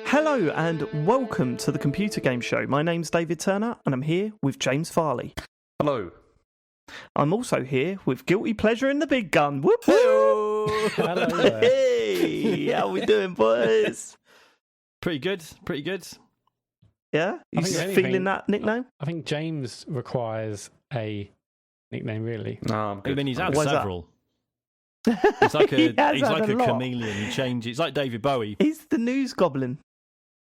Hello and welcome to the Computer Game Show. My name's David Turner and I'm here with James Farley. Hello. I'm also here with Guilty Pleasure and the Big Gun. Whoop Hello. Hello there. Hey, how we doing, boys? Pretty good. Yeah? You feeling that nickname? I think James requires a nickname, really. No, I'm good. I mean, he's had Why's several. He's like He has he's had like a a lot. chameleon. He changes. He's like David Bowie. He's the news goblin.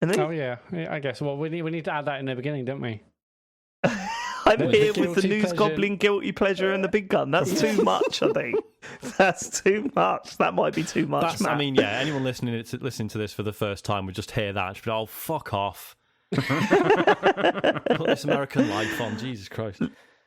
Isn't he? Oh yeah, I guess. Well, we need to add that in the beginning, don't we? I'm The here with the Guilty news Pleasure. goblin, Guilty Pleasure and the Big Gun. That's too much, I think. That's too much. That might be too much, That's. Matt. I mean, yeah. Anyone listening to this for the first time would just hear that and just be, "Oh, fuck off." Put this American life on, Jesus Christ.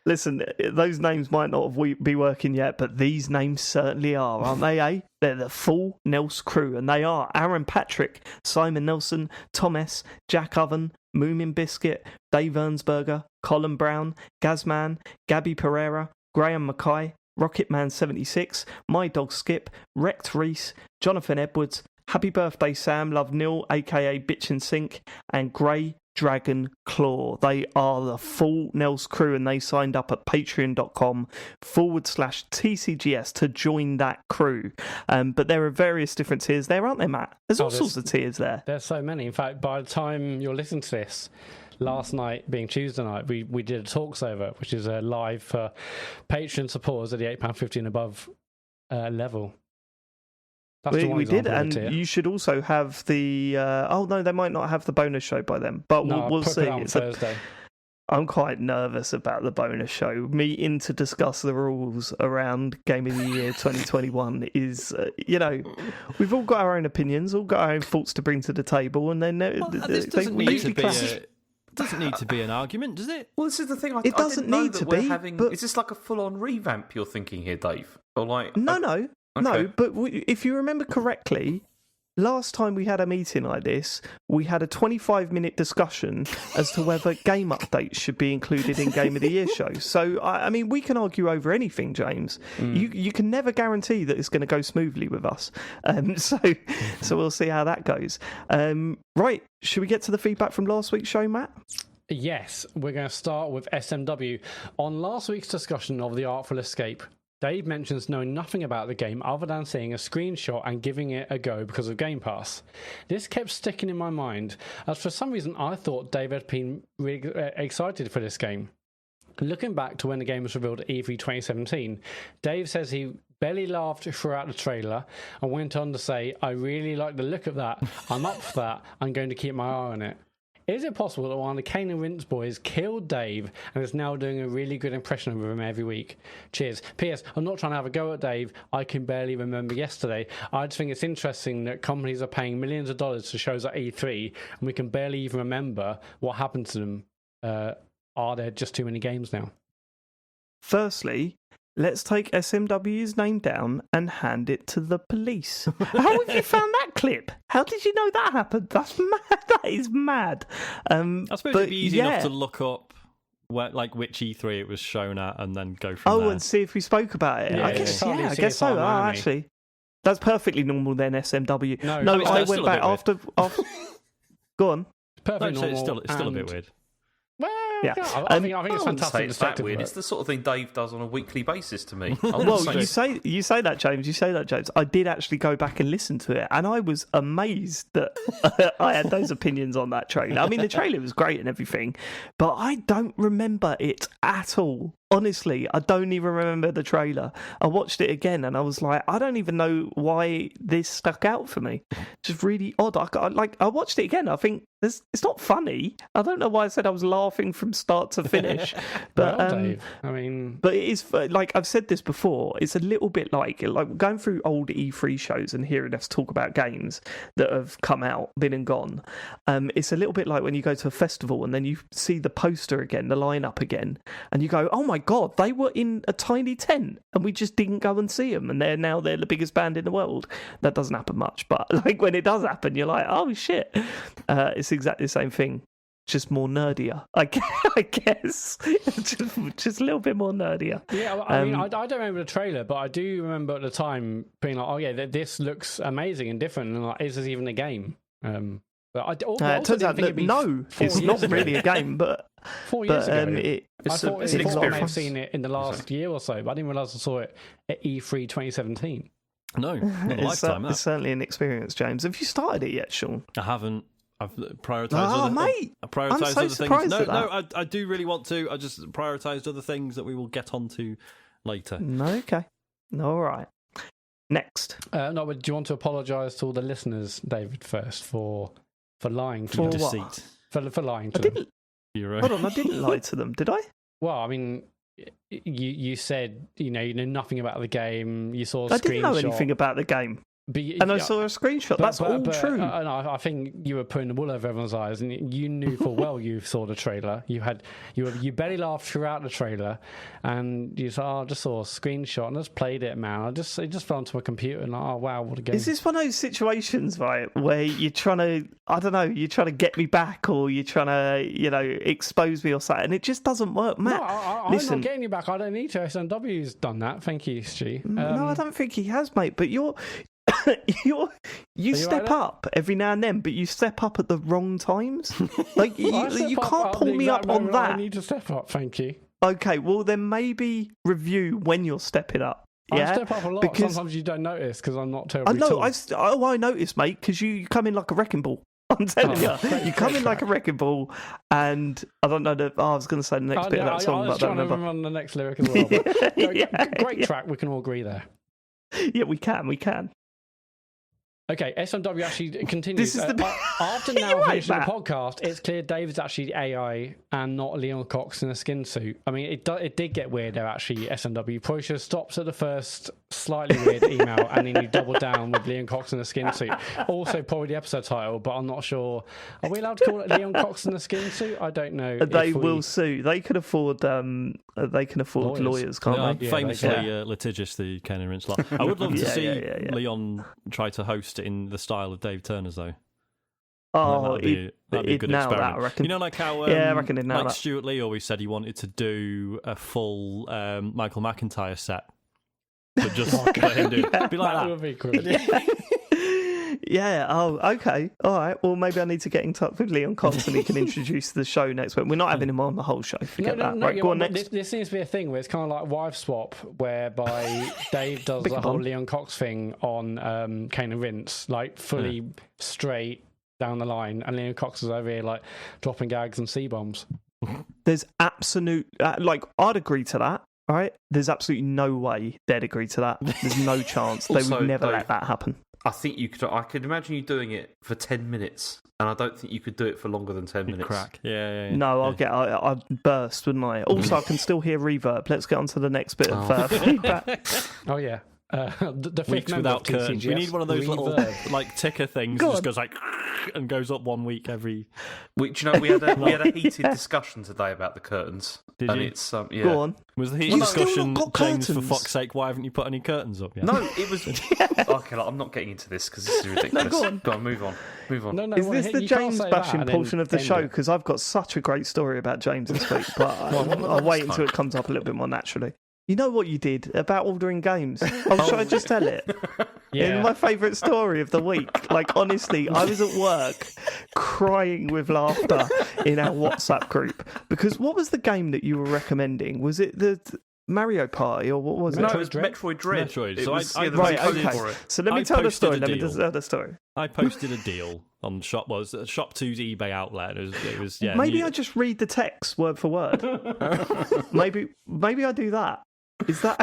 Listen, those names might not be working yet, but these names certainly are, aren't they, eh? They're the full Nels crew, and they are Aaron Patrick, Simon Nelson, Thomas, Jack Oven, Moomin Biscuit, Dave Ernsberger, Colin Brown, Gazman, Gabby Pereira, Graham Mackay, Rocketman76, My Dog Skip, Wrecked Reese, Jonathan Edwards, Happy Birthday Sam, Love Nil, aka Bitch and Sink, and Grey Dragon Claw. They are the full Nels crew and they signed up at patreon.com/TCGS to join that crew. But there are various different tiers there, aren't there, Matt? There's all sorts of tiers there. There's so many. In fact, by the time you're listening to this, last night being Tuesday night, we did a Talks Over, which is live for Patreon supporters at the £8.50 and above level. That's We did, and you should also have the. Oh no, they might not have the bonus show by then, but we'll see. It on Thursday. I'm quite nervous about the bonus show. Meeting to discuss the rules around Game of the Year 2021 is, we've all got our own opinions, all got our own thoughts to bring to the table, and then This doesn't need to be doesn't need to be an argument, does it? Well, this is the thing. It doesn't need to be. But Is this like a full-on revamp you're thinking here, Dave? Or like No. No, but if you remember correctly, last time we had a meeting like this, we had a 25-minute discussion as to whether game updates should be included in Game of the Year shows. So, I mean, we can argue over anything, James. You can never guarantee that it's going to go smoothly with us. So we'll see how that goes. Right, should we get to the feedback from last week's show, Matt? Yes, we're going to start with SMW. On last week's discussion of The Artful Escape, Dave mentions knowing nothing about the game other than seeing a screenshot and giving it a go because of Game Pass. This kept sticking in my mind, as for some reason I thought Dave had been really excited for this game. Looking back to when the game was revealed at E3 2017, Dave says he barely laughed throughout the trailer and went on to say, "I really like the look of that, I'm up for that, I'm going to keep my eye on it." Is it possible that one of the Kane and Rince boys killed Dave and is now doing a really good impression of him every week? Cheers. P.S. I'm not trying to have a go at Dave. I can barely remember yesterday. I just think it's interesting that companies are paying millions of dollars to shows at E3 and we can barely even remember what happened to them. Are there just too many games now? Firstly, let's take SMW's name down and hand it to the police. How have you found that clip? How did you know that happened? That's mad. That is mad. I suppose it'd be easy enough to look up which E3 it was shown at and then go from there. And see if we spoke about it. I guess so. Actually, that's perfectly normal then, SMW. No, I went back after... Go on. Perfectly normal. It's still a bit weird. Well, yeah. I think it's fantastic. It's that weird. It's the sort of thing Dave does on a weekly basis to me. Well, you say that, James. I did actually go back and listen to it, and I was amazed that I had those opinions on that trailer. I mean, the trailer was great and everything, but I don't remember it at all. Honestly, I don't even remember the trailer. I watched it again and I was like, I don't even know why this stuck out for me. Just really odd. I watched it again. I think it's not funny. I don't know why I said I was laughing from start to finish. But Dave, I mean, but it is like I've said this before. It's a little bit like going through old E3 shows and hearing us talk about games that have come out, been and gone. It's a little bit like when you go to a festival and then you see the poster again, the lineup again, and you go, "Oh my God, they were in a tiny tent and we just didn't go and see them and they're the biggest band in the world." That doesn't happen much, but like when it does happen, you're like, "Oh shit." It's exactly the same thing, just more nerdier, I guess. just a little bit more nerdier. Yeah, I mean, I don't remember the trailer, but I do remember at the time being like, "Oh yeah, this looks amazing and different, and like, is this even a game?" But I It turns out that no, it's not really a game, but 4 years ago. it I thought it's an I may have experience. seen it in the last year or so, but I didn't realise I saw it at E3 2017. No, not a it's lifetime. it's certainly an experience, James. Have you started it yet, Sean? I haven't. I've prioritised. Oh, mate! I prioritised I'm so other surprised things. at No, that. I do really want to. I just prioritised other things that we will get onto later. No, okay. All right. Next. No, but do you want to apologise to all the listeners, David, first for lying to For them? what? Deceit. For lying I to them? didn't. You're right. Hold on, I didn't lie to them, did I? Well, I mean, you said you know nothing about the game. You saw a I didn't know screenshot, anything about the game, but and I saw a screenshot. That's all true. No, I think you were putting the wool over everyone's eyes, and you knew full well you saw the trailer. You barely laughed throughout the trailer, and you said, "Oh, I just saw a screenshot and I just played it, man. It just fell onto my computer, and oh wow, what a game!" Is this one of those situations, right, where you're trying to, I don't know, you're trying to get me back, or you're trying to, expose me or something, and it just doesn't work, Matt? No, I'm listen, not getting you back. I don't need to. SMW's done that. Thank you, Stu. no, I don't think he has, mate. But you step up every now and then, but you step up at the wrong times. Like you can't pull me up on that. I need to step up. Thank you. Okay, well then maybe review when you're stepping up. Yeah, I step up a lot. because Sometimes you don't notice because I'm not I terribly know. tall. I noticed, mate, because you come in like a wrecking ball. I'm telling you come in like a wrecking ball, and I don't know. I was going to say the next bit of that song, I was but I trying don't to remember. remember the next lyric as well. But Yeah, great yeah. track. We can all agree there. Yeah, we can. Okay, SMW actually continues. This is the After You're now right, finishing the Matt. podcast, it's clear David's actually AI and not Leon Cox in a skin suit. I mean, it did get weird there, actually, SMW. Probably should have stopped at the first slightly weird email and then you doubled down with Leon Cox in a skin suit. Also, probably the episode title, but I'm not sure. Are we allowed to call it Leon Cox in a skin suit? I don't know. They will sue. They can afford. Lawyers, can't they? Yeah, famously they litigious, the Ken and Rinch lot. I would love to Yeah, see yeah. Leon try to host it in the style of Dave Turner's, though. Oh, that'd be a he'd good nail experiment. that, I reckon. You know, like how Yeah, I reckon he'd nail like that. Stuart Lee always said he wanted to do a full Michael McIntyre set, but just let him do it. Be like That that. would be good. Yeah. Oh, okay. All right. Well, maybe I need to get in touch with Leon Cox and he can introduce the show next week. We're not having him on the whole show. Forget that. Right, go on next. This seems to be a thing where it's kind of like wife swap, whereby Dave does Big the whole pun. Leon Cox thing on Kane and Rince, like fully straight down the line, and Leon Cox is over here like dropping gags and C-bombs. There's absolute I'd agree to that. All right. There's absolutely no way they'd agree to that. There's no chance. They Also, would never Dave, let that happen. I think you could. I could imagine you doing it for 10 minutes, and I don't think you could do it for longer than 10 minutes. Crack. Yeah. No, I'd burst, wouldn't I? Also, I can still hear reverb. Let's get on to the next bit of feedback. Oh yeah, the fifth Weeks member without of curtains. We TCGS, need one of those little reverb. like ticker things Go that just on. goes like and goes up 1 week every. Which we had a heated discussion today about the curtains. Did and you? it's yeah. Go on. Was the heat Well, no, still discussion, not got James? For curtains. fuck's sake, why haven't you put any curtains up yet? No, it was okay. I'm not getting into this because this is ridiculous. go on. Move on. No, Is this the you can't James say bashing that and portion then of the end show? it. Because I've got such a great story about James this week, but I'll wait until it comes up a little bit more naturally. You know what you did about ordering games? Oh, should I just tell it? Yeah. In my favourite story of the week. Like, honestly, I was at work crying with laughter in our WhatsApp group. Because what was the game that you were recommending? Was it the Mario Party or what was No, it? it was Metroid Dread. Metroid. It So was, I- yeah, there was Right, a code okay. for it. So let me I tell the posted story. a Let me deal. tell the story. I posted a deal on Shop 2's eBay outlet. It was yeah. Maybe new- I just read the text word for word. maybe I do that. Is that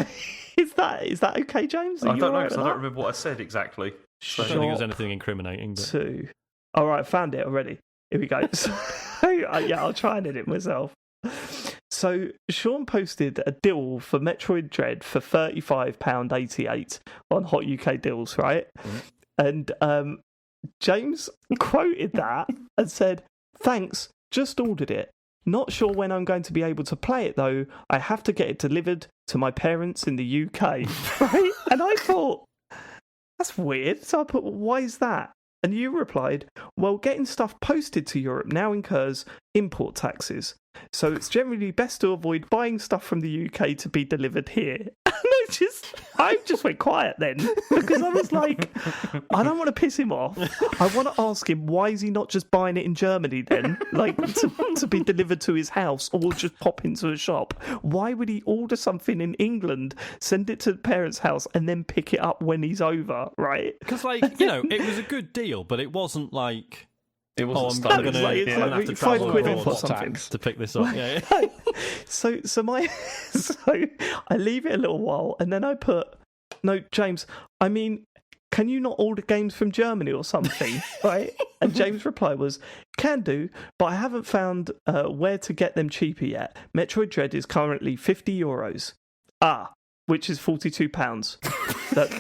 okay, James? Are I you don't know alright because I with don't remember what I said exactly. I don't think there's anything incriminating. But... Two. All right, found it already. Here we go. So, yeah, I'll try and edit myself. So Sean posted a deal for Metroid Dread for £35.88 on Hot UK Deals, right? And James quoted that and said, "Thanks, just ordered it. Not sure when I'm going to be able to play it though. I have to get it delivered to my parents in the UK." Right? And I thought, that's weird. So I put, why is that? And you replied, well, getting stuff posted to Europe now incurs import taxes. So it's generally best to avoid buying stuff from the UK to be delivered here. And I I just went quiet then because I was like, I don't want to piss him off. I want to ask him why is he not just buying it in Germany then, like to be delivered to his house, or just pop into a shop. Why would he order something in England, send it to the parents' house, and then pick it up when he's over? Right? Because, like, you know, it was a good deal, but it wasn't like. It wasn't I'm gonna like have to £5 travel off or something to pick this up. Yeah. So I leave it a little while, and then I put, no, James, I mean, can you not order games from Germany or something? Right? And James' reply was, can do, but I haven't found where to get them cheaper yet. Metroid Dread is currently €50. Which is £42.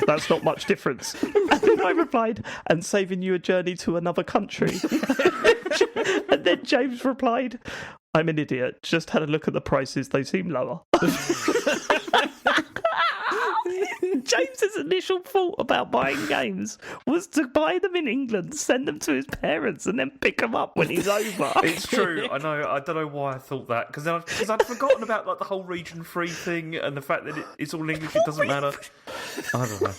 That's not much difference. And then I replied, and saving you a journey to another country. And then James replied, I'm an idiot. Just had a look at the prices. They seem lower. James's initial thought about buying games was to buy them in England, send them to his parents, and then pick them up when he's over. It's true. I know. I don't know why I thought that because I'd forgotten about like the whole region free thing and the fact that it's all English. It doesn't matter. I don't know.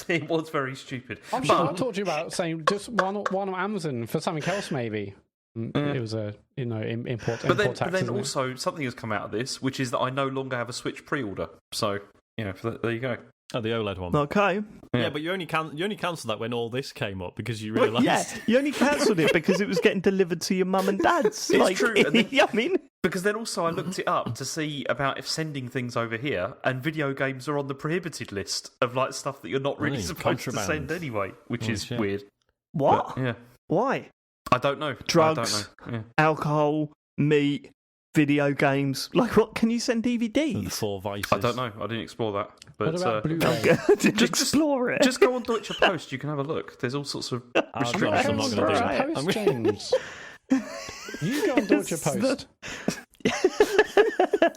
It was very stupid. I'm sure I talked to you about saying just one on Amazon for something else, maybe. It was a import. But then tax, also something has come out of this, which is that I no longer have a Switch pre-order. So there you go. Oh, the OLED one. Okay. Yeah, but you only cancelled that when all this came up because you realised. Yeah, you only cancelled it because it was getting delivered to your mum and dad's. It's true. And then, I mean, because then also I looked it up to see about if sending things over here, and video games are on the prohibited list of like stuff that you're not really supposed to send anyway, which is weird. What? But, yeah. Why? I don't know. Drugs, alcohol, meat, video games. Like, what? Can you send DVDs? The 4 vices. I don't know. I didn't explore that. But what about Blu-ray? Just explore it. Just go on Deutsche Post. You can have a look. There's all sorts of restrictions. I'm not going to do that. Post, James. You go on Deutsche Post.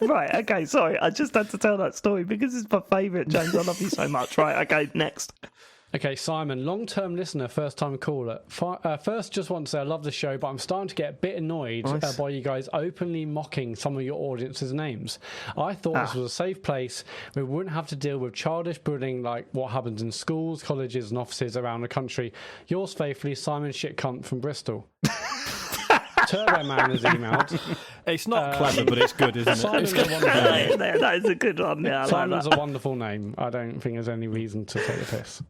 Right, okay, sorry. I just had to tell that story because it's my favourite, James. I love you so much. Right, okay, next. Okay, Simon, long-term listener, first-time caller. First, just want to say I love the show, but I'm starting to get a bit annoyed by you guys openly mocking some of your audience's names. I thought this was a safe place where we wouldn't have to deal with childish bullying like what happens in schools, colleges and offices around the country. Yours faithfully, Simon Shitcunt from Bristol. Turbo Man has emailed. It's not clever, but it's good, isn't it? Simon's a wonderful name. That is a good one. Yeah, Simon's a wonderful name. I don't think there's any reason to take the piss.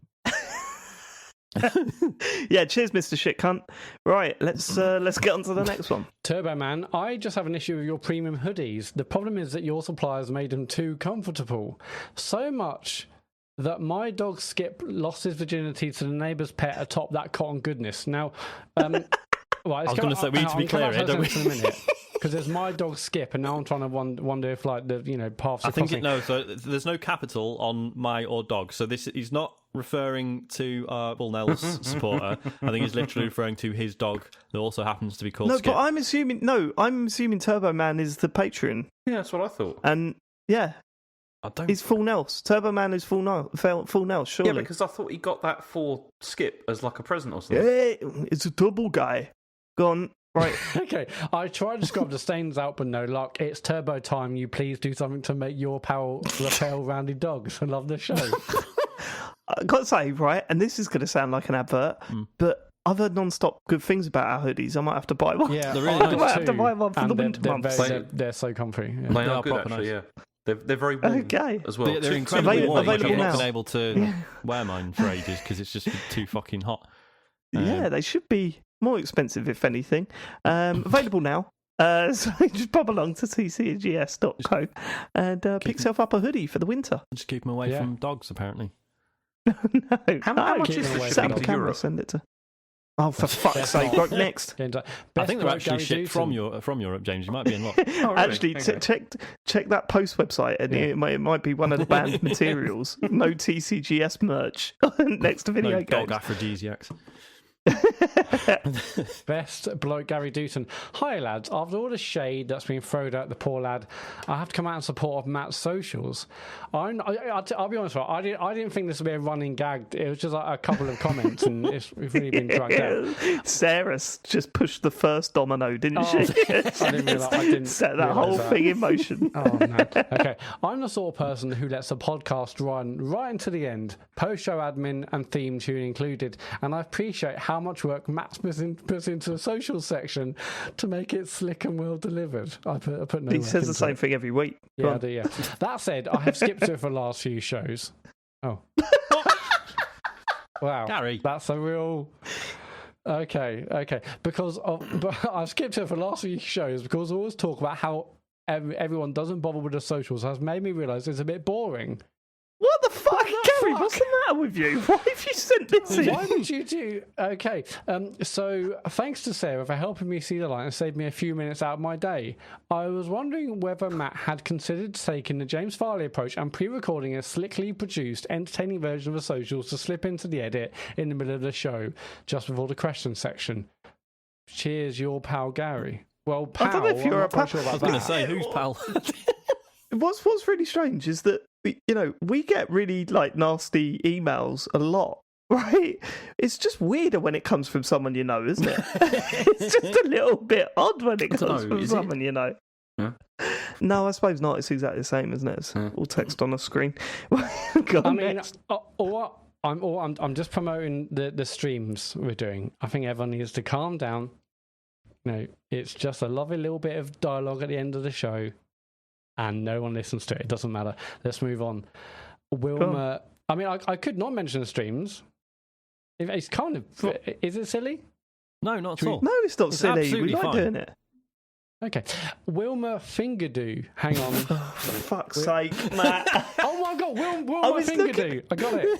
Yeah, cheers, Mr. Shitcunt. Right, let's get on to the next one. Turbo Man, I just have an issue with your premium hoodies. The problem is that your suppliers made them too comfortable. So much that my dog Skip lost his virginity to the neighbour's pet atop that cotton goodness. Now, well, I was going to say, we need to be clear here, don't we? In a minute. Because there's my dog Skip, and now I'm trying to wonder if, like, the paths are crossing. So there's no capital on my or dog. So he's not referring to Bull Nell's supporter. I think he's literally referring to his dog that also happens to be called Skip. But I'm assuming Turbo Man is the patron. Yeah, that's what I thought. And yeah, he's full Nels. Turbo Man is full Nels, surely. Yeah, because I thought he got that for Skip as like a present or something. Yeah, it's a double guy. Go on. Right. Okay, I tried to scrub the stains out, but no luck. It's turbo time. You please do something to make your pal repel roundy dogs. I love the show. I've got to say, right, and this is going to sound like an advert, but I've heard non-stop good things about our hoodies. I might have to buy one. Yeah, they're really I might have to buy one for the winter months. They're so comfy. Yeah. They are good, actually, yeah. They're very warm as well. They're incredibly warm. Available I've not now. been able to wear mine for ages because it's just too fucking hot. Yeah, they should be more expensive, if anything. Available now. So just pop along to tcgs.co and pick yourself up a hoodie for the winter. Just keep them away from dogs, apparently. No. How much is the Set shipping up a to camera, Europe? send it to... Oh, for fuck's sake. Right, next. I think they're actually shipped from Europe, James. You might be in luck. Oh, really? Actually, Okay. check that post website, and it might be one of the banned materials. No TCGS merch next to video No games. dog aphrodisiacs. Best bloke Gary Dutton. Hi lads, after all the shade that's been thrown at the poor lad, I have to come out in support of Matt's socials. I'll be honest, I didn't think this would be a running gag. It was just like a couple of comments, and it's really been dragged out. Sarah just pushed the first domino, didn't she? I didn't set that whole thing in motion. Oh man. Okay, I'm the sort of person who lets a podcast run right into the end, post-show admin and theme tune included, and I appreciate how much work Matt's puts into the social section to make it slick and well delivered. I put no. He says the same thing every week. Yeah, I do, yeah. That said, I have skipped it for the last few shows. Oh. Wow. Gary. That's a real... Okay. But I've skipped it for the last few shows because we always talk about how everyone doesn't bother with the socials. Has made me realise it's a bit boring. What the fuck, Gary? What's the matter with you? Why have you sent this in? Why would you do... Okay, so thanks to Sarah for helping me see the light and save me a few minutes out of my day. I was wondering whether Matt had considered taking the James Farley approach and pre-recording a slickly produced, entertaining version of the socials to slip into the edit in the middle of the show, just before the question section. Cheers, your pal Gary. Well, pal, I don't know if you're a pal. Sure I was going to say, who's pal? What's really strange is that we get really nasty emails a lot, right? It's just weirder when it comes from someone you know, isn't it? It's just a little bit odd when it comes from someone you know. Yeah. No, I suppose not. It's exactly the same, isn't it? It's all text on a screen. I'm just promoting the streams we're doing. I think everyone needs to calm down. It's just a lovely little bit of dialogue at the end of the show. And no one listens to it. It doesn't matter. Let's move on. Wilma. I mean, I could not mention the streams. It's kind of... Is it silly? No, not at all. No, it's not silly. We like fine. doing it. Okay. Wilma Fingerdoo. Hang on. For fuck's sake, Matt. Oh my God, Wilma Fingerdoo. I got it.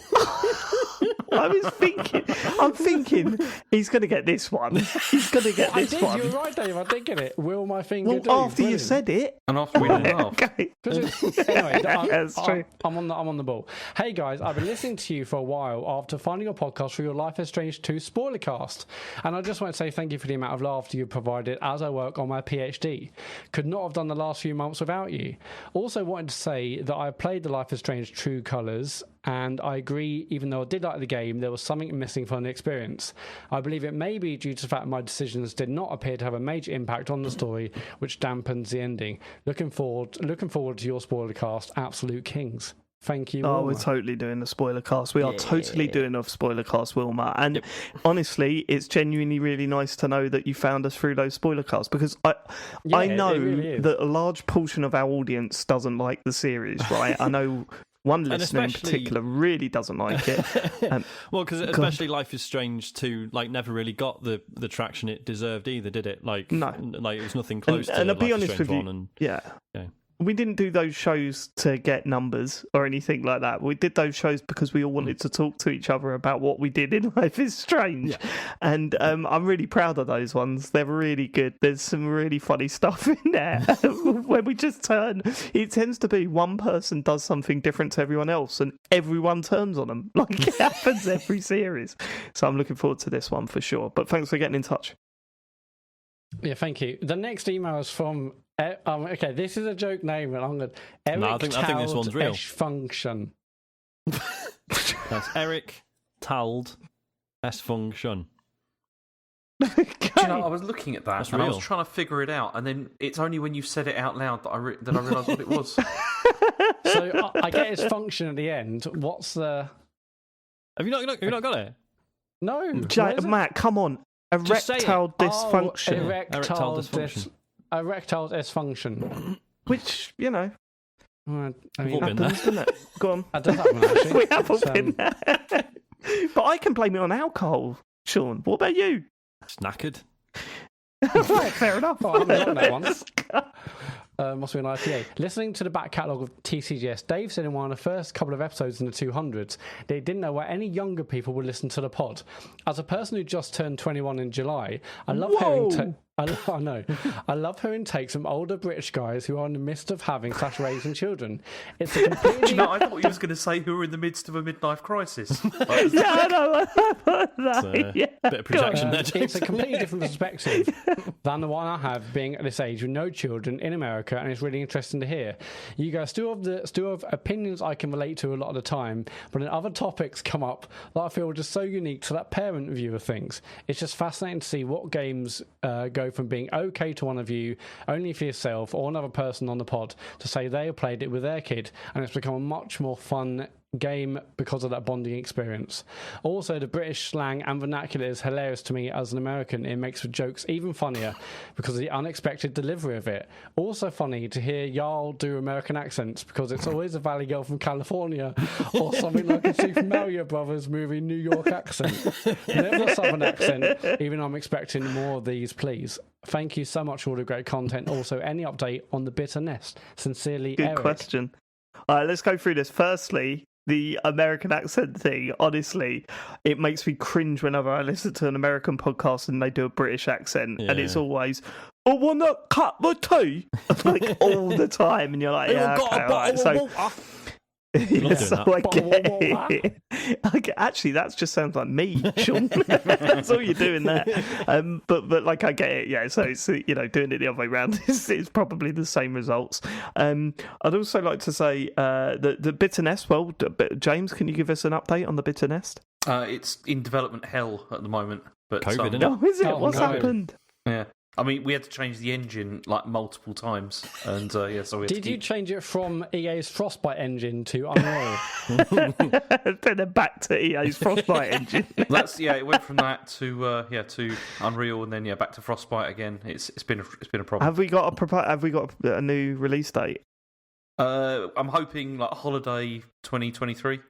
I'm thinking he's going to get this one. He's going to get this one. You're right, Dave. I did get it. Wilma Fingerdoo. Well, after you said it. And after we didn't laugh. Okay. Anyway, That's true. I'm on the ball. Hey guys, I've been listening to you for a while after finding your podcast for your Life is Strange 2 spoiler cast, and I just want to say thank you for the amount of laughter you provided as I work on my PhD. Could not have done the last few months without you. Also wanted to say that I played the Life is Strange True Colours, and I agree, even though I did like the game, there was something missing from the experience. I believe it may be due to the fact my decisions did not appear to have a major impact on the story, which dampens the ending. Looking forward to your spoiler cast, Absolute Kings. Thank you, Wilma. Oh, we're totally doing a spoiler cast. We are totally doing a spoiler cast, Wilma. And honestly, it's genuinely really nice to know that you found us through those spoiler casts, because I know really that a large portion of our audience doesn't like the series, right? I know one listener in particular really doesn't like it. Well, because especially Life is Strange 2 never really got the traction it deserved either, did it? No. It was nothing close to and I'll Life be honest is with Strange you, 1. yeah. Okay. We didn't do those shows to get numbers or anything like that. We did those shows because we all wanted to talk to each other about what we did in Life is Strange. Yeah. And I'm really proud of those ones. They're really good. There's some really funny stuff in there. When we just it tends to be one person does something different to everyone else and everyone turns on them. It happens every series. So I'm looking forward to this one for sure. But thanks for getting in touch. Yeah, thank you. The next email is from... okay, this is a joke name, and I'm going to... Eric I think this one's real. Function. That's Eric Tald S Function. Do you know, I was looking at that That's and real. I was trying to figure it out, and then it's only when you said it out loud that I realised what it was. So I get his function at the end. What's the... Have you not got it? No. Matt, come on. Erectile dysfunction. Erectile dysfunction. Dysfunction. Which, I mean, We've all been happens, doesn't it? Go on. I don't have one, actually. We have all been there. But I can blame it on alcohol, Sean. What about you? Snackered. Right, fair enough. Oh, I haven't done that once. Must be an IPA. Listening to the back catalogue of TCGS, Dave said in one of the first couple of episodes in the 200s that he didn't know why any younger people would listen to the pod. As a person who just turned 21 in July, I love hearing... I know. I love hearing takes from older British guys who are in the midst of having / raising children. It's a completely... No, I thought he was going to say who were in the midst of a midlife crisis. Yeah, I know. Bit of projection there, James. It's a completely different perspective than the one I have being at this age with no children in America, and it's really interesting to hear. You guys still have opinions I can relate to a lot of the time, but then other topics come up that I feel are just so unique to that parent view of things. It's just fascinating to see what games go from being okay to one of you, only for yourself or another person on the pod, to say they have played it with their kid, and it's become a much more fun game because of that bonding experience. Also, the British slang and vernacular is hilarious to me as an American. It makes the jokes even funnier because of the unexpected delivery of it. Also funny to hear y'all do American accents because it's always a Valley Girl from California or something like a Super Mario Brothers movie New York accent. Never a Southern accent, even though I'm expecting more of these, please. Thank you so much for all the great content. Also, any update on the Bitter Nest? Sincerely, Good Eric. question. All right, let's go through this. Firstly, the American accent thing, honestly, it makes me cringe whenever I listen to an American podcast and they do a British accent, and it's always, I want a cup of tea, like all the time, and you're like, yeah, okay, all right. So, yeah, so I get it. Actually, that just sounds like me, Sean. That's all you're doing there. But like, I get it. Yeah. So it's, doing it the other way around is probably the same results. I'd also like to say the Bitter Nest. Well, James, can you give us an update on the Bitter Nest? It's in development hell at the moment. But COVID, isn't it? Oh, is it? Oh, What's no. happened? Yeah. I mean, we had to change the engine like multiple times, and so we had to Did you keep... change it from EA's Frostbite engine to Unreal? Then back to EA's Frostbite engine. It went from that to Unreal, and then back to Frostbite again. It's been a problem. Have we got a new release date? I'm hoping like holiday 2023.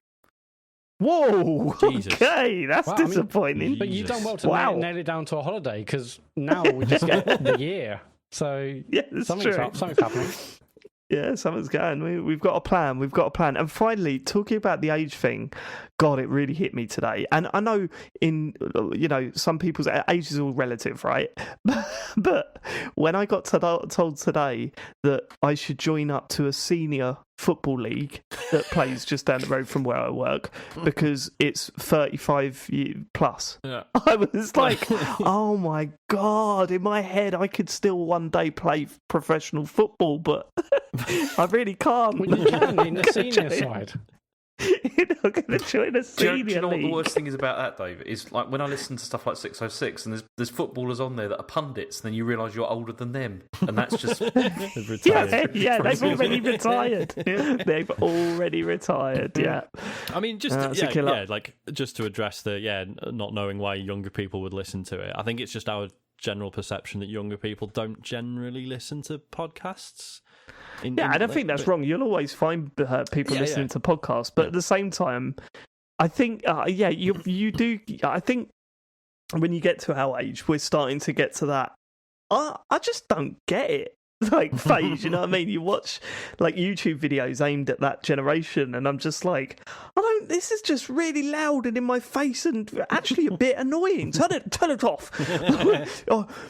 Whoa! Jesus. Okay, that's Well, I mean, disappointing. But you've done well to Wow. nail it down to a holiday, because now we just get the year. So Yeah, it's something's true. something's happening. Yeah, something's going. We've got a plan. And finally, talking about the age thing, God, it really hit me today. And I know some people's age is all relative, right? But when I got told today that I should join up to a senior football league that plays just down the road from where I work because it's 35 plus, Yeah. I was like, oh my God, in my head I could still one day play professional football, but I really can't. Well, you can in the senior side. You're not going to join a Do senior you know what the league. worst thing is about that, Dave? Is like when I listen to stuff like 606 and there's footballers on there that are pundits, and then you realise you're older than them, and that's just They've retired. Yeah, they've already retired. They've already retired, yeah. I mean, just It's a killer. just to address not knowing why younger people would listen to it. I think it's just our general perception that younger people don't generally listen to podcasts. I don't think that's wrong. You'll always find people listening to podcasts, but at the same time, I think, you do. I think when you get to our age, we're starting to get to that. I just don't get it. Phase, you know what I mean? You watch YouTube videos aimed at that generation, and I'm just like, this is just really loud and in my face and actually a bit annoying. Turn it off.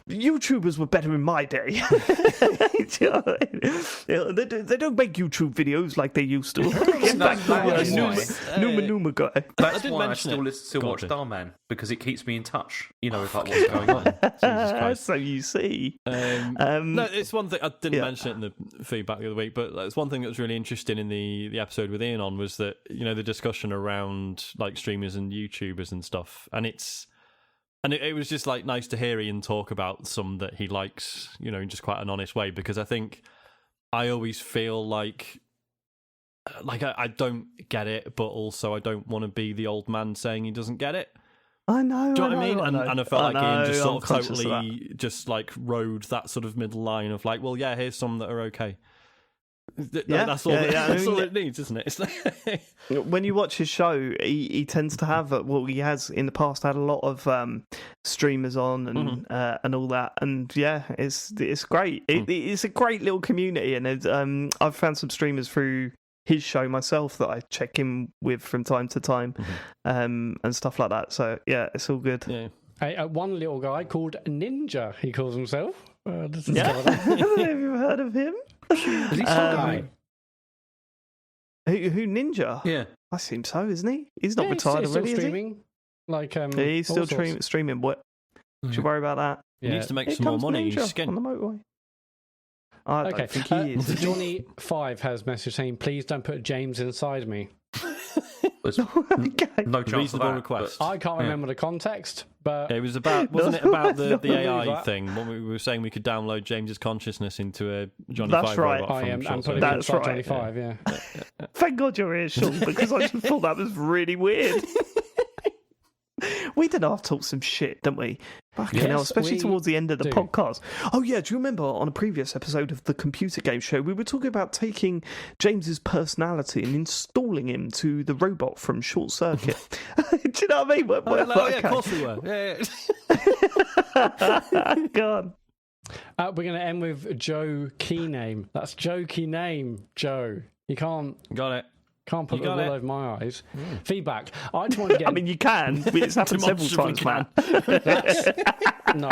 YouTubers were better in my day. Do you know what I mean? They don't make YouTube videos like they used to. Get back to Numa guy. That's didn't why I mention still watch Gotcha. Starman, because it keeps me in touch. With like what's going on. Jesus Christ. So you see. No, it's one thing I didn't mention it in the feedback the other week, but it's one thing that was really interesting in the episode with Ian on was that the discussion around streamers and YouTubers and stuff, and it was just nice to hear Ian talk about some that he likes, in just quite an honest way, because I think I always feel like I don't get it, but also I don't want to be the old man saying he doesn't get it. I know. Do you know what I mean? And I felt like Ian just sort of I'm conscious totally just rode that sort of middle line of well, yeah, here's some that are okay. That's all. That's all it needs, isn't it? When you watch his show, he tends to have he has in the past had a lot of streamers on and all that, and it's great. It's a great little community, and I've found some streamers through his show myself that I check in with from time to time, and stuff like that. So yeah, it's all good. Yeah. One little guy called Ninja, he calls himself. Yeah. Have you heard of him? Is he still going? Who Ninja? Yeah. I assume so, isn't he? He's not retired he's already, still is he? streaming. Like, He's still streaming. What? Should worry about that. He needs to make Here some more comes money. Ninja He's getting... on the motorway. I don't think he is. Johnny5 has messaged saying, please don't put James inside me. Okay. No chance Reasonable of that, request. I can't remember the context, but It was about, wasn't it about the AI that. thing? When we were saying we could download James's consciousness into a Johnny That's 5 right. robot I from am Short putting Circuit. it inside right, 25, yeah. Thank God you're here, Sean, because I just thought that was really weird. We did half talk some shit, didn't we? Fucking hell, especially we towards the end of the do. podcast. Oh yeah, do you remember on a previous episode of the computer game show, we were talking about taking James's personality and installing him to the robot from Short Circuit? Do you know what I mean? Yeah, of course we were. Yeah. God. We're going to end with Joe Keyname. That's Joe Keyname, Joe. You can't Got it. put You the got wool it. over my eyes. Feedback. I just want to get... I mean, you can, but it's happened several times, man. No.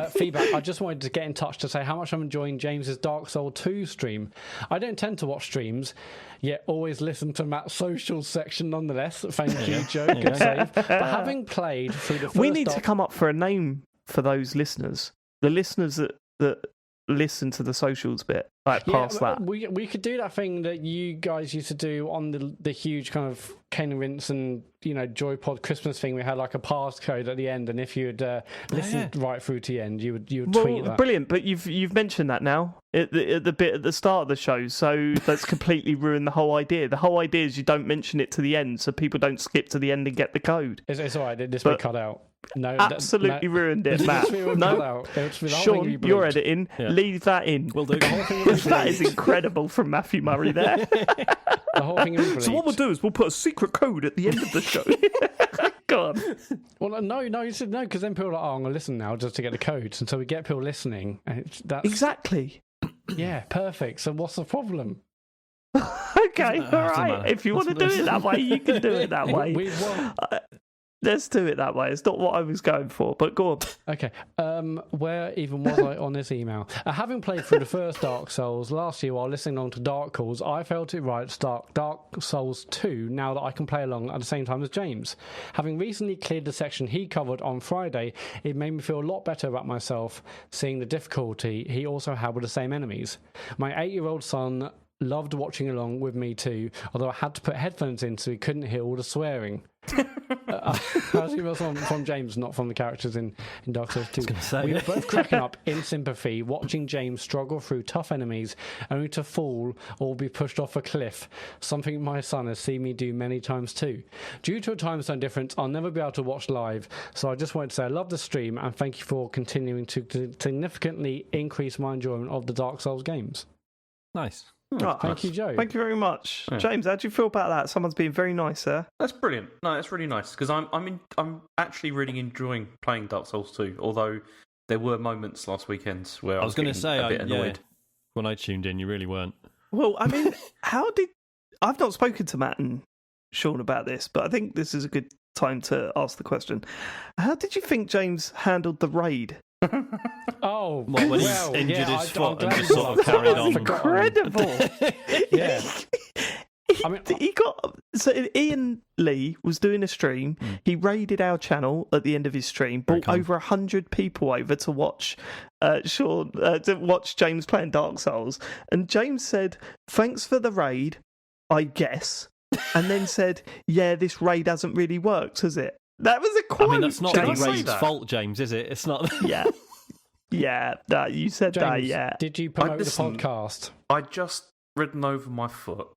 Feedback. I just wanted to get in touch to say how much I'm enjoying James's Dark Souls 2 stream. I don't tend to watch streams, yet always listen to Matt's social section nonetheless. Thank you, Joe. Good save. But having played through the first... We need to come up for a name for those listeners. The listeners that listen to the socials bit, past that. We could do that thing that you guys used to do on the huge kind of Kane and Rince and Joypod Christmas thing. We had like a passcode at the end, and if you'd listened right through to the end, you would tweet that. Brilliant, but you've mentioned that now at the bit at the start of the show, so that's completely ruined the whole idea. The whole idea is you don't mention it to the end, so people don't skip to the end and get the code. It's all right. This will be cut out. No, Absolutely ruined it, Matt. No, Sean, you're editing. Yeah. Leave that in. Will do. That is incredible from Matthew Murray there. The whole thing is So what we'll do is we'll put a secret code at the end of the show. God. Well, no, you said no, because then people are like, I'm going to listen now just to get the codes. And so we get people listening. And that's, Exactly. yeah, perfect. So what's the problem? Okay, all right. matter. If you want to do it that way, you can do it that way. We won. Let's do it that way. It's not what I was going for, but go on. Okay. Where even was I on this email? Having played through the first Dark Souls last year while listening on to Dark Calls, I felt it right to start Dark Souls 2 now that I can play along at the same time as James. Having recently cleared the section he covered on Friday, it made me feel a lot better about myself, seeing the difficulty he also had with the same enemies. My 8-year-old son loved watching along with me too, although I had to put headphones in so he couldn't hear all the swearing. I was from James, not from the characters in Dark Souls 2. We were both cracking up in sympathy, watching James struggle through tough enemies, only to fall or be pushed off a cliff, something my son has seen me do many times too. Due to a time zone difference, I'll never be able to watch live, so I just wanted to say I love the stream and thank you for continuing to significantly increase my enjoyment of the Dark Souls games. Nice. Oh, Thank you, Joe. Thank you very much, James. How do you feel about that? Someone's being very nice there. That's brilliant. No, that's really nice because I'm actually really enjoying playing Dark Souls 2. Although there were moments last weekend where I was going to say a bit annoyed. When I tuned in, you really weren't. Well, I mean, I've not spoken to Matt and Sean about this, but I think this is a good time to ask the question. How did you think James handled the raid? Oh, When he injured his foot and just sort of carried on. Incredible. Yeah. He got so Ian Lee was doing a stream. He raided our channel at the end of his stream, brought over 100 people over to watch James playing Dark Souls, and James said, "Thanks for the raid, I guess," and then said, "Yeah, this raid hasn't really worked, has it?" That was a quote. I mean, that's not the James. raid's fault, James, is it? It's not. Yeah. Yeah, you said James, that, yeah. Did you promote the listened. podcast? I'd just ridden over my foot.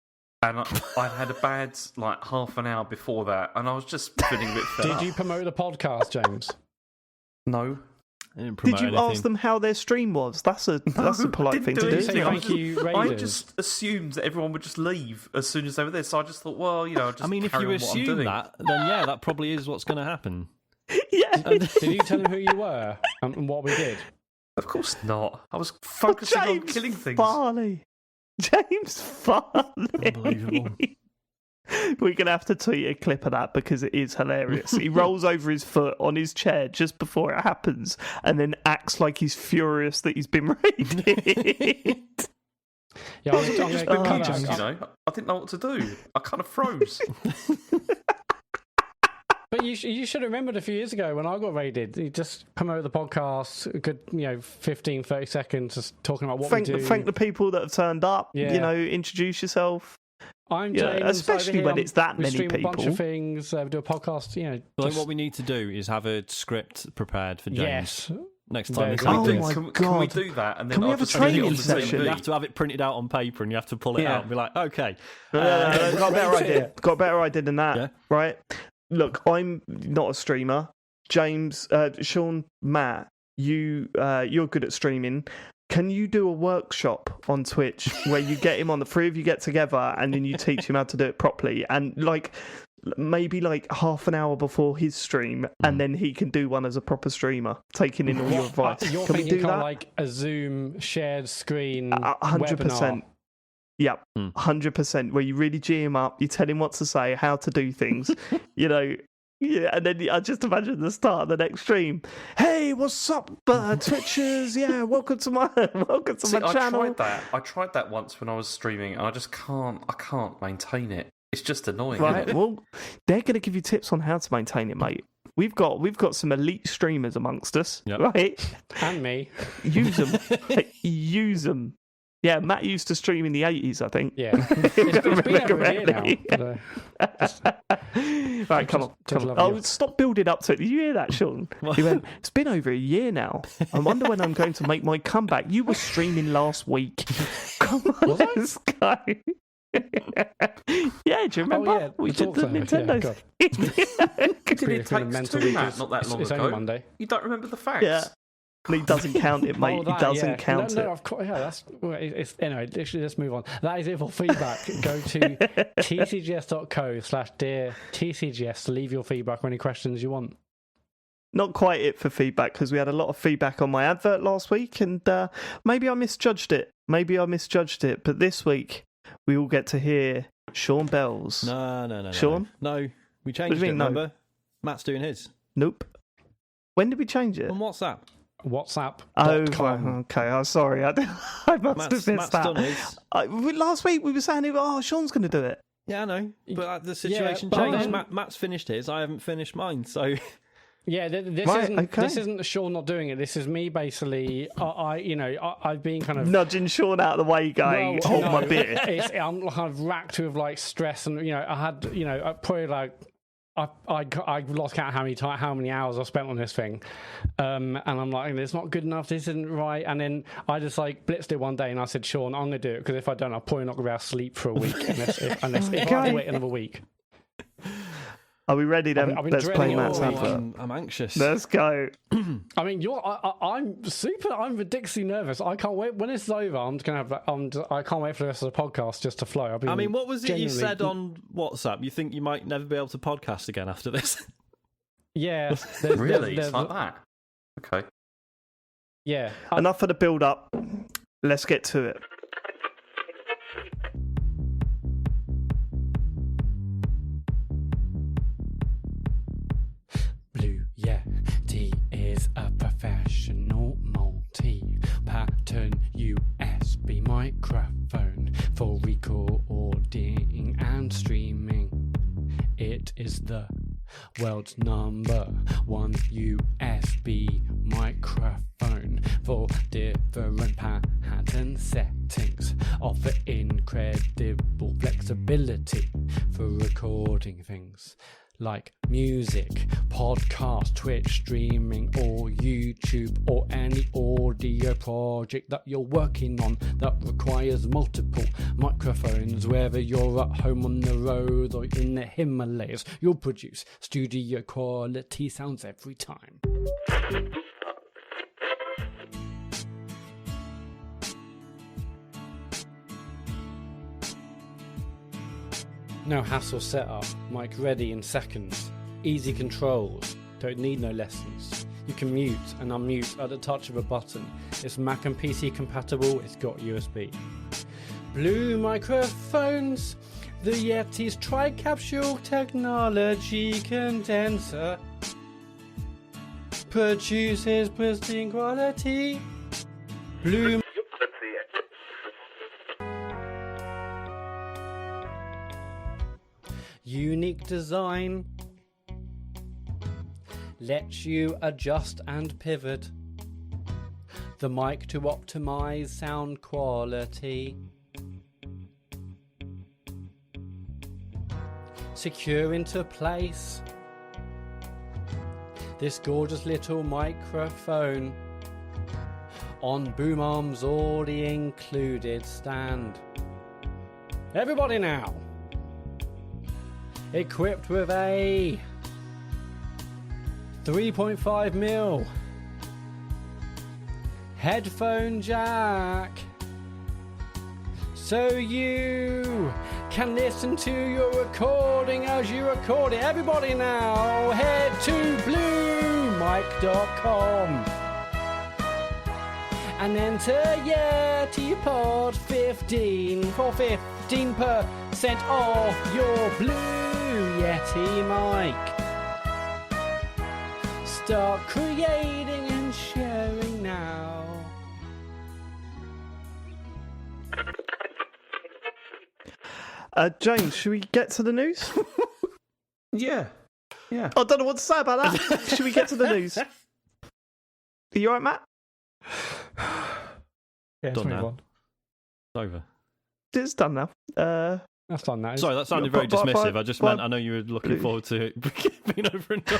And I'd had a bad, half an hour before that, and I was just feeling a bit fed up. Did you promote the podcast, James? No. Did you ask them how their stream was? That's a polite thing to do. Say thank you, Raiders. I just assumed that everyone would just leave as soon as they were there, so I just thought, well, just I mean, if you assume that, then yeah, that probably is what's going to happen. Yeah. Did you tell them who you were and what we did? Of course not. I was focusing on killing things. Farley. James Farley. Unbelievable. We're going to have to tweet a clip of that because it is hilarious. He rolls over his foot on his chair just before it happens and then acts like he's furious that he's been raided. Yeah, I'm going to cut I didn't know what to do. I kind of froze. But you should have remembered a few years ago when I got raided. You just promote the podcast, a good 15, 30 seconds, just talking about what we do. Thank the people that have turned up. Yeah. Introduce yourself. I'm James, especially when it's that we many stream people. a bunch of things. We do a podcast. I think what we need to do is have a script prepared for James. Yes. Next time. Can we do that? And then can we have a training session? You have to have it printed out on paper and you have to pull it out and be like, okay. Got a better idea. Got a better idea than that, Yeah. right? Look, I'm not a streamer. James, Sean, Matt, you're good at streaming. Can you do a workshop on Twitch where you get him on, the three of you get together and then you teach him how to do it properly? And maybe half an hour before his stream, and then he can do one as a proper streamer, taking in all your advice. You're can we thinking do that? like a Zoom shared screen 100%. webinar. Yep, 100%. Where you really G him up, you tell him what to say, how to do things, Yeah, and then I just imagine the start of the next stream. Hey, what's up, Twitchers? Yeah, welcome to my channel. I tried that once when I was streaming, and I just can't maintain it. It's just annoying. Right. Well, they're going to give you tips on how to maintain it, mate. We've got some elite streamers amongst us, right? And me. Use them. Use them. Yeah, Matt used to stream in the 80s, I think. Yeah. It's been over a year now. Right, come on. Oh, stop building up to it. Did you hear that, Sean? He went, it's been over a year now. I wonder when I'm going to make my comeback. You were streaming last week. Come on, let's go. Yeah, do you remember? Oh, yeah, we did the Nintendo. It takes two, Matt, not that long it's ago. only Monday. You don't remember the facts? Yeah. He doesn't count it, mate. He doesn't count it. No, of course. Yeah, anyway, literally, let's move on. That is it for feedback. Go to tcgs.co/dear TCGS to leave your feedback or any questions you want. Not quite it for feedback, because we had a lot of feedback on my advert last week, and maybe I misjudged it. But this week, we all get to hear Sean Bell's. No. Sean? No, we changed it, remember? Matt's doing his. Nope. When did we change it? On WhatsApp. WhatsApp. Oh, okay. I'm sorry. I must have missed that. Done his. Last week we were saying, Sean's going to do it. Yeah, I know. But the situation changed. Matt's finished his. I haven't finished mine, so... Yeah, this isn't Sean not doing it. This is me basically. I've been kind of nudging Sean out of the way, going, hold my beer. I'm kind of racked with stress, and I had probably I lost count how many hours I spent on this thing, and I'm like, it's not good enough. This isn't right. And then I just blitzed it one day, and I said, Sean, I'm gonna do it, because if I don't, I'm probably not gonna be able to sleep for a week unless if I have to wait another week. Are we ready then? Let's play Matt's advert. I'm anxious. Let's go. I mean, I'm ridiculously nervous. I can't wait. When it's over, I'm just gonna have. I can't wait for the rest of the podcast just to flow. What was it you said on WhatsApp? You think you might never be able to podcast again after this? Yeah. Really? It's like that? Okay. Yeah. Enough for the build-up. Let's get to it. Blue Yeti is a professional multi-pattern USB microphone for recording and streaming. It is the world's #1 USB microphone for different pattern settings, offer incredible flexibility for recording things like music, podcast, Twitch streaming, or YouTube, or any audio project that you're working on that requires multiple microphones. Whether you're at home, on the road, or in the Himalayas, you'll produce studio quality sounds every time. No hassle setup, mic ready in seconds. Easy controls, don't need no lessons. You can mute and unmute at the touch of a button. It's Mac and PC compatible, it's got USB. Blue microphones, The Yeti's tri-capsule technology condenser produces pristine quality blue. Unique design lets you adjust and pivot the mic to optimize sound quality. Secure into place this gorgeous little microphone on Boom Arm's already included stand. Everybody now, equipped with a 3.5mm headphone jack, so you can listen to your recording as you record it. Everybody now, head to bluemic.com and enter YetiPod 15 for 15% off your Blue Yeti mic. Start creating and sharing now. James, should we get to the news? Yeah. I don't know what to say about that. Should we get to the news? Are you alright, Matt? Yeah, Done now. on. It's over. It's done now. That's done now. Sorry, that sounded very dismissive. I just meant I know you were looking forward to it being over and done.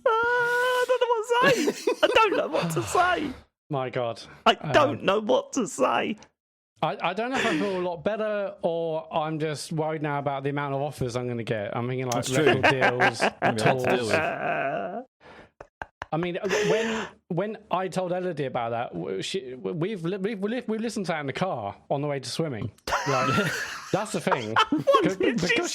I don't know what to say. I don't know what to say. My God. I don't know what to say. I don't know if I feel a lot better or I'm just worried now about the amount of offers I'm going to get. I'm thinking like record deals, tools. I mean, when I told Elodie about that, we've listened to that in the car on the way to swimming. Like, that's the thing. Because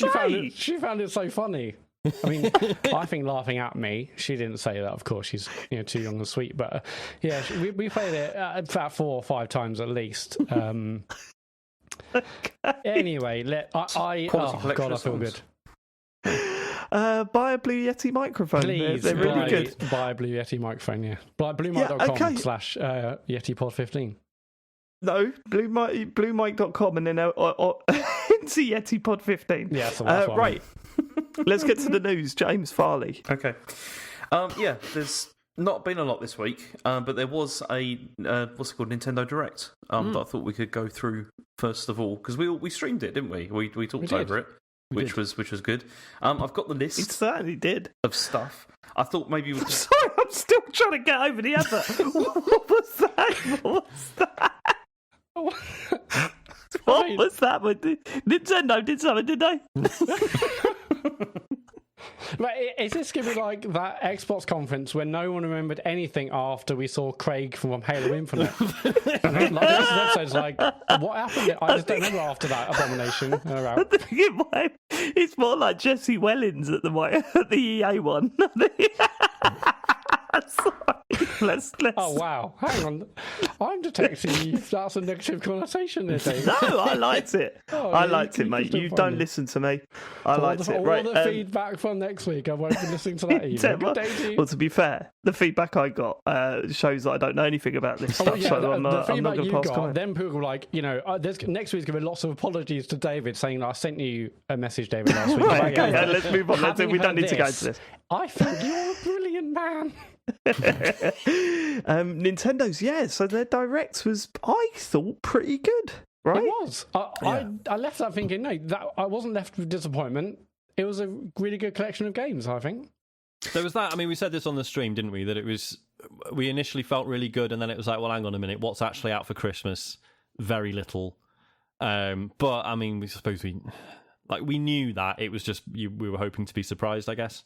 she found it so funny. I mean, I think laughing at me. She didn't say that, of course. She's too young and sweet. But yeah, we played it about 4 or 5 times at least. Anyway, oh God, I feel good. Buy a Blue Yeti microphone. Please, they're really good. Buy a Blue Yeti microphone, yeah. Buy bluemic.com/YetiPod15. No, bluemic.com and then into YetiPod15. Yeah, so that's right. Let's get to the news. James Farley. Okay. Yeah, there's not been a lot this week, but there was a what's it called, Nintendo Direct that I thought we could go through first of all because we streamed it, didn't we? We talked over it, which was good. I've got the list. It certainly did of stuff. I thought maybe we. Sorry, I'm still trying to get over the other. What was that? What was that? Nintendo did something, did they? Right, is this going to be like that Xbox conference where no one remembered anything after we saw Craig from Halo Infinite? Like, the rest of the episode's like, what happened? I just don't remember after that abomination. It's more like Jesse Wellens at the EA one. Sorry. Let's. Oh wow! Hang on, I'm detecting that's a negative connotation there, Dave. No, I liked it. I liked it, mate. You don't listen to me. I liked it. Right. All the feedback from next week, I won't be listening to that either. Well, to be fair, the feedback I got shows that I don't know anything about this stuff. Yeah, so I'm the not feedback going to you pass comment. then people were like, there's next week's going to be lots of apologies to David saying that I sent you a message, David, last week. Right, okay, let's move on. We don't need to go into this. I think you're a brilliant man. Nintendo's, so their Direct was, I thought, pretty good, right? It was. I left that thinking, I wasn't left with disappointment. It was a really good collection of games, I think. There was that. I mean, we said this on the stream, didn't we? That we initially felt really good, and then it was like, well, hang on a minute, what's actually out for Christmas? Very little. But I mean, we suppose we knew that it was just we were hoping to be surprised, I guess.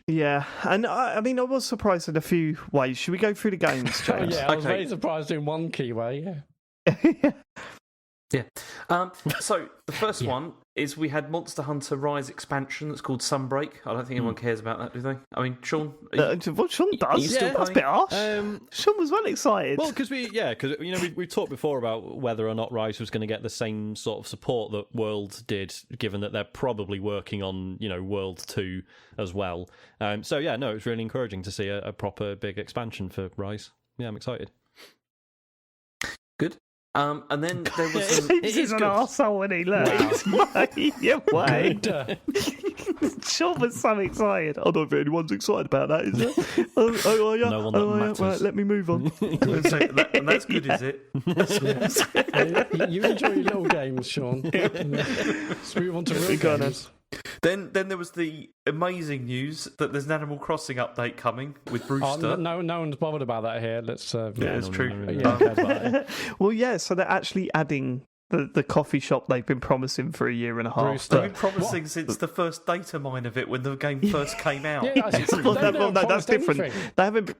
Yeah, and I mean, I was surprised in a few ways. Should we go through the games, James? I was very surprised in one key way, Yeah. So the first one is we had Monster Hunter Rise expansion that's called Sunbreak. I don't think anyone cares about that, do they? I mean, Sean? What Sean does? still That's a bit harsh. Sean was well excited. Well, because we talked before about whether or not Rise was going to get the same sort of support that World did, given that they're probably working on World 2 as well. So yeah, no, it was really encouraging to see a proper big expansion for Rise. Yeah, I'm excited. Good. And then there was He's an arsehole when he learns. Way. Sean was so excited. I don't think anyone's excited about that, is it? Oh yeah. No one that matters. Right, let me move on. and that's good, is it? You enjoy your little games, Sean. Let's move on to real games. Then there was the amazing news that there's an Animal Crossing update coming with Brewster. No one's bothered about that here. Let's. Yeah, it's true. Well, yeah. So they're actually adding the coffee shop they've been promising for a year and a half. Brewster. They've been promising since the first data mine of it when the game first came out. Yeah, no, that's different. Anything. They haven't.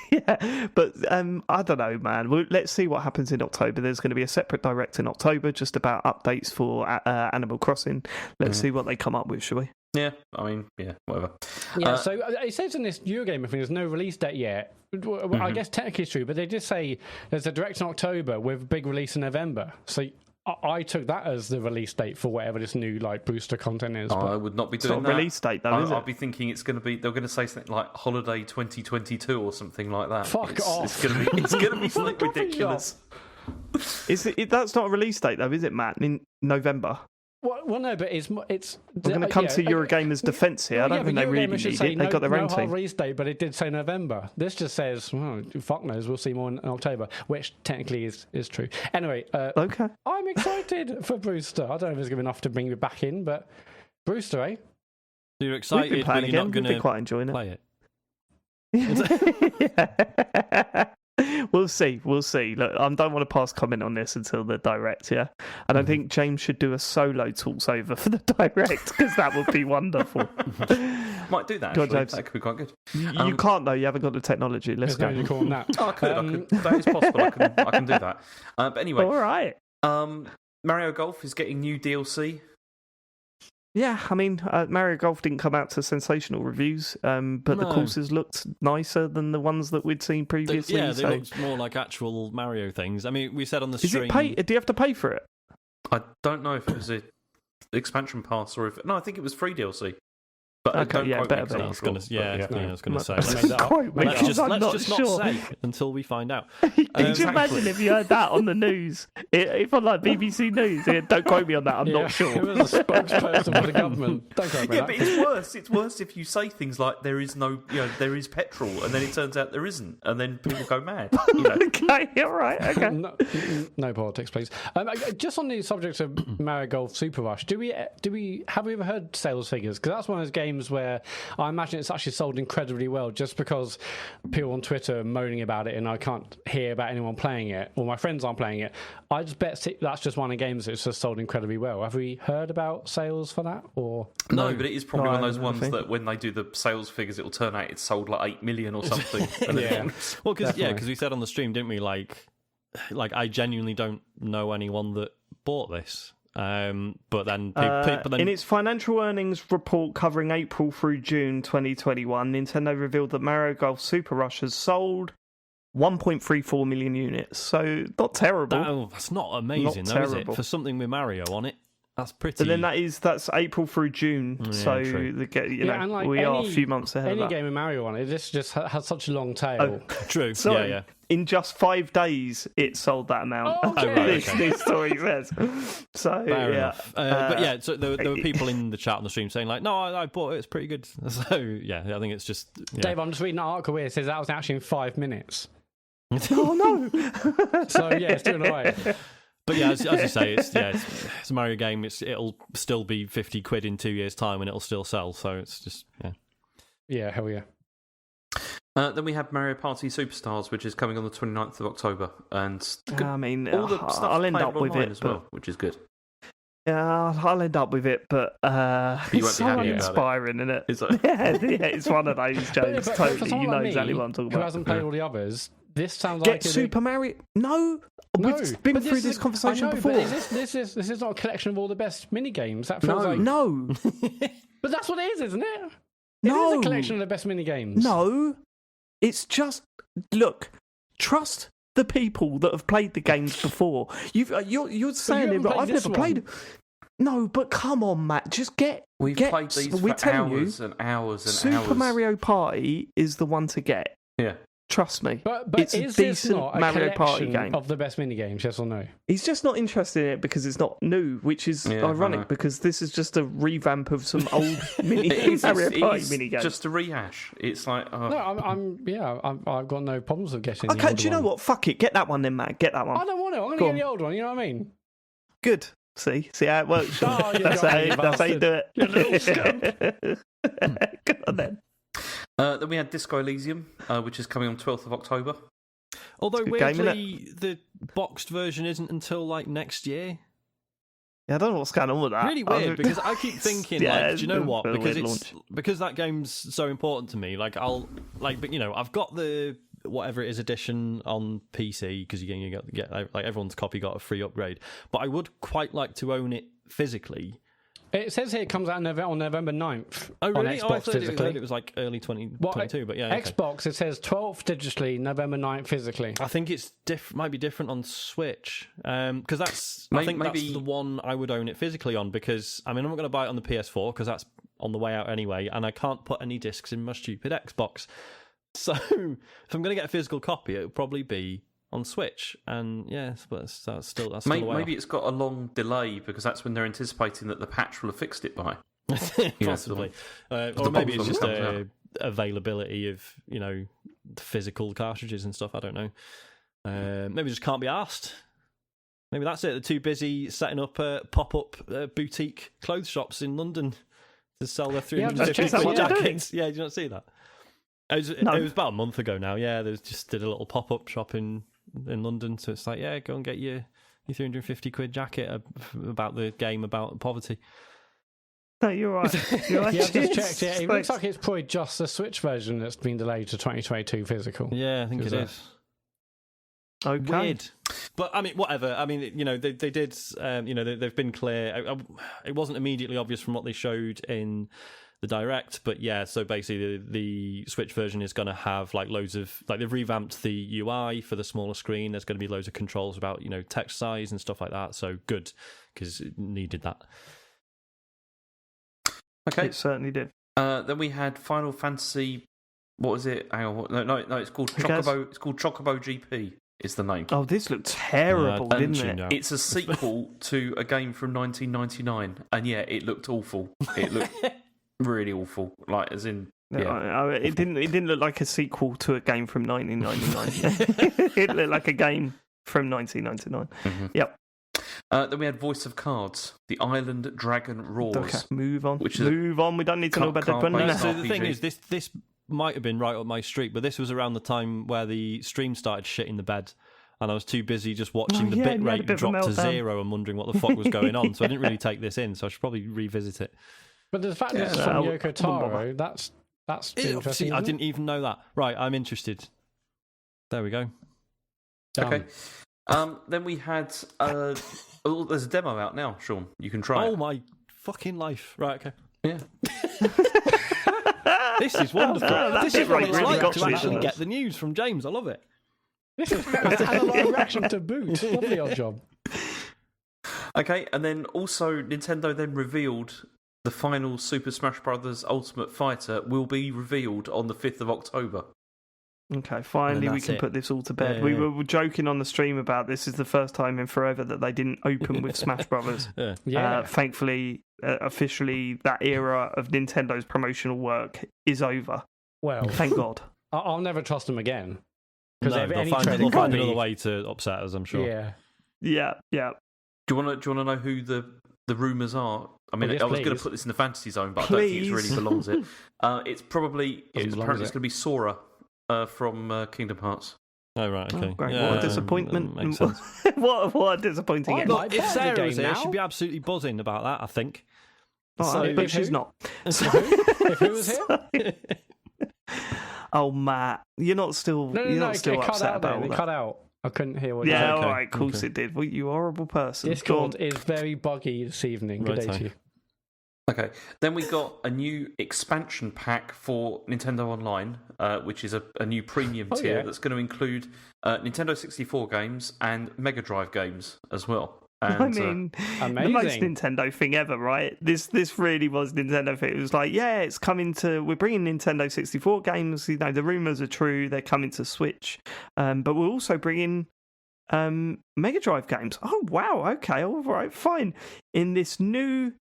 Yeah. But I don't know, man. Well, let's see what happens in October. There's going to be a separate direct in October just about updates for Animal Crossing. Let's see what they come up with, shall we? Yeah, I mean, yeah, whatever. Yeah, so it says in this Eurogamer thing there's no release date yet. I guess technically it's true, but they did say there's a direct in October with a big release in November. So I took that as the release date for whatever this new Booster content is. I would not be doing that. It's not a release date, though, is it? I'll be thinking it's going to be. They're going to say something like Holiday 2022 or something like that. Fuck off! It's going to be something ridiculous. That's not a release date, though, is it, Matt? In November. Well, no, but it's. We're going to come to Eurogamer's defense here. I don't think they really need it. They've got their own team. No release date, but it did say November. This just says, fuck knows, we'll see more in October, which technically is true. Anyway, okay. I'm excited for Brewster. I don't know if there's going to be enough to bring me back in, but Brewster, eh? So you're excited, We've been playing but you're not again. going We've been quite enjoying play it. Yeah. We'll see. Look, I don't want to pass comment on this until the direct, yeah? I don't think James should do a solo talks over for the direct, because that would be wonderful. Might do that, Go on, actually. James. That could be quite good. You can't, though. You haven't got the technology. Let's go. You call that. I could. That is possible. I can do that. But anyway. All right. Mario Golf is getting new DLC. Yeah, I mean, Mario Golf didn't come out to sensational reviews, but the courses looked nicer than the ones that we'd seen previously. They looked more like actual Mario things. I mean, we said on the Is stream... it pay? Do you have to pay for it? I don't know if it was an expansion pass or if... No, I think it was free DLC. But okay, yeah, better be. I was going to say. Let's just not say until we find out. Could you imagine if you heard that on the news? If on like BBC News, don't quote me on that. I'm not sure. It was a spokesperson for the government. Don't quote me. Yeah, but it's worse. It's worse if you say things like there is no, there is petrol, and then it turns out there isn't, and then people go mad. Okay, all right, okay. No politics, please. Just on the subject of Mario Golf Super Rush, have we ever heard sales figures? Because that's one of those games where I imagine it's actually sold incredibly well, just because people on Twitter are moaning about it and I can't hear about anyone playing it, or my friends aren't playing it. I just bet that's just one of the games that's just sold incredibly well. Have we heard about sales for that? Or no, but it is probably one of those ones that when they do the sales figures, it'll turn out it's sold like 8 million or something. Yeah. Well, because we said on the stream, didn't we? Like I genuinely don't know anyone that bought this. But then in its financial earnings report covering April through June 2021, Nintendo revealed that Mario Golf Super Rush has sold 1.34 million units. So not terrible. That's not amazing, though, is it? For something with Mario on it, that's pretty. But then that's April through June. Yeah, so we are a few months ahead of that. Any game with Mario on it, this just has such a long tail. True. Sorry. Yeah. In just 5 days, it sold that amount. This story says. So fair enough. But yeah, so there were people in the chat on the stream saying like, "No, I bought it. It's pretty good." So yeah, I think it's just. Yeah. Dave, I'm just reading an article here. It says that was actually in 5 minutes. Oh no! So yeah, it's doing all right. But yeah, as you say, it's a Mario game. It'll still be 50 quid in 2 years' time, and it'll still sell. So it's just yeah, hell yeah. Then we have Mario Party Superstars, which is coming on the 29th of October, and I mean, all the stuff I'll end up with it as well, which is good. Yeah, I'll end up with it, but it's so uninspiring, isn't it? Yeah, it's one of those, James. Totally, you know exactly what I'm talking about. Who hasn't played all the others? This sounds Get like Super Mario. No, we've been through this conversation before. But this is not a collection of all the best mini games. That feels like No, but that's what it is, isn't it? No. It is a collection of the best mini games. no. It's just look. Trust the people that have played the games before. You're saying it, but I've never played. No, but come on, Matt. Just We've played these for hours and hours and hours. Super Mario Party is the one to get. Yeah. Trust me. But it's is a this decent not a Mario Party collection game of the best mini games? Yes or no? He's just not interested in it because it's not new, which is ironic because this is just a revamp of some old Mario Party mini games. Just a rehash. It's like no, I've got no problems with getting. Okay, do you know what? Fuck it, get that one then, Matt. Get that one. I don't want it. I'm going to get the old one. You know what I mean? Good. See how it works. Oh, that's how you do it. You little scump. Go on then. Then we had Disco Elysium, which is coming on 12th of October. Although game, weirdly, the boxed version isn't until like next year. Yeah, I don't know what's going on with that. Really weird because I keep thinking, do you know what? Because that game's so important to me. Like I've got the whatever it is edition on PC because you get like everyone's copy got a free upgrade. But I would quite like to own it physically. It says here it comes out on November 9th. Oh, really? On Xbox physically. It was like early 2022, but yeah. Okay. Xbox, it says 12th digitally, November 9th physically. I think it's might be different on Switch because that's that's the one I would own it physically on because I'm not going to buy it on the PS4 because that's on the way out anyway, and I can't put any discs in my stupid Xbox. So if I'm going to get a physical copy, it would probably be on Switch, and but that's still a way maybe it's got a long delay because that's when they're anticipating that the patch will have fixed it by. Possibly, or maybe it's just availability of physical cartridges and stuff. I don't know. Maybe just can't be asked. Maybe that's it. They're too busy setting up pop-up boutique clothes shops in London to sell their 350 quid jackets. Yeah, did you not see that? It was about a month ago now. Yeah, they just did a little pop-up shop in London. So it's like, go and get your 350 quid jacket about the game about poverty. No, you're right. You're right. Yeah, I've just checked. Yeah, it looks like it's probably just the Switch version that's been delayed to 2022 physical. Yeah, I think it is. Okay. Weird. But whatever. They did. They've been clear. It wasn't immediately obvious from what they showed in the Direct, but so basically the Switch version is going to have like loads of they've revamped the UI for the smaller screen. There's going to be loads of controls about text size and stuff like that. So good because it needed that. Okay, it certainly did. Then we had Final Fantasy. What was it? Hang on, no. It's called Chocobo. It's called Chocobo GP. Is the name? Oh, this looked terrible, didn't it? It's a sequel to a game from 1999, and it looked awful. It looked really awful. Like as in, it didn't look like a sequel to a game from 1999. It looked like a game from 1999. Mm-hmm. Yep. Then we had Voice of Cards, The Island Dragon Roars. Okay, move on. Move on. We don't need to know about that. So the thing is, this might have been right up my street, but this was around the time where the stream started shitting the bed, and I was too busy just watching the bitrate drop to 0 and wondering what the fuck was going on. So I didn't really take this in. So I should probably revisit it. But the fact that it's from Yoko Taro, that's interesting. I didn't even know that. Right, I'm interested. There we go. Okay. Then we had there's a demo out now, Sean. You can try it. Oh my fucking life. Right, okay. Yeah. This is wonderful. This is what it's like to actually get the news from James. I love it. This is an analog reaction to boot. Lovely odd job. Okay, and then also Nintendo then revealed the final Super Smash Bros. Ultimate Fighter will be revealed on the 5th of October. Okay, finally we can put this all to bed. We were joking on the stream about this is the first time in forever that they didn't open with Smash Brothers. Thankfully, officially, that era of Nintendo's promotional work is over. Well, thank God. I'll never trust them again. Because they'll find another way to upset us, I'm sure. Yeah. Do you want to know who the rumours are? I mean, I was going to put this in the fantasy zone, but I don't think it really belongs it. It's apparently it's going to be Sora from Kingdom Hearts. Oh, right, okay. What a disappointment. Makes sense. what a disappointing end. Look, if Sarah's here, she'd be absolutely buzzing about that, I think. But she's not. If who was here? Oh, Matt, you're not still It cut upset out about then. It that. cut out. I couldn't hear what you Yeah, said. all Okay, right, of course okay. it did. Well, you horrible person. Discord is very buggy this evening. Good day Righto. to you. Okay, then we got a new expansion pack for Nintendo Online, which is a new premium tier yeah. that's going to include Nintendo 64 games and Mega Drive games as well. And, I mean, the most Amazing. Nintendo thing ever, right? This really was Nintendo thing. It was like, yeah, it's coming to. We're bringing Nintendo 64 games. You know, the rumors are true. They're coming to Switch, but we're also bringing Mega Drive games. Oh wow, okay, all right, fine. In this new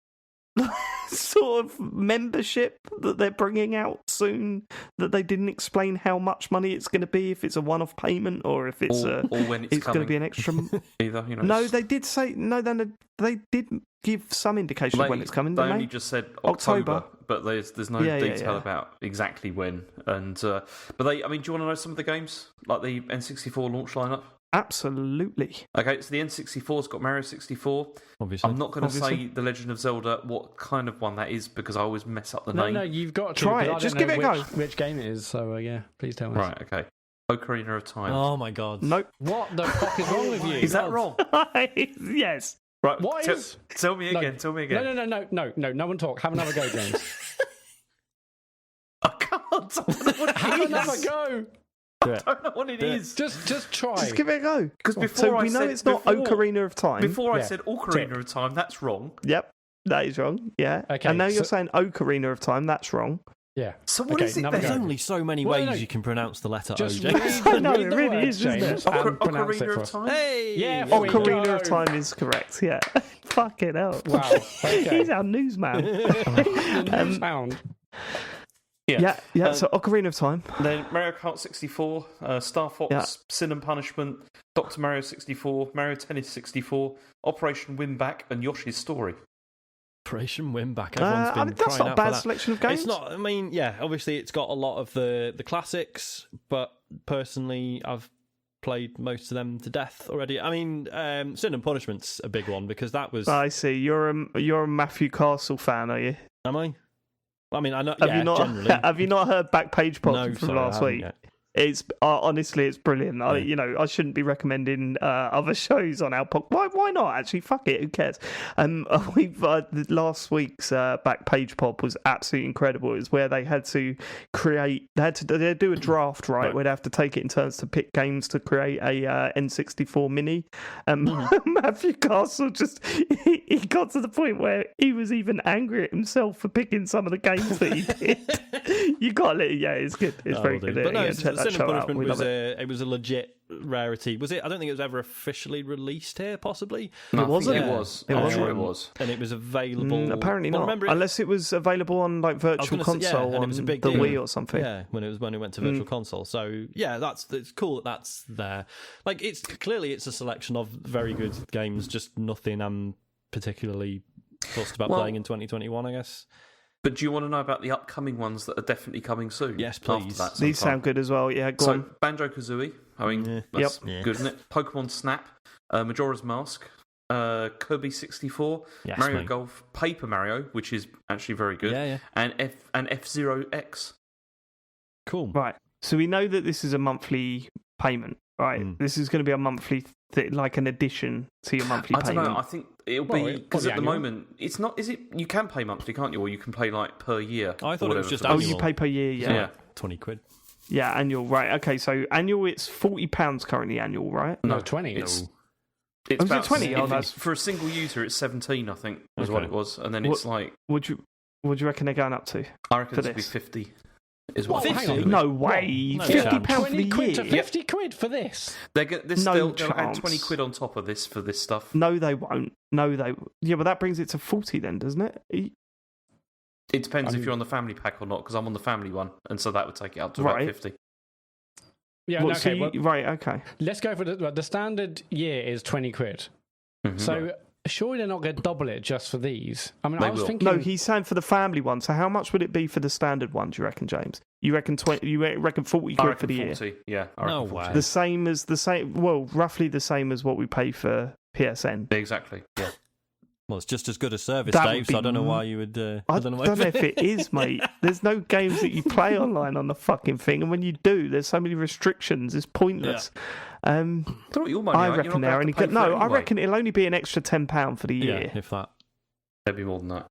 sort of membership that they're bringing out soon, that they didn't explain how much money it's going to be, if it's a one-off payment or if it's or when it's going to coming. be an extra. Either, you know, No, it's- they did say no. Then they did give some indication of when it's coming. They Didn't only they? just said October. October, but there's no Yeah, yeah, detail yeah. about exactly when. And but they, I mean, do you want to know some of the games like the N64 launch lineup? Absolutely. Okay, so the N64's got Mario 64. Obviously. I'm not going to say Obviously. The Legend of Zelda, what kind of one that is, because I always mess up the No, name. no, you've got to. Try because it. I Just don't give know it a which game it is. So, yeah, please tell me. Right, okay. Ocarina of Time. Oh my god. Nope. What the fuck is wrong with you? Is that wrong? Yes. Right, What is- Tell me No. again, tell me again. No one talk. Have another go, James. I can't. I don't know what Have it another is. go. Do it. I don't know what it is. Just try. Just give it a go. Because before So I we know said, it's not before- Ocarina of Time. Before I Yeah. said Ocarina of Time, that's wrong. Yep. That is wrong. Yeah. Okay, And now you're so- saying Ocarina of Time. That's wrong. Yeah. So what Okay, is it another then? There's go. only so many Well, ways no. you can pronounce the letter Just O, read, James. I know, read it the really words, is, isn't James, it? and pronounce it Ocarina for of us. Time? Hey! Yeah, there we Ocarina go. of Time is correct. Yeah. Fucking hell. Wow. Okay. He's our newsman. The new sound. Yeah. So Ocarina of Time. Then Mario Kart 64, Star Fox, Yeah. Sin and Punishment, Dr. Mario 64, Mario Tennis 64, Operation Winback, and Yoshi's Story. Operation Winback. Everyone's been I mean, that's crying not a out for bad that. selection of games. It's not. I mean, yeah. Obviously, it's got a lot of the classics, but personally, I've played most of them to death already. I mean, Sin and Punishment's a big one because that was. I see. You're a Matthew Castle fan, are you? Am I? I mean, I know. Have yeah, you not? generally. Have you not heard Backpage Pop No, from sorry, I last haven't week? yet. It's honestly, it's brilliant. Yeah. I shouldn't be recommending other shows on our podcast. Why not? Actually, fuck it. Who cares? Last week's Backpage Pop was absolutely incredible. It was where they had to do a draft, right? Where they have to take it in turns to pick games to create a N64 mini. Matthew Castle he got to the point where he was even angry at himself for picking some of the games that he did. You got it. Yeah, it's good. It's very will do. good. But no, Yeah, check that Sin and show out. Punishment We was love it. it was a legit rarity. Was it? I don't think it was ever officially released here. Possibly. No, I think wasn't? It was. It I'm wasn't. sure it was. And it was available. Apparently well, not. Remember Unless it was available on like Virtual gonna say, yeah, Console and it on was a the big deal. Wii or something. Yeah, when it went to Virtual Console. So yeah, it's cool that that's there. Like it's a selection of very good games, just nothing I'm particularly fussed about Well- playing in 2021, I guess. But do you want to know about the upcoming ones that are definitely coming soon? Yes, After please. that These sometime? sound good as well. Yeah, go So, on. Banjo-Kazooie. I mean, Yeah. that's Yep. good, isn't it? Pokemon Snap, Majora's Mask, Kirby 64, Yes, Mario mate. Golf, Paper Mario, which is actually very good, Yeah. and F-Zero X. Cool. Right. So we know that this is a monthly payment, right? Mm. This is going to be a monthly, like an addition to your monthly I don't payment. know. I think it'll Well, be because probably at the annual. moment it's not. Is it? You can pay monthly, can't you? Or you can pay like per year. I thought or it was whatever just for Oh, this. you annual. pay per year, yeah. Yeah. 20 quid. Yeah, annual, right. Okay, so annual, it's £40 currently annual, right? No, 20. It's Oh, is it about 20? Oh, if that's- for a single user, it's 17. I think was what Okay. it was, and then it's like What do you reckon they're going up to? I reckon for it'll be this? 50. Is What? what Hang on. No way. No £50 chance. for 20 the quid to year? 50 quid for this. No they'll add chance. 20 quid on top of this for this stuff. No, they won't. Yeah, but that brings it to 40 then, doesn't it? It depends I mean- if you're on the family pack or not, because I'm on the family one, and so that would take it up to Right. about 50. Yeah, What, no, so okay. Well, right, okay. let's go for the standard year is 20 quid. Mhm. So surely they're not going to double it just for these. I mean, They I was will. thinking. No, he's saying for the family one. So how much would it be for the standard one, do you reckon, James? You reckon 20? You reckon 40 I quid reckon for the year? 40. Yeah, I No reckon 40. way. The same. Well, roughly the same as what we pay for PSN. Exactly. Yeah. Well, it's just as good a service, That Dave. would So I be don't know why you would. I don't know if it is, mate. There's no games that you play online on the fucking thing, and when you do, there's so many restrictions. It's pointless. Don't want your money, I right? reckon You're not they're gonna only have to pay for it I anyway. reckon it'll only be an extra £10 for the year. Yeah, if that. Maybe more than that.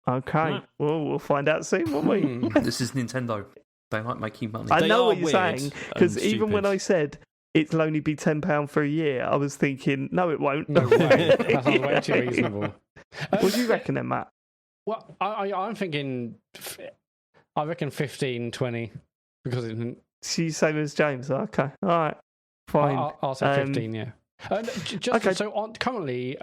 Okay, Yeah. well, we'll find out soon, won't we? This is Nintendo. They like making money. I They know are what you're weird saying, because and even when stupid. I said it'll only be £10 for a year, I was thinking, no, it won't. No way. That sounds way too reasonable. What do you reckon then, Matt? Well, I'm thinking, I reckon 15, 20, because She's same as James. Okay, all right, fine. I'll say 15, yeah. Okay. So currently,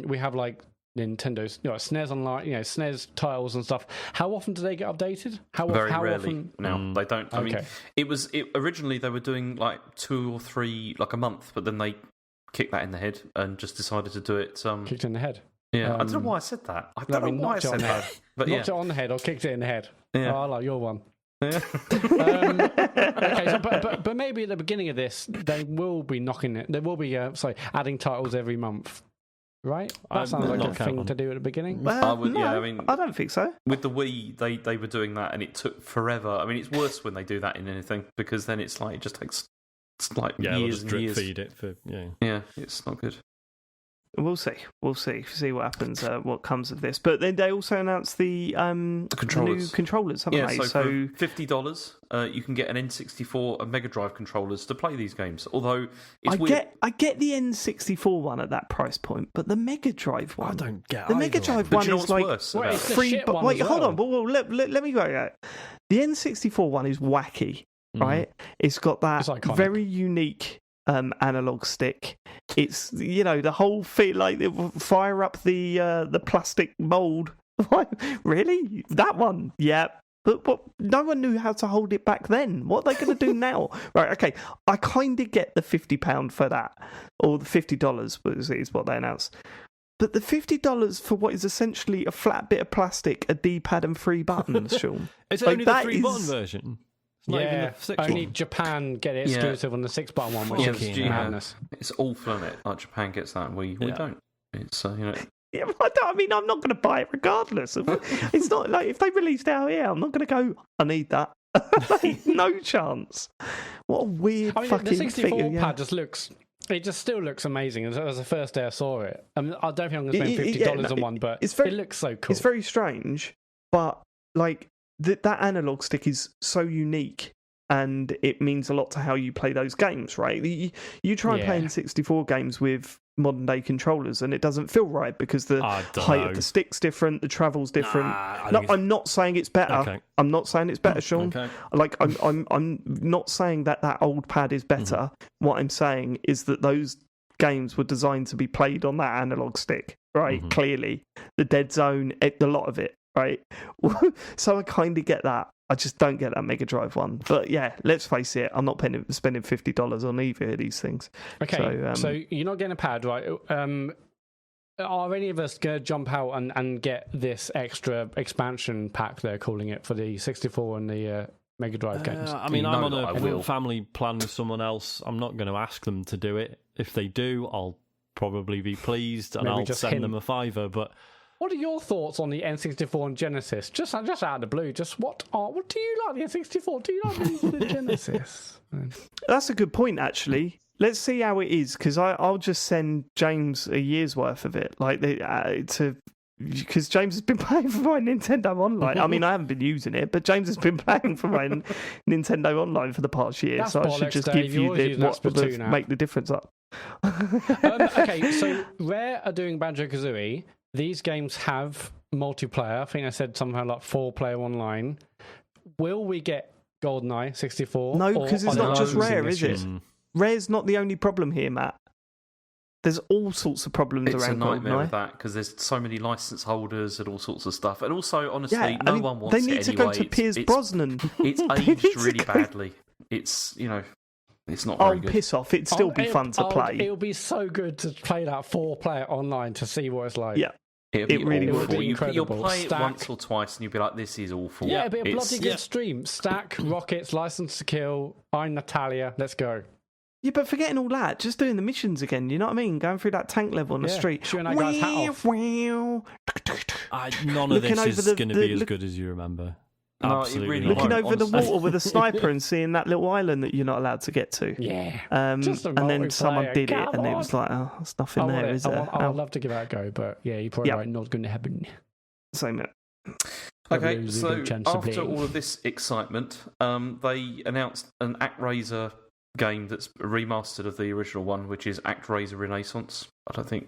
we have like Nintendo's, SNES online, SNES titles and stuff. How often do they get updated? How Very how rarely. often? No, they don't. I mean, Okay. originally they were doing like 2 or 3 like a month, but then they kicked that in the head and just decided to do it. Kicked in the head. Yeah, I don't know why I said that. I don't know why I knocked it on said the that. head. But Knocked it on the head or kicked it in the head. Yeah. Oh, I like your one. yeah. Okay, so, but maybe at the beginning of this, they will be knocking it. They will be adding titles every month, right? That I'm sounds like not a thing counting. to do at the beginning. I would- no, yeah, I mean- I don't think so. With the Wii, they were doing that, and it took forever. I mean, it's worse when they do that in anything because then it's like it just takes like Yeah, we'll years just and drip years. feed it for Yeah, it's not good. We'll see what happens, what comes of this. But then they also announced the new controllers, haven't Yeah, they? so for $50, you can get an N64 and Mega Drive controllers to play these games. Although it's weird. I get the N64 one at that price point, but the Mega Drive one, I don't get the either Mega of Drive But one do you know is what's like worse Wait, about it's it? the free. shit But one wait, as hold well. on. Well, let me go. The N64 one is wacky, right? It's got that It's iconic. very unique analog stick. It's the whole thing, like they fire up the plastic mold. Really, that one? Yeah. But no one knew how to hold it back then. What are they going to do now? Right, okay. I kind of get the £50 for that, or the $50 is what they announced. But the $50 for what is essentially a flat bit of plastic, a D-pad, and 3 buttons, Sean. It's Like, only the that 3-button is- version. It's not even Yeah, the 6 only one. Japan get it Yeah. exclusive on the 6-button one, which Fucking is hell. madness. It's awful, isn't it? Like Japan gets that, and we Yeah. don't. It's Yeah, but I mean, I'm not going to buy it regardless. It's not like if they released it out here, I'm not going to go, I need that. Like, no chance. What a weird I mean, fucking the 64 thing. pad just still looks amazing. As the first day I saw it, I mean, I don't think I'm going to spend $50 on one, but it looks so cool. It's very strange, but like that analog stick is so unique. And it means a lot to how you play those games, right? You try and play N64 games with modern day controllers, and it doesn't feel right because the I don't height know. of the stick's different, the travel's different. I No, think I'm not saying it's better. Okay. I'm not saying it's better, Sean. Okay. Like I'm not saying that old pad is better. Mm-hmm. What I'm saying is that those games were designed to be played on that analog stick, right? Mm-hmm. Clearly, the Dead Zone, a lot of it, right? So I kind of get that. I just don't get that Mega Drive one. But yeah, let's face it, I'm not spending $50 on either of these things. Okay, so you're not getting a pad, right? Are any of us going to jump out and get this extra expansion pack, they're calling it, for the 64 and the Mega Drive games? I mean, You I'm know on that I will. a family plan with someone else. I'm not going to ask them to do it. If they do, I'll probably be pleased and Maybe I'll just send hint. them a $5. But What are your thoughts on the N64 and Genesis? Just out of the blue, what do you like the N64? Do you like the Genesis? That's a good point, actually. Let's see how it is, because I'll just send James a year's worth of it, because James has been playing for my Nintendo Online. I mean, I haven't been using it, but James has been playing for my Nintendo Online for the past year, That's so I should bollocks, just Dave. give You're you always using that Splatoon app. make the difference up. Okay, so Rare are doing Banjo-Kazooie. These games have multiplayer. I think I said somehow like 4-player online. Will we get GoldenEye 64? No, because it's or not are just they losing Rare, this is it? year? Rare's not the only problem here, Matt. There's all sorts of problems It's a around nightmare GoldenEye. with that because there's so many license holders and all sorts of stuff. And also, honestly, Yeah, no I mean, one wants they need it to anyway. go to Piers it's, Brosnan. It's They need aged to really go- badly. It's, it's not very Oh, good. piss off. It'd still be fun to play. It'll be so good to play that 4-player online to see what it's like. Yeah. It'd be it really awful. would be You'll incredible. play it Stack. once or twice and you'll be like, this is awful. Yeah, it'll be a It's- bloody good stream. Stack, Rockets, License to Kill, I'm Natalia, let's go. Yeah, but forgetting all that, just doing the missions again, you know what I mean? Going through that tank level on the street. Shooting that guy's hat off. None of Looking this is over going to be as good as you remember. No, it Absolutely really not. Looking won't, over the honestly. water with a sniper and seeing that little island that you're not allowed to get to. Yeah. And Just a then someone multiplayer, did it, come and it on. was like, oh, there's nothing there, is there? I would love to give that a go, but yeah, you're probably right, not going to happen. Same it. Okay, Lose a so good chance of after playing. all of this excitement, they announced an ActRaiser game that's remastered of the original one, which is ActRaiser Renaissance. I don't think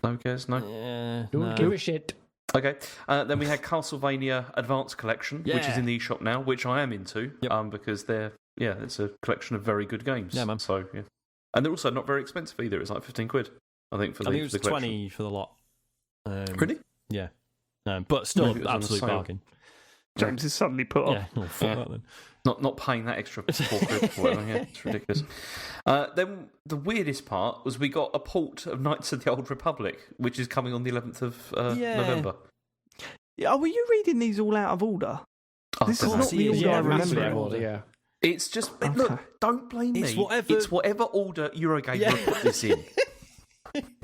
no cares, no. Yeah, Don't no. give a shit. Okay, then we had Castlevania Advanced Collection, which is Yeah. in the eShop now, which I am into, Yep. because it's a collection of very good games. Yeah, man. So yeah, and they're also not very expensive either. It's like 15 quid, I think, for I the. think it was for the collection. 20 for the lot. Really? Yeah. But still, Maybe it was on absolute sale. bargain. James is suddenly put off. Yeah, oh, fuck Yeah. that then. Not paying that extra 4 quid or whatever. Yeah, it's ridiculous. Then the weirdest part was we got a port of Knights of the Old Republic, which is coming on the 11th of November. Yeah, were you reading these all out of order? Oh, This I is don't know. not the order I massively remember. out of it. order, yeah. It's just Okay. look. Don't blame me. It's whatever- order Eurogamer Yeah. put this in.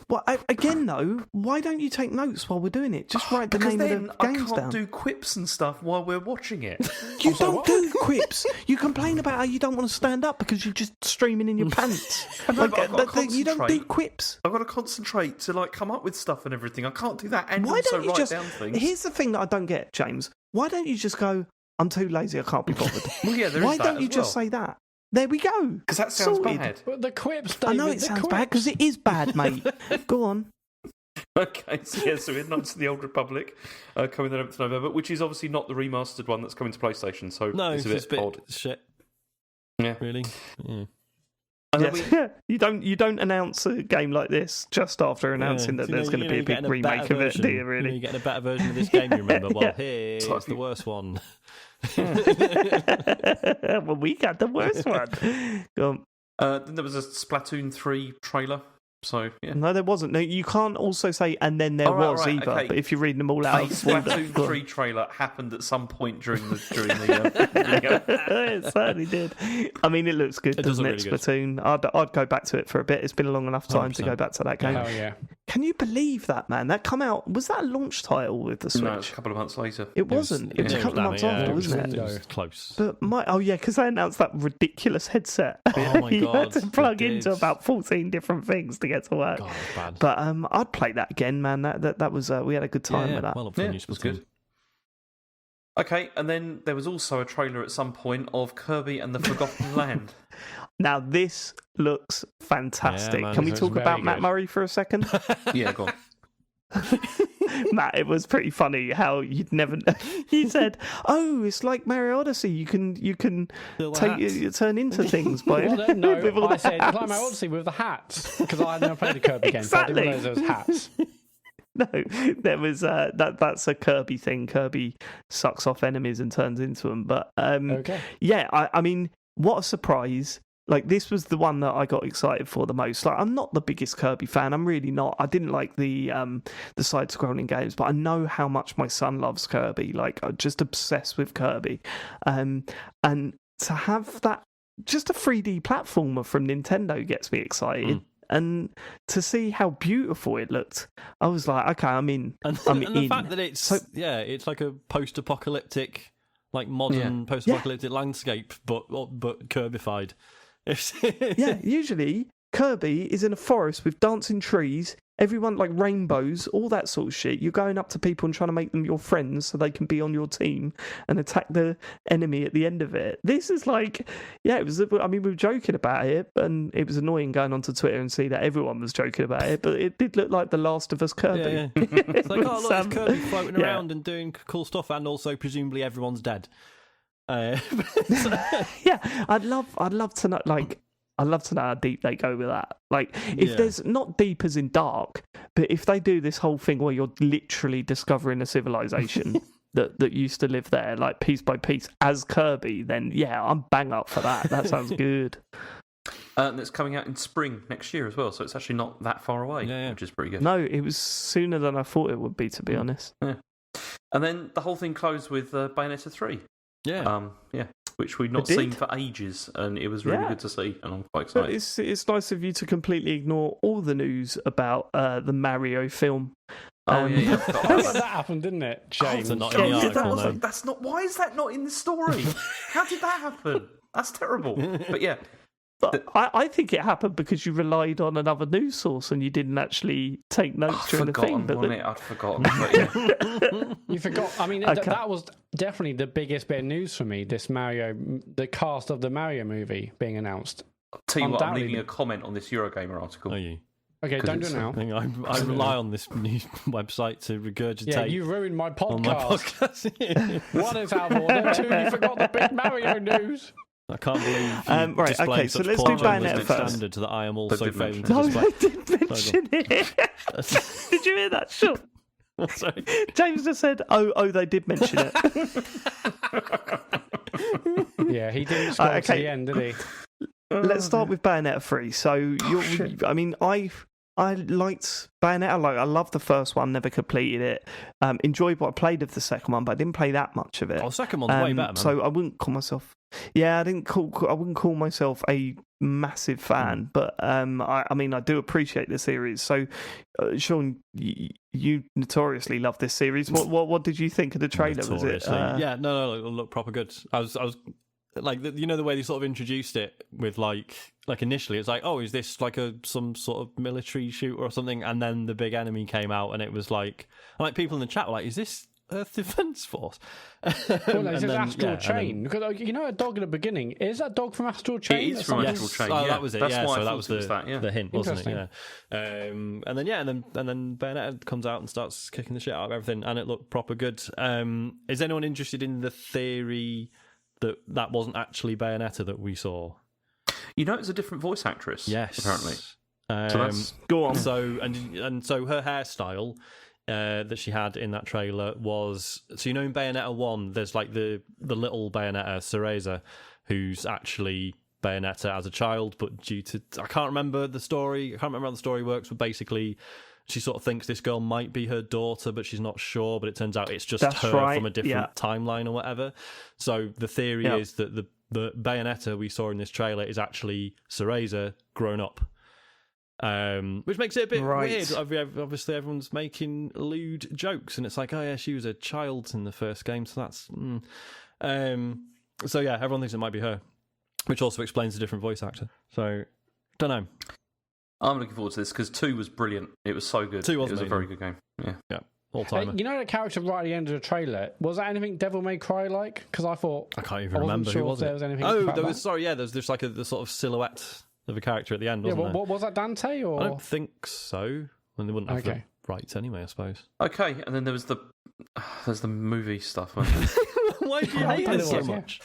Well, again, though, why don't you take notes while we're doing it? Just write the Because name then of the I games can't down. do quips and stuff while we're watching it. You don't do quips. You complain about how you don't want to stand up because you're just streaming in your pants. I know, but I've got to You don't do concentrate. quips. I've got to concentrate to come up with stuff and everything. I can't do that and Why also don't you write just? down things. Here's the thing that I don't get, James. Why don't you just go? I'm too lazy. I can't be bothered. Well, yeah, there is Why that don't as you just well. say that? There we go. Because that sounds Sorted. bad. But the quips, I David, know it the sounds quips. bad because it is bad, mate. Go on. Okay, so we had Knights of the Old Republic coming the 11th of November, which is obviously not the remastered one that's coming to PlayStation, so No, it's it's a bit odd. shit. Yeah. Really? Yeah. And then Yes. you don't announce a game like this just after announcing that So, you there's know, going to be a you're big getting remake better of it, version. do you You're really? getting a better version of this game, you remember? Well, Yeah. here's like- the worst one. Well, we got the worst one. Go on. then there was a Splatoon 3 trailer, so yeah. No, there wasn't. No, you can't also say "and then there Oh, right, was" right, either. okay. But if you're reading them all A out, of order, Splatoon go on. 3 trailer happened at some point during the It certainly did. I mean, it looks good, It does doesn't look it? really good. Splatoon. I'd go back to it for a bit. It's been a long enough time to 100%. go back to that game. Hell yeah. Can you believe that, man? That come out. Was that a launch title with the Switch? No, it's a couple of months later. It wasn't. It was a Yeah, couple of damn months it, after, yeah, wasn't it? it? It was close. But because they announced that ridiculous headset. Oh my You had God, to plug they into did. about 14 different things to get to work. God, it's bad. But I'd play that again, man. That was we had a good time with that. Well up for a Yeah, new it was Splatoon. good. Okay, and then there was also a trailer at some point of Kirby and the Forgotten Land. Now this looks fantastic. Yeah, man, Can we this talk looks about very Matt good. Murray for a second? Yeah, go on. Matt, it was pretty funny how you'd never. He said, "Oh, it's like Mario Odyssey. You can Little take hats. you turn into things by Well, then, no, with all I the said hats." Climb Out Odyssey with the hats because I had never played a Kirby game, so I didn't Exactly. realise there was hats. No, there was that's a Kirby thing. Kirby sucks off enemies and turns into them. But Okay. yeah, I mean, what a surprise! Like this was the one that I got excited for the most. Like I'm not the biggest Kirby fan. I'm really not. I didn't like the side-scrolling games, but I know how much my son loves Kirby. Like I'm just obsessed with Kirby, and to have that just a 3D platformer from Nintendo gets me excited. And to see how beautiful it looked, I was like, okay, I'm in. And, I'm and the in. fact that it's So- it's like a post-apocalyptic, like modern post-apocalyptic landscape, but Kirbyfied. Yeah, usually Kirby is in a forest with dancing trees, everyone like rainbows, all that sort of shit. You're going up to people and trying to make them your friends so they can be on your team and attack the enemy at the end of it. This is like, yeah, it was. I mean, we were joking about it, and it was annoying going onto Twitter and see that everyone was joking about it. But it did look like The Last of Us Kirby. Yeah, yeah. It's like, oh look, it's Kirby floating yeah. around and doing cool stuff, and also presumably everyone's dead. Yeah, I'd love to know. Like, I'd love to know how deep they go with that. Like, if Yeah. there's not deep as in dark, but if they do this whole thing where you're literally discovering a civilization that used to live there, like piece by piece, as Kirby, then yeah, I'm bang up for that. That sounds good. And it's coming out in spring next year as well, so it's actually not that far away, Yeah. which is pretty good. No, it was sooner than I thought it would be, to be honest. And then the whole thing closed with Bayonetta 3. Yeah. Yeah. which we'd not did. seen for ages, and it was really good to see, and I'm quite excited. It's nice of you to completely ignore all the news about the Mario film. Oh yeah. That happened, didn't it, James? not in the article, no. That's not. Why is that not in the story? How did that happen? That's terrible. But yeah. But I think it happened because you relied on another news source and you didn't actually take notes during the thing. I'd forgotten. But yeah. You forgot. I mean, that was definitely the biggest bit of news for me. This the cast of the Mario movie being announced. I'll tell you what, I'm leaving a comment on this Eurogamer article. Are you? Okay, don't do it now. I rely on this news website to regurgitate. Yeah, you ruined my podcast. On my podcast. One is out of order. Two, you forgot the big Mario news. I can't believe you right, okay, so let's do Bayonetta first. Standard that I am also failing to No, display. I did mention it. Did you hear that? Sure. Sorry. James just said, oh, they did mention it. Yeah, he didn't scroll to the end, did he? Let's start with Bayonetta 3. So, I liked Bayonetta. I loved the first one, never completed it. Enjoyed what I played of the second one, but I didn't play that much of it. Oh, the second one's way better, man. So I wouldn't call myself. Yeah, I wouldn't call myself a massive fan, but I do appreciate the series. So, Sean, you notoriously love this series. What did you think of the trailer? Was it? Yeah, no, it looked proper good. I was like, the way they sort of introduced it with like initially it's like, oh, is this like some sort of military shooter or something? And then the big enemy came out, and it was like people in the chat were like, is this Earth Defense Force? Well, no, it's Astral Chain. Because a dog in the beginning, is that dog from Astral Chain? It is from Astral Chain. Oh, that was it. That's why so that was the hint, wasn't it? Yeah. And then Bayonetta comes out and starts kicking the shit out of everything, and it looked proper good. Is anyone interested in the theory that wasn't actually Bayonetta that we saw? It's a different voice actress. Yes, apparently. So that's go on. So so her hairstyle that she had in that trailer was, so in Bayonetta 1 there's like the little Bayonetta, Cereza, who's actually Bayonetta as a child, but due to I can't remember the story. I can't remember how the story works, but basically she sort of thinks this girl might be her daughter, but she's not sure. But it turns out it's just her from a different timeline or whatever. So the theory is that the Bayonetta we saw in this trailer is actually Cereza grown up, which makes it a bit weird. Obviously, everyone's making lewd jokes, and it's like, oh yeah, she was a child in the first game, so that's. So yeah, everyone thinks it might be her, which also explains the different voice actor. So, don't know. I'm looking forward to this because 2 was brilliant. It was so good. 2 was a very good game. Yeah. All timer. The character right at the end of the trailer, was that anything Devil May Cry like? Because I can't even remember who was it. There was anything there's just like the sort of silhouette of a character at the end, wasn't there? What was that, Dante? Or I don't think so. They wouldn't have the rights anyway, I suppose. Okay, and then there's the movie stuff. Why do you hate this so much?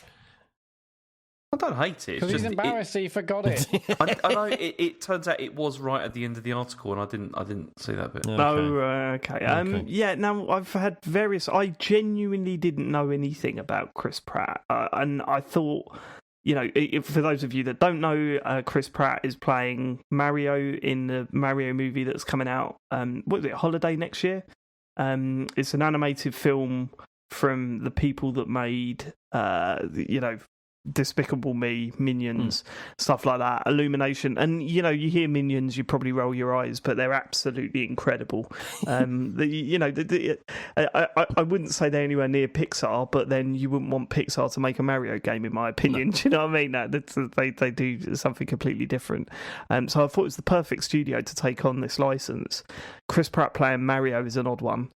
I don't hate it. Because he's embarrassed he forgot it. I know. It turns out it was right at the end of the article, and I didn't see that bit. Okay. Yeah. Now I've had various. I genuinely didn't know anything about Chris Pratt, and I thought, for those of you that don't know, Chris Pratt is playing Mario in the Mario movie that's coming out. What is it? Holiday next year. It's an animated film from the people that made, Despicable Me, Minions, stuff like that, Illumination, and you hear Minions, you probably roll your eyes, but they're absolutely incredible. I wouldn't say they're anywhere near Pixar, but then you wouldn't want Pixar to make a Mario game, in my opinion. No. Do you know what I mean? They do something completely different. So I thought it was the perfect studio to take on this license. Chris Pratt playing Mario is an odd one.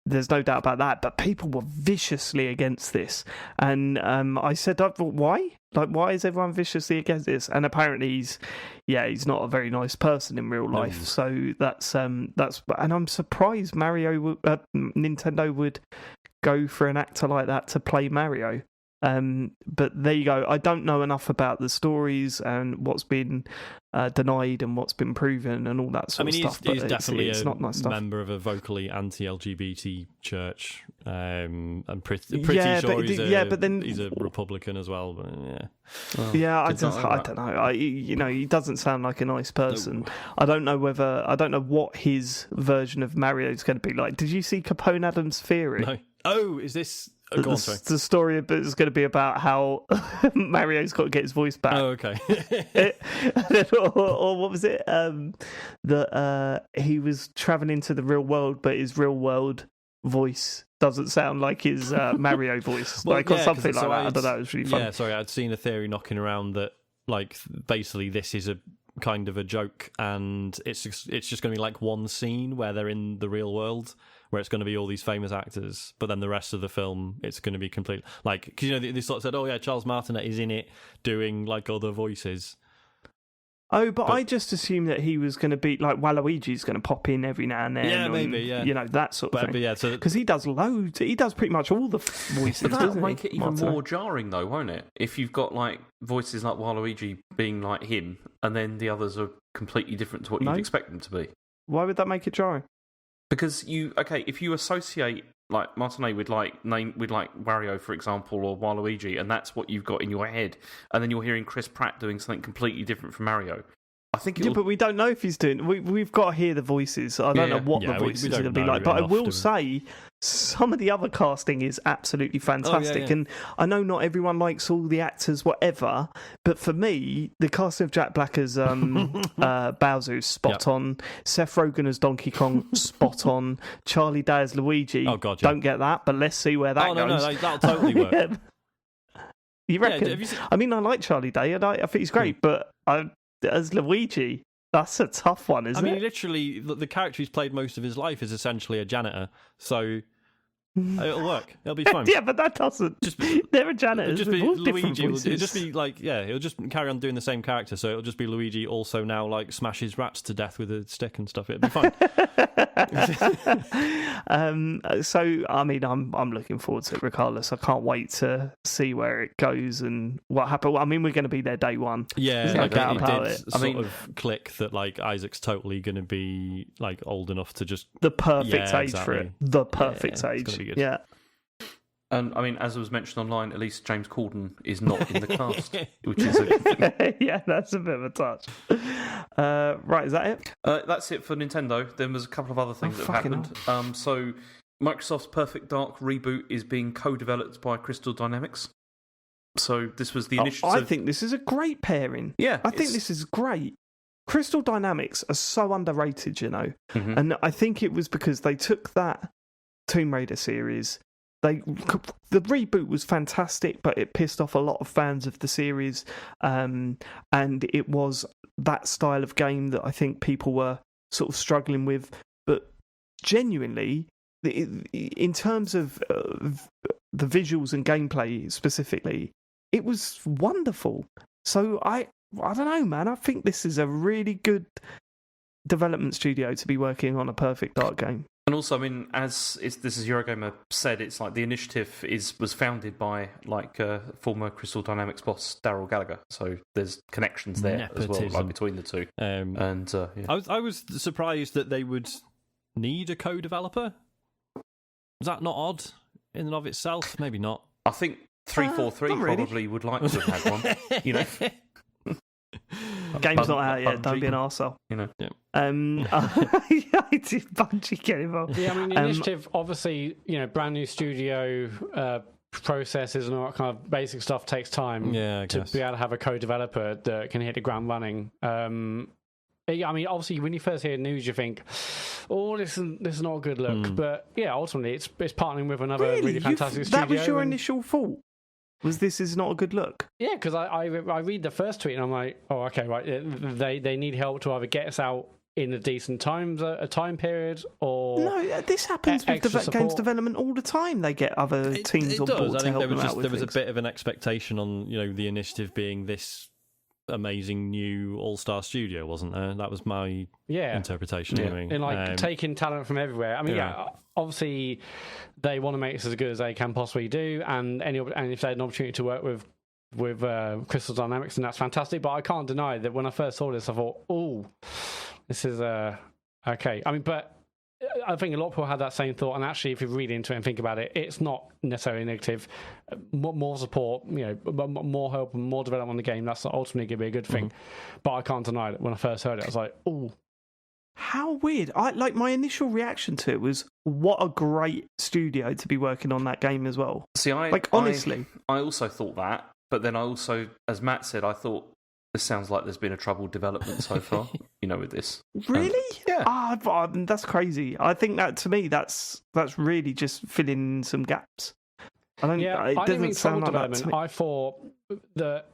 There's no doubt about that, but people were viciously against this, and I said, why? Like, why is everyone viciously against this? And apparently he's not a very nice person in real life. So that's, and I'm surprised Nintendo would go for an actor like that to play Mario. But there you go. I don't know enough about the stories and what's been denied and what's been proven and all that sort of stuff. He's definitely it's not nice member of a vocally anti-LGBT church. I'm pretty sure he's a Republican as well. But I don't know. He doesn't sound like a nice person. No. I don't know what his version of Mario is going to be like. Did you see Capone Adams' theory? No. Oh, is this? Go on, sorry. The story is going to be about how Mario's got to get his voice back. Oh, okay. Or what was it? That he was traveling into the real world, but his real world voice doesn't sound like his Mario voice, Well, or yeah, something 'cause like that. I'd- I don't know. It was really funny. Yeah, sorry, I'd seen a theory knocking around that, like, basically this is a kind of a joke, and it's just going to be like one scene where they're in the real world, where it's going to be all these famous actors, but then the rest of the film it's going to be complete, like, because they sort of said, oh yeah, Charles Martinet is in it doing like other voices. Oh, but I just assumed that he was going to be like Waluigi's going to pop in every now and then. Yeah, maybe, yeah. You know, that sort of But thing. yeah, so Because he does loads. He does pretty much all the voices, But that'll doesn't make he? it even Martinet? more jarring, though, won't it? If you've got like voices like Waluigi being like him, and then the others are completely different to what No. you'd expect them to be. Why would that make it jarring? Because if you associate like Martinet with like Wario, for example, or Waluigi, and that's what you've got in your head, and then you're hearing Chris Pratt doing something completely different from Mario. I think Yeah, but we don't know if he's doing. We've got to hear the voices. I don't know what the we voices are don't going to be know like. But I enough will to- say some of the other casting is absolutely fantastic. yeah. And I know not everyone likes all the actors, whatever. But for me, the casting of Jack Black as Bowser is spot on. Seth Rogen as Donkey Kong, spot on. Charlie Day as Luigi. Oh, God, yeah. Don't get that, but let's see where that Oh, no, goes. that'll totally work. Yeah. You reckon? have you seen- I mean, I like Charlie Day, and I think he's great. But as Luigi, that's a tough one, isn't I mean, it? literally, the character he's played most of his life is essentially a janitor, so it'll work. It'll be fine. Yeah, but that doesn't. They're a janitors. It'll just be with all different Luigi. It'll voices. just be like, yeah, he'll just carry on doing the same character. So it'll just be Luigi also now like smashes rats to death with a stick and stuff. It'll be fine. So I mean, I'm looking forward to it regardless. I can't wait to see where it goes and what happens. I mean, we're going to be there day one. Yeah, There's no like, doubt it about did it. sort of click that like Isaac's totally going to be like old enough to just The perfect Yeah, age for it. exactly. The perfect it's age. gonna be good. Yeah. And I mean, as was mentioned online, at least James Corden is not in the cast, which is a Yeah, that's a bit of a touch. Right, is that it? That's it for Nintendo. There was a couple of other things that have fucking happened. So Microsoft's Perfect Dark reboot is being co-developed by Crystal Dynamics. So this was the initiative. I think this is a great pairing. Yeah, I think it's- this is great. Crystal Dynamics are so underrated, you know. Mhm. And I think it was because they took that Tomb Raider series. The reboot was fantastic, but it pissed off a lot of fans of the series. And it was that style of game that I think people were sort of struggling with. But genuinely, in terms of the visuals and gameplay specifically, it was wonderful. So I don't know, man. I think this is a really good development studio to be working on a Perfect Dark game. And also, I mean, this is Eurogamer said, it's like the initiative was founded by like former Crystal Dynamics boss Daryl Gallagher. So there's connections there as well, Nepotism. like between the two. And yeah. I was surprised that they would need a co-developer. Was that not odd in and of itself? Maybe not. I think 343 not really. probably would like to have had one. You know, Game's not out yet. Bungie. Don't be an arsehole. You know. Yeah. I did Bungie get involved. Yeah, I mean, the initiative, obviously, brand new studio processes and all that kind of basic stuff takes time Yeah, I to guess. be able to have a co-developer that can hit the ground running. I mean, obviously, when you first hear news, you think, "Oh, this is not a good look." But yeah, ultimately, it's partnering with another really fantastic studio. That was your and- initial thought? Was this is not a good look? Yeah, because I read the first tweet and I'm like, oh, okay, right. They need help to either get us out in a decent time period or No, this happens with extra games support. development all the time. They get other teams It on does. board I to think help them out with there was a things. bit of an expectation on the initiative being this amazing new all-star studio, wasn't there? That was my interpretation. Anyway. and like taking talent from everywhere. I mean, obviously they want to make this as good as they can possibly do, and if they had an opportunity to work with Crystal Dynamics, then that's fantastic. But I can't deny that when I first saw this, I thought, oh, this is okay. I mean, but I think a lot of people had that same thought, and actually, if you read into it and think about it, it's not necessarily negative. More support, more help and more development on the game. That's ultimately going to be a good thing. But I can't deny that when I first heard it, I was like, oh, How weird. My initial reaction to it was, what a great studio to be working on that game as well. See, honestly. I also thought that, but then I also, as Matt said, I thought this sounds like there's been a troubled development so far, with this. Really? Yeah. That's crazy. I think that, to me, that's really just filling in some gaps. It I didn't think sound troubled like that to development. me. I thought that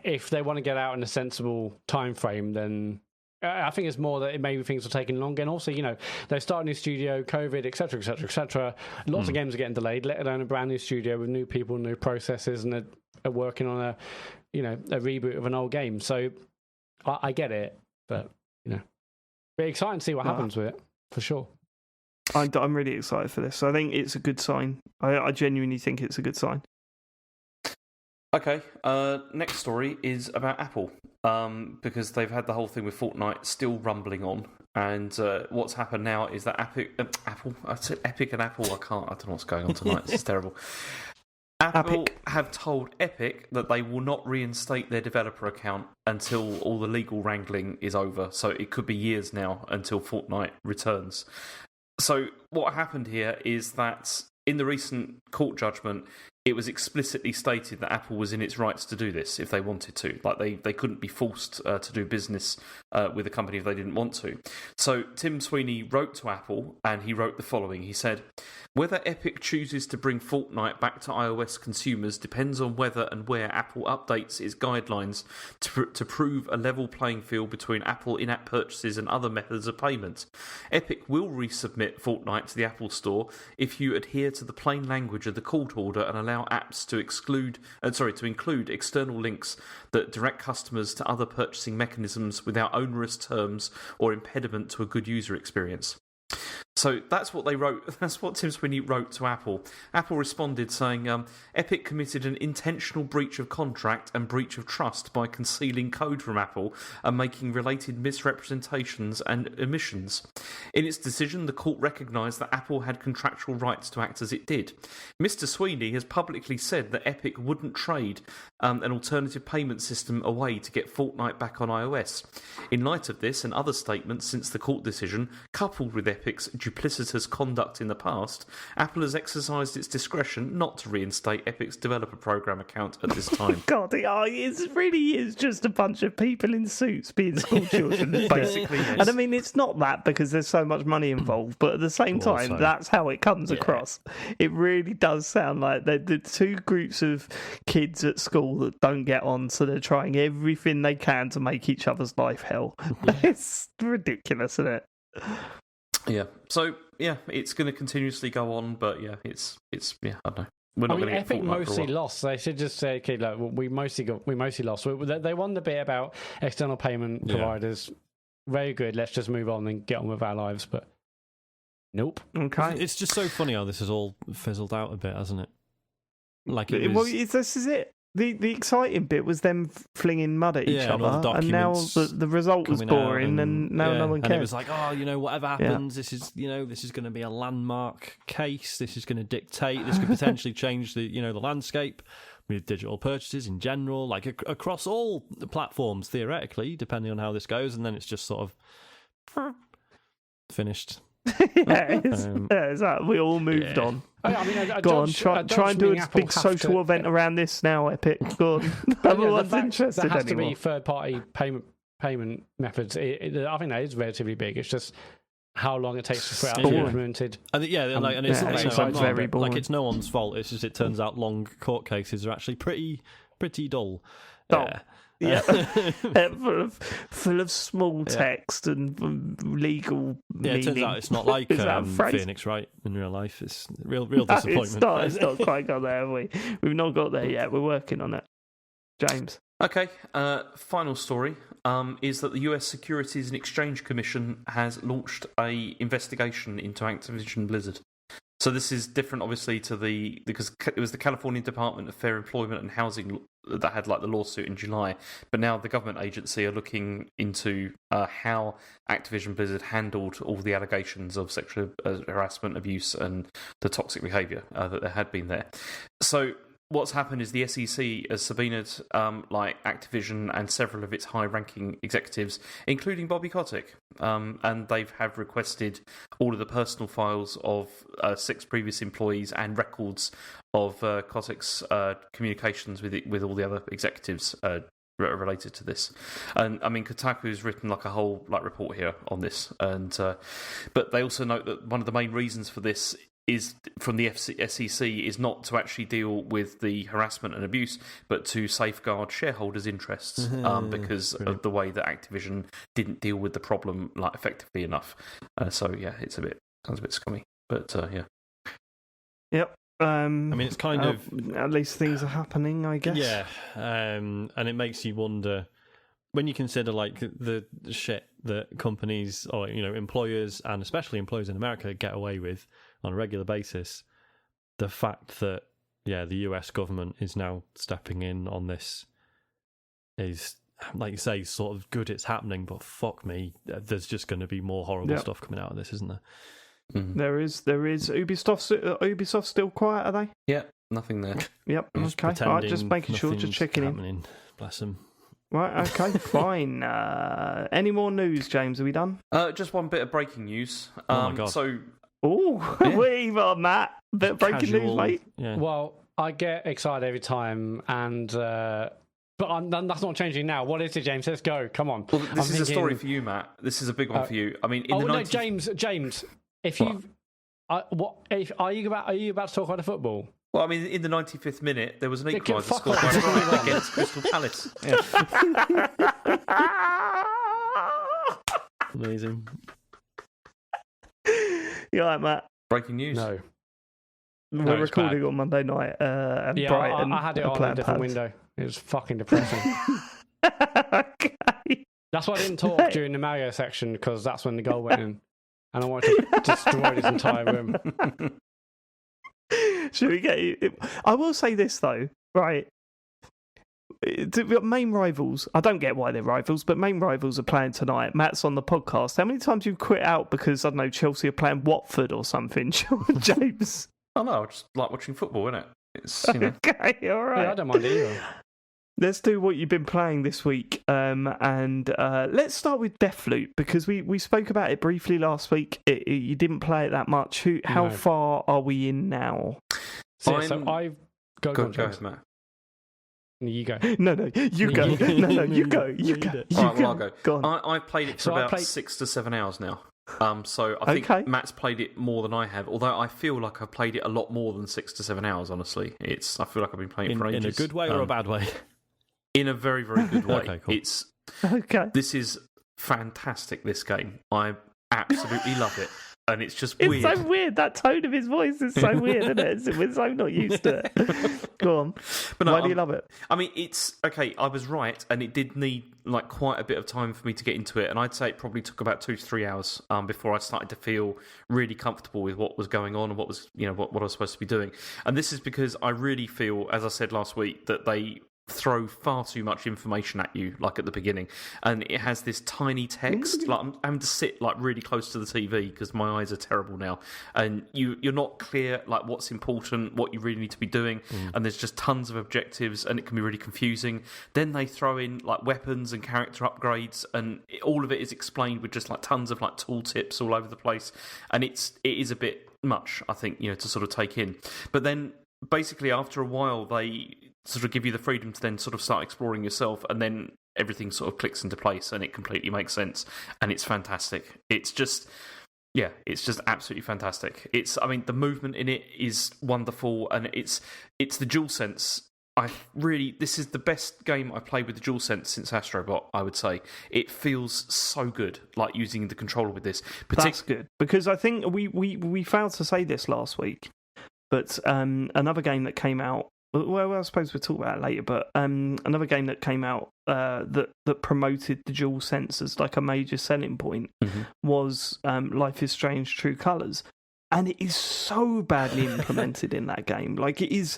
if they want to get out in a sensible time frame, then I think it's more that maybe things are taking longer. And also, they start a new studio, COVID, etc., etc., etc. Lots of games are getting delayed, let alone a brand new studio with new people, new processes, and are working on a reboot of an old game. So I get it, but be exciting to see what happens with it, for sure. I'm really excited for this. I think it's a good sign. I genuinely think it's a good sign. Okay, next story is about Apple, because they've had the whole thing with Fortnite still rumbling on, and what's happened now is that Epic and Apple, I don't know what's going on tonight, this is terrible. Apple have told Epic that they will not reinstate their developer account until all the legal wrangling is over, so it could be years now until Fortnite returns. So what happened here is that in the recent court judgment, it was explicitly stated that Apple was in its rights to do this if they wanted to. Like, they couldn't be forced to do business with a company if they didn't want to. So Tim Sweeney wrote to Apple, and he wrote the following. He said, "Whether Epic chooses to bring Fortnite back to iOS consumers depends on whether and where Apple updates its guidelines to prove a level playing field between Apple in-app purchases and other methods of payment. Epic will resubmit Fortnite to the Apple Store if you adhere to the plain language of the court order and allow apps to include external links that direct customers to other purchasing mechanisms without onerous terms or impediment to a good user experience." So that's what they wrote. That's what Tim Sweeney wrote to Apple. Apple responded saying, Epic committed an intentional breach of contract and breach of trust by concealing code from Apple and making related misrepresentations and omissions. In its decision, the court recognised that Apple had contractual rights to act as it did. Mr. Sweeney has publicly said that Epic wouldn't trade an alternative payment system away to get Fortnite back on iOS. In light of this and other statements since the court decision, coupled with Epic's duplicitous conduct in the past, Apple has exercised its discretion not to reinstate Epic's developer program account at this time. God, it really is just a bunch of people in suits being school children. Basically, yes. And I mean, it's not that because there's so much money involved, but at the same time, Also, that's how it comes across. It really does sound like the two groups of kids at school that don't get on, so they're trying everything they can to make each other's life hell. It's ridiculous, isn't it? Yeah. So it's going to continuously go on, but it's I don't know. We're not going to get Epic Fortnite for a mostly while. lost. They should just say, okay, look, we mostly lost. They won the bit about external payment providers. Very good. Let's just move on and get on with our lives. But nope. Okay. It's just so funny how this has all fizzled out a bit, hasn't it? Like Well, this is it. The exciting bit was them flinging mud at each and all other, the and now documents the result was coming out boring, and now no one cares. And it was like, whatever happens, this is going to be a landmark case. This is going to dictate. This could potentially change the landscape with digital purchases in general, like across all the platforms theoretically, depending on how this goes. And then it's just sort of finished. We all moved on. Go on, try and do a big social event around this now, Epic. Go on. Everyone's interested. There has anymore. to be third-party payment methods. I think that is relatively big. It's just how long it takes for it to be implemented. And it's very boring. Like, it's no one's fault. It's just it turns out long court cases are actually pretty dull. Yeah, full of small text and legal meaning. It turns out it's not like Phoenix Wright in real life. It's real disappointment. It's not quite got there, have we? We've not got there yet. We're working on it. James. Okay, final story is that the US Securities and Exchange Commission has launched a investigation into Activision Blizzard. So this is different, obviously, because it was the California Department of Fair Employment and Housing that had the lawsuit in July, but now the government agency are looking into how Activision Blizzard handled all the allegations of sexual harassment, abuse, and the toxic behaviour that there had been there. So what's happened is the SEC has subpoenaed like Activision and several of its high-ranking executives, including Bobby Kotick, and they have requested all of the personal files of 6 previous employees and records of Kotick's communications with all the other executives related to this. And I mean, Kotaku's written like a whole like report here on this, and but they also note that one of the main reasons for this is from the SEC is not to actually deal with the harassment and abuse, but to safeguard shareholders' interests, because of the way that Activision didn't deal with the problem like effectively enough. So yeah, it sounds a bit scummy, but yeah. Yep. I mean, it's kind of at least things are happening, I guess. Yeah, and it makes you wonder when you consider like the shit that companies or employers and especially employers in America get away with on a regular basis. The fact that the US government is now stepping in on this is, like you say, sort of good. It's happening, but fuck me, there's just going to be more horrible stuff coming out of this, isn't there? Mm-hmm. There is. Ubisoft's still quiet, are they? Yeah, nothing there. Yep. Okay. All right, just making sure, just checking in. Bless them. Right. Okay. Fine. Any more news, James? Are we done? Just one bit of breaking news. Oh my god. So, we've got Matt. Bit of breaking news, mate. Yeah. Well, I get excited every time, and but that's not changing now. What is it, James? Let's go. Come on. Well, this is a story for you, Matt. This is a big one for you. I mean, James. If you, are you about to talk about the football? Well, I mean, in the 95th minute, there was an equaliser scored by Brighton against Crystal Palace. Yeah. Amazing. You all right, Matt? Breaking news. No. We're recording on Monday night. And Brighton. I had it on a different window. It was fucking depressing. Okay. That's why I didn't talk during the Mario section, because that's when the goal went in. And I wanted to destroy this entire room. Should we get you? I will say this, though, right? Main rivals, I don't get why they're rivals, but main rivals are playing tonight. Matt's on the podcast. How many times you quit out because, I don't know, Chelsea are playing Watford or something, James? Oh, no, I just like watching football, innit? It's, Okay, all right. Yeah, I don't mind either. Let's do what you've been playing this week, and let's start with Deathloop, because we spoke about it briefly last week. You didn't play it that much. How far are we in now? So I've go ahead, Matt. You go. No, you go. No, you go. You go. All right, well, I'll go. Go on. I've played it for about 6 to 7 hours now. So I think Matt's played it more than I have, although I feel like I've played it a lot more than 6 to 7 hours, honestly. I feel like I've been playing it for ages. In a good way or a bad way? In a very, very good way. Okay, cool. This is fantastic, this game. I absolutely love it. And it's just weird. It's so weird. That tone of his voice is so weird, isn't it? We're so not used to it. Go on. But why do you love it? I mean, it's okay. I was right, and it did need like quite a bit of time for me to get into it. And I'd say it probably took about 2 to 3 hours before I started to feel really comfortable with what was going on and what was, what I was supposed to be doing. And this is because I really feel, as I said last week, that they throw far too much information at you, like at the beginning, and it has this tiny text. Like I'm having to sit like really close to the TV because my eyes are terrible now, and you're not clear like what's important, what you really need to be doing, and there's just tons of objectives, and it can be really confusing. Then they throw in like weapons and character upgrades, and all of it is explained with just like tons of like tooltips all over the place, and it is a bit much, I think, to sort of take in. But then basically after a while they sort of give you the freedom to then sort of start exploring yourself, and then everything sort of clicks into place and it completely makes sense, and it's fantastic. It's just absolutely fantastic. The movement in it is wonderful, and it's the DualSense. This is the best game I've played with the DualSense since Astrobot, I would say. It feels so good, like using the controller with this. That's good, because I think we failed to say this last week, but another game that came out, well, I suppose we'll talk about it later, but another game that came out that promoted the DualSense as like a major selling point was Life is Strange True Colours. And it is so badly implemented in that game. Like, it's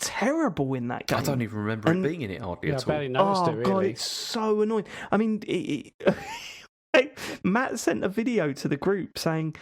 terrible in that game. I don't even remember it being in it hardly at all. I barely noticed it, really. God, it's so annoying. I mean, Matt sent a video to the group saying,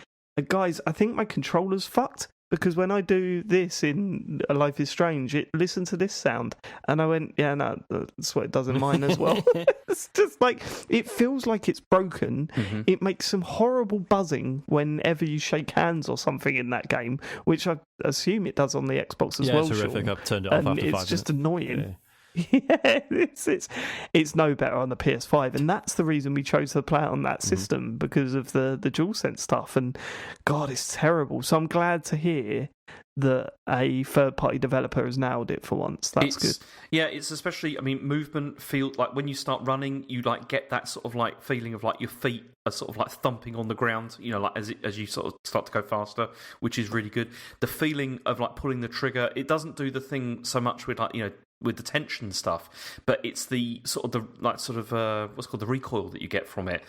guys, I think my controller's fucked. because when I do this in A Life is Strange, it listen to this sound, and I went, yeah, no, that's what it does in mine as well. It's just like it feels like it's broken. It makes some horrible buzzing whenever you shake hands or something in that game, which I assume it does on the Xbox as well. Yeah, terrific. Sean. I've turned it off after 5 minutes. It's just annoying. Yeah. Yeah, it's no better on the PS5, and that's the reason we chose to play it on that system, because of the DualSense stuff. And God, it's terrible. So I'm glad to hear that a third-party developer has nailed it for once. That's good. Yeah, it's especially, I mean, movement feel like when you start running, you like get that sort of like feeling of like your feet are sort of like thumping on the ground, you know, like as you sort of start to go faster, which is really good. The feeling of like pulling the trigger, it doesn't do the thing so much with like, you know, with the tension stuff, but it's the sort of the like sort of what's called the recoil that you get from it.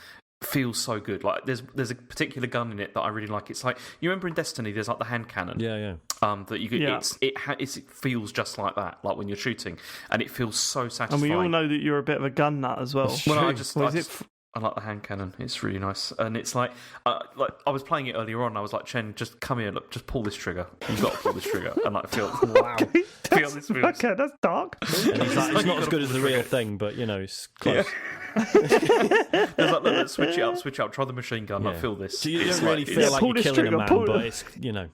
Feels so good. Like there's a particular gun in it that I really like. It's like, you remember in Destiny, there's like the hand cannon. Yeah. That you could. Yeah. It feels just like that, like when you're shooting, and it feels so satisfying. And we all know that you're a bit of a gun nut as well. Well, I like the hand cannon. It's really nice, and it's like I was playing it earlier on. I was like, Chen, just come here, look, just pull this trigger. You've got to pull this trigger, and like feel this feels. Okay, that's dark. And he's like, it's not as good as the real thing, but you know, it's close. There's like, look, switch it up. Try the machine gun. Like, feel this. So you It's don't really like, feel like pull you're this killing trigger, a man, pull but it. it's, you know.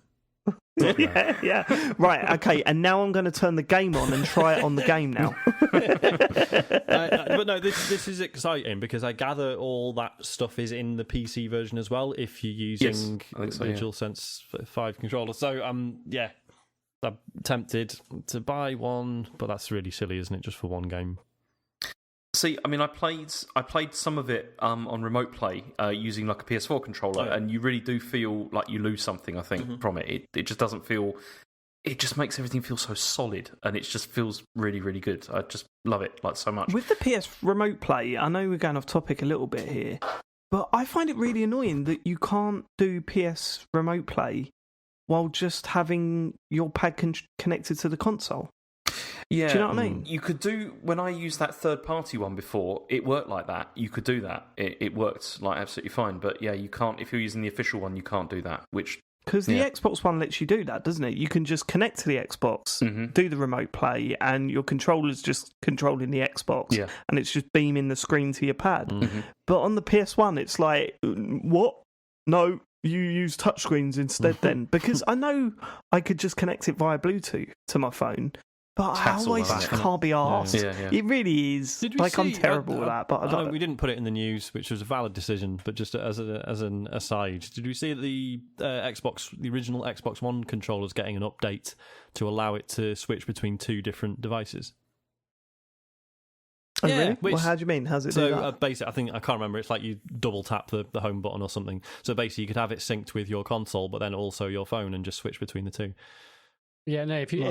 Yeah. Right, okay, and now I'm going to turn the game on and try it on the game now. But no, this is exciting because I gather all that stuff is in the PC version as well if you're using I think so, the yeah. DualSense 5 controller. So, yeah, I'm tempted to buy one, but that's really silly, isn't it? Just for one game. See, I mean, I played some of it on remote play using like a PS4 controller, and you really do feel like you lose something. I think from it. It just doesn't feel. It just makes everything feel so solid, and it just feels really, really good. I just love it like so much. With the PS Remote Play, I know we're going off topic a little bit here, but I find it really annoying that you can't do PS Remote Play while just having your pad connected to the console. Yeah, do you know what I mean? You could do, when I used that third-party one before, it worked like that. You could do that. It worked like absolutely fine. But yeah, you can't, if you're using the official one, you can't do that. Because the Xbox One lets you do that, doesn't it? You can just connect to the Xbox, do the remote play, and your controller's just controlling the Xbox, and it's just beaming the screen to your pad. But on the PS1, it's like, what? No, you use touchscreens instead then. Because I know I could just connect it via Bluetooth to my phone, but I always just can't be arsed. Yeah. It really is. I'm terrible at that. But I don't. We didn't put it in the news, which was a valid decision. But just as an aside, did we see the the original Xbox One controllers getting an update to allow it to switch between two different devices? Oh, really? Well, how do you mean? How's it do that? Basically, I can't remember. It's like you double tap the home button or something. So basically, you could have it synced with your console, but then also your phone, and just switch between the two. Yeah, no. If you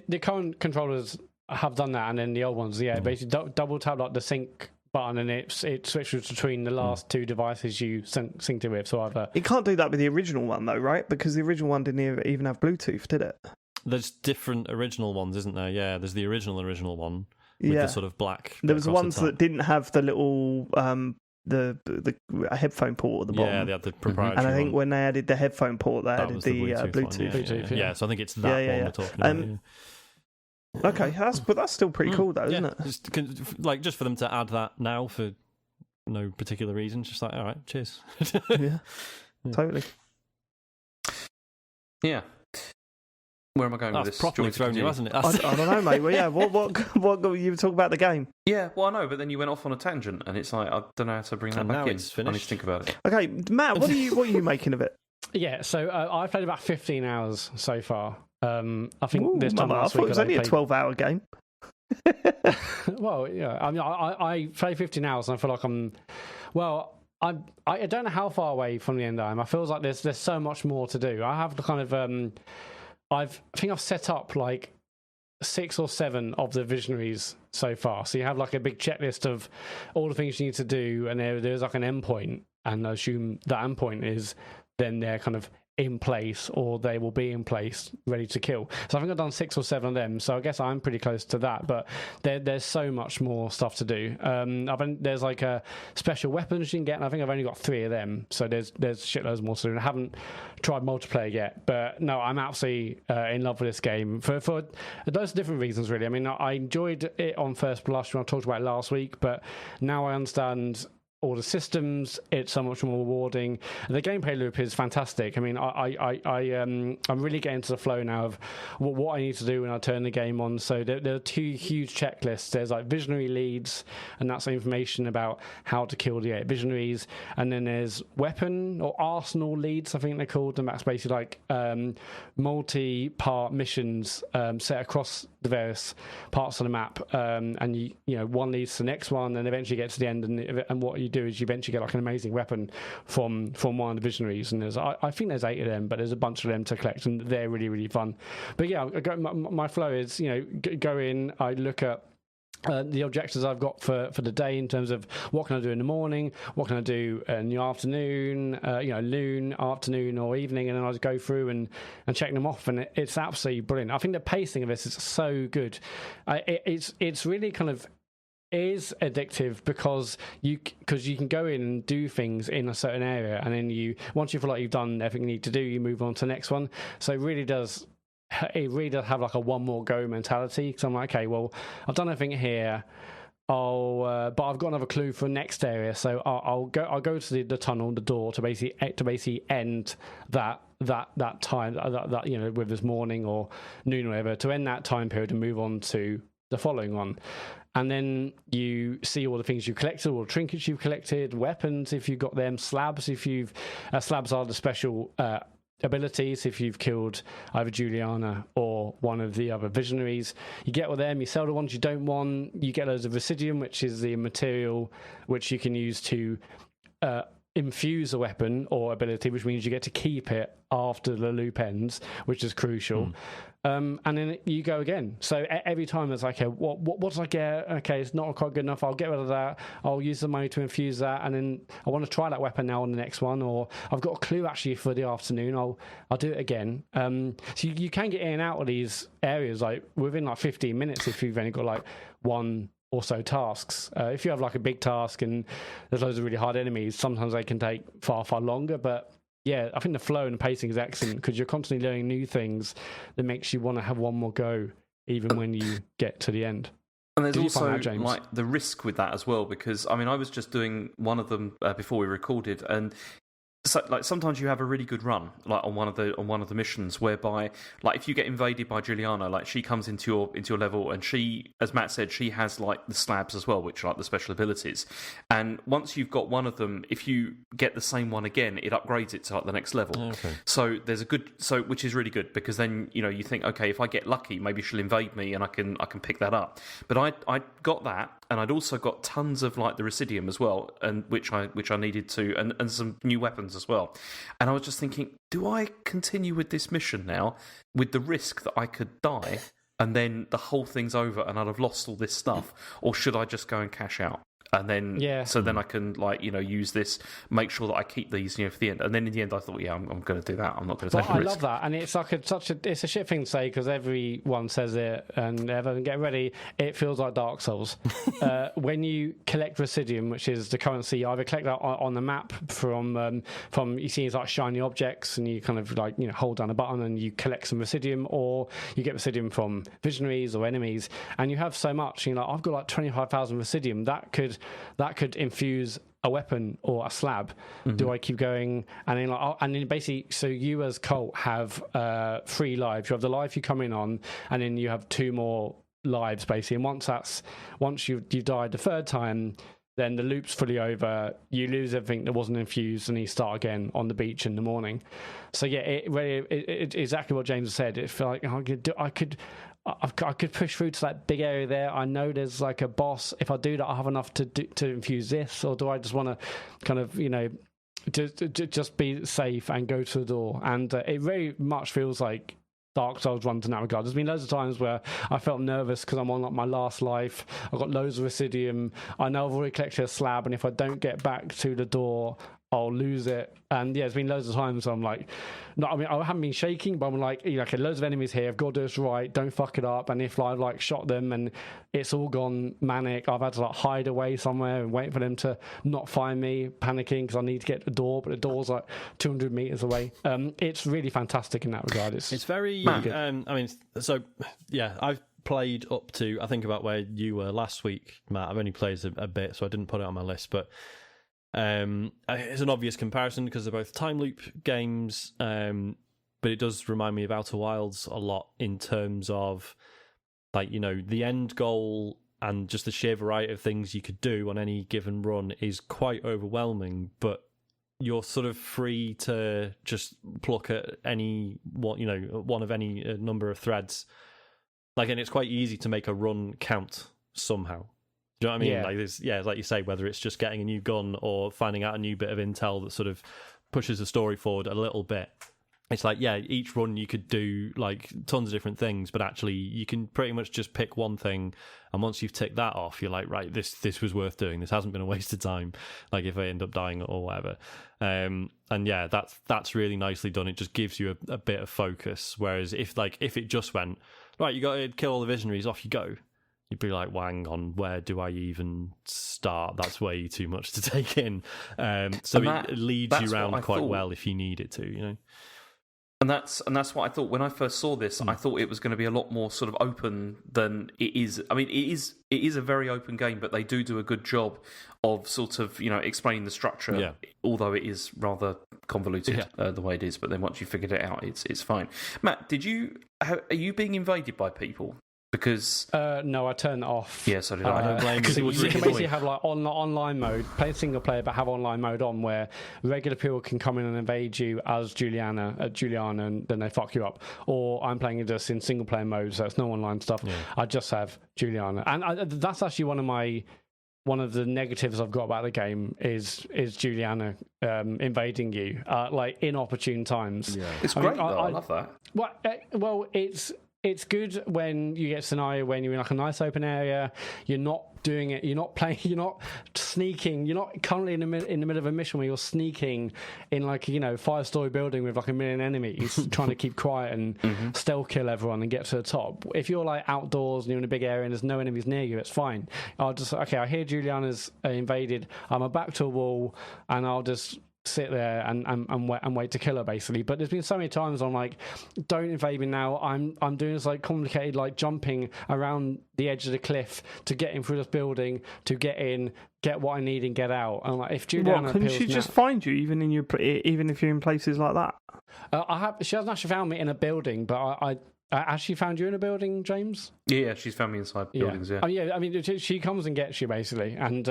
the current controllers have done that, and then the old ones, basically double tap like the sync button, and it switches between the last two devices you synced it with. So either it can't do that with the original one, though, right? Because the original one didn't even have Bluetooth, did it? There's different original ones, isn't there? Yeah, there's the original one with the sort of black. There was ones that didn't have the little the headphone port at the bottom. Yeah, they had the proprietary. And I think one. when they added the headphone port, they added the Bluetooth. One, yeah. So I think it's that one we're talking about. Okay, that's still pretty cool though, isn't it? Just for them to add that now for no particular reason, just like, all right, cheers. Yeah, totally. Yeah. Where am I going with this? Properly thrown you, hasn't it? I don't know, mate. Well, yeah. What you were talking about the game? Yeah, well, I know, but then you went off on a tangent, and it's like I don't know how to bring that back in. It's finished. I need to think about it. Okay, Matt, what are you making of it? Yeah, so I've played about 15 hours so far. I think this time I last thought week it was only a 12-hour game. Well, yeah. I mean, I played 15 hours, and I feel like I don't know how far away from the end I am. I feel like there's so much more to do. I have the kind of I think I've set up like 6 or 7 of the visionaries so far. So you have like a big checklist of all the things you need to do, and there's like an endpoint, and I assume that endpoint is then their kind of in place, or they will be in place ready to kill. So I think I've done 6 or 7 of them, so I guess I'm pretty close to that, but there's so much more stuff to do. There's like a special weapons you can get, and I think I've only got 3 of them, so there's shitloads more to do. I haven't tried multiplayer yet, but no, I'm absolutely in love with this game for those different reasons, really. I mean, I enjoyed it on first blush when I talked about it last week, but now I understand all the systems. It's so much more rewarding. The gameplay loop is fantastic. I mean, I'm really getting to the flow now of what I need to do when I turn the game on. So there are 2 huge checklists. There's like visionary leads, and that's information about how to kill the 8 visionaries. And then there's weapon or arsenal leads, I think they're called, and that's basically like multi-part missions set across the various parts of the map. And you know, one leads to the next one, and eventually get to the end. And what you do is you eventually get like an amazing weapon from one of the visionaries, and I think there's 8 of them, but there's a bunch of them to collect, and they're really, really fun. But yeah, my flow is, you know, go in, I look at the objectives I've got for the day in terms of what can I do in the morning, what can I do in the afternoon, noon, afternoon or evening, and then I just go through and check them off, and it's absolutely brilliant. I think the pacing of this is so good. It's really kind of is addictive because you can go in and do things in a certain area, and then once you feel like you've done everything you need to do, you move on to the next one. So it really does have like a one more go mentality, because I'm like, okay, well, I've done everything here, but I've got another clue for the next area, so I'll go to the tunnel, the door, to basically end that time, that you know, whether it's morning or noon or whatever, to end that time period and move on to the following one. And then you see all the things you've collected, all the trinkets you've collected, weapons if you've got them, slabs if you've... slabs are the special abilities if you've killed either Juliana or one of the other visionaries. You get all them, you sell the ones you don't want, you get loads of Residium, which is the material which you can use to infuse a weapon or ability, which means you get to keep it after the loop ends, which is crucial. And then you go again. So every time it's like, okay, what did I get? Okay, it's not quite good enough. I'll get rid of that. I'll use the money to infuse that, and then I want to try that weapon now on the next one. Or I've got a clue actually for the afternoon. I'll do it again. So you can get in and out of these areas like within like 15 minutes if you've only got like one or so tasks. If you have like a big task and there's loads of really hard enemies, sometimes they can take far, far longer. But yeah, I think the flow and the pacing is excellent because you're constantly learning new things that makes you want to have one more go even when you get to the end. And there's also like the risk with that as well, because I mean, I was just doing one of them before we recorded, and so, like, sometimes you have a really good run, like on one of the missions, whereby, like, if you get invaded by Juliana, like, she comes into your level, and she, as Matt said, she has like the slabs as well, which are like the special abilities. And once you've got one of them, if you get the same one again, it upgrades it to like the next level. Okay. So there's which is really good, because then you think, okay, if I get lucky, maybe she'll invade me, and I can pick that up. But I got that, and I'd also got tons of like the Residium as well, and which I needed to, and some new weapons as well. And I was just thinking, do I continue with this mission now with the risk that I could die and then the whole thing's over and I'd have lost all this stuff, or should I just go and cash out? And then, so then I can, like, use this, make sure that I keep these, for the end. And then in the end, I thought, I'm going to do that. I'm not going to take a risk. I love that, and it's like it's a shit thing to say because everyone says it, and everyone get ready. It feels like Dark Souls when you collect Residium, which is the currency. You either collect that on the map from you see it's like shiny objects, and you kind of like hold down a button and you collect some Residium, or you get Residium from visionaries or enemies, and you have so much. I've got like 25,000 Residium that could infuse a weapon or a slab. Mm-hmm. Do I keep going? And then basically, so you as Colt have 3 lives. You have the life you come in on, and then you have 2 more lives basically. And once you've died the 3rd time, then the loop's fully over. You lose everything that wasn't infused, and you start again on the beach in the morning. So yeah, it exactly what James said. It felt like I could push through to that big area there. I know there's like a boss. If I do that, I'll have enough to infuse this, or do I just want to kind of just be safe and go to the door? And it very much feels like Dark Souls runs in that regard. There's been loads of times where I felt nervous because I'm on like my last life. I've got loads of Residium. I know I've already collected a slab, and if I don't get back to the door I'll lose it. And yeah, it's been loads of times I'm like, no, I mean, I haven't been shaking, but I'm like, okay, loads of enemies here. I've got to do this right. Don't fuck it up. And if I've like shot them and it's all gone manic, I've had to like hide away somewhere and wait for them to not find me, panicking because I need to get to the door, but the door's like 200 meters away. It's really fantastic in that regard. It's very, I mean, so yeah, I've played up to, I think, about where you were last week, Matt. I've only played a bit, so I didn't put it on my list, but it's an obvious comparison because they're both time loop games, but it does remind me of Outer Wilds a lot in terms of, like, you know, the end goal and just the sheer variety of things you could do on any given run is quite overwhelming, but you're sort of free to just pluck at any one, you know, one of any number of threads. Like, and it's quite easy to make a run count somehow. Do you know what I mean? Yeah. Like this, yeah, like you say, whether it's just getting a new gun or finding out a new bit of intel that sort of pushes the story forward a little bit. It's like, yeah, each run you could do like tons of different things, but actually you can pretty much just pick one thing, and once you've ticked that off, you're like, right, this was worth doing. This hasn't been a waste of time. Like if I end up dying or whatever. And yeah, that's really nicely done. It just gives you a bit of focus. Whereas if it just went, right, you got to kill all the visionaries, off you go, you'd be like, well, hang on, where do I even start? That's way too much to take in. So it leads you around quite well if you need it to, you know. And that's what I thought when I first saw this. I thought it was going to be a lot more sort of open than it is. I mean, it is a very open game, but they do a good job of sort of, you know, explaining the structure. Although it is rather convoluted the way it is. But then once you figured it out, it's fine. Matt, are you being invaded by people? Because no, I turned it off. Yeah, so did I. Don't blame you. You can basically have like online mode, play single player, but have online mode on where regular people can come in and invade you as Juliana, and then they fuck you up. Or I'm playing it just in single player mode, so it's no online stuff. Yeah. I just have Juliana, and that's actually one of the negatives I've got about the game is Juliana invading you like inopportune times. Yeah. It's great though. I love that. Well, it's good when you get a scenario when you're in like a nice open area, you're not doing it, you're not playing, you're not sneaking, you're not currently in the middle of a mission where you're sneaking in like, you know, 5-story building with like 1 million enemies trying to keep quiet and stealth kill everyone and get to the top. If you're like outdoors and you're in a big area and there's no enemies near you, it's fine. I hear Juliana's invaded, I'm a back to a wall, and I'll just sit there and wait to kill her, basically. But there's been so many times I'm like, don't invade me now. I'm doing this like complicated like jumping around the edge of the cliff to get in through this building, to get in, get what I need and get out. And like, if Juliana couldn't she just find you even if you're in places like that? She hasn't actually found me in a building, but I has she found you in a building, James? Yeah, she's found me inside buildings. Yeah. Oh, yeah. I mean, she comes and gets you basically, and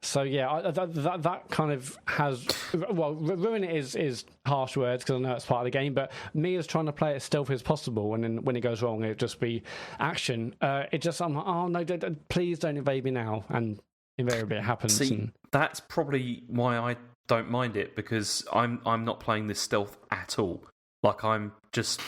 so yeah, that kind of has ruin is harsh words because I know it's part of the game. But me as trying to play it as stealthy as possible, and then when it goes wrong, it just be action. It just I'm like, oh no, please don't invade me now, and invariably it happens. See, that's probably why I don't mind it, because I'm not playing this stealth at all. Like, I'm just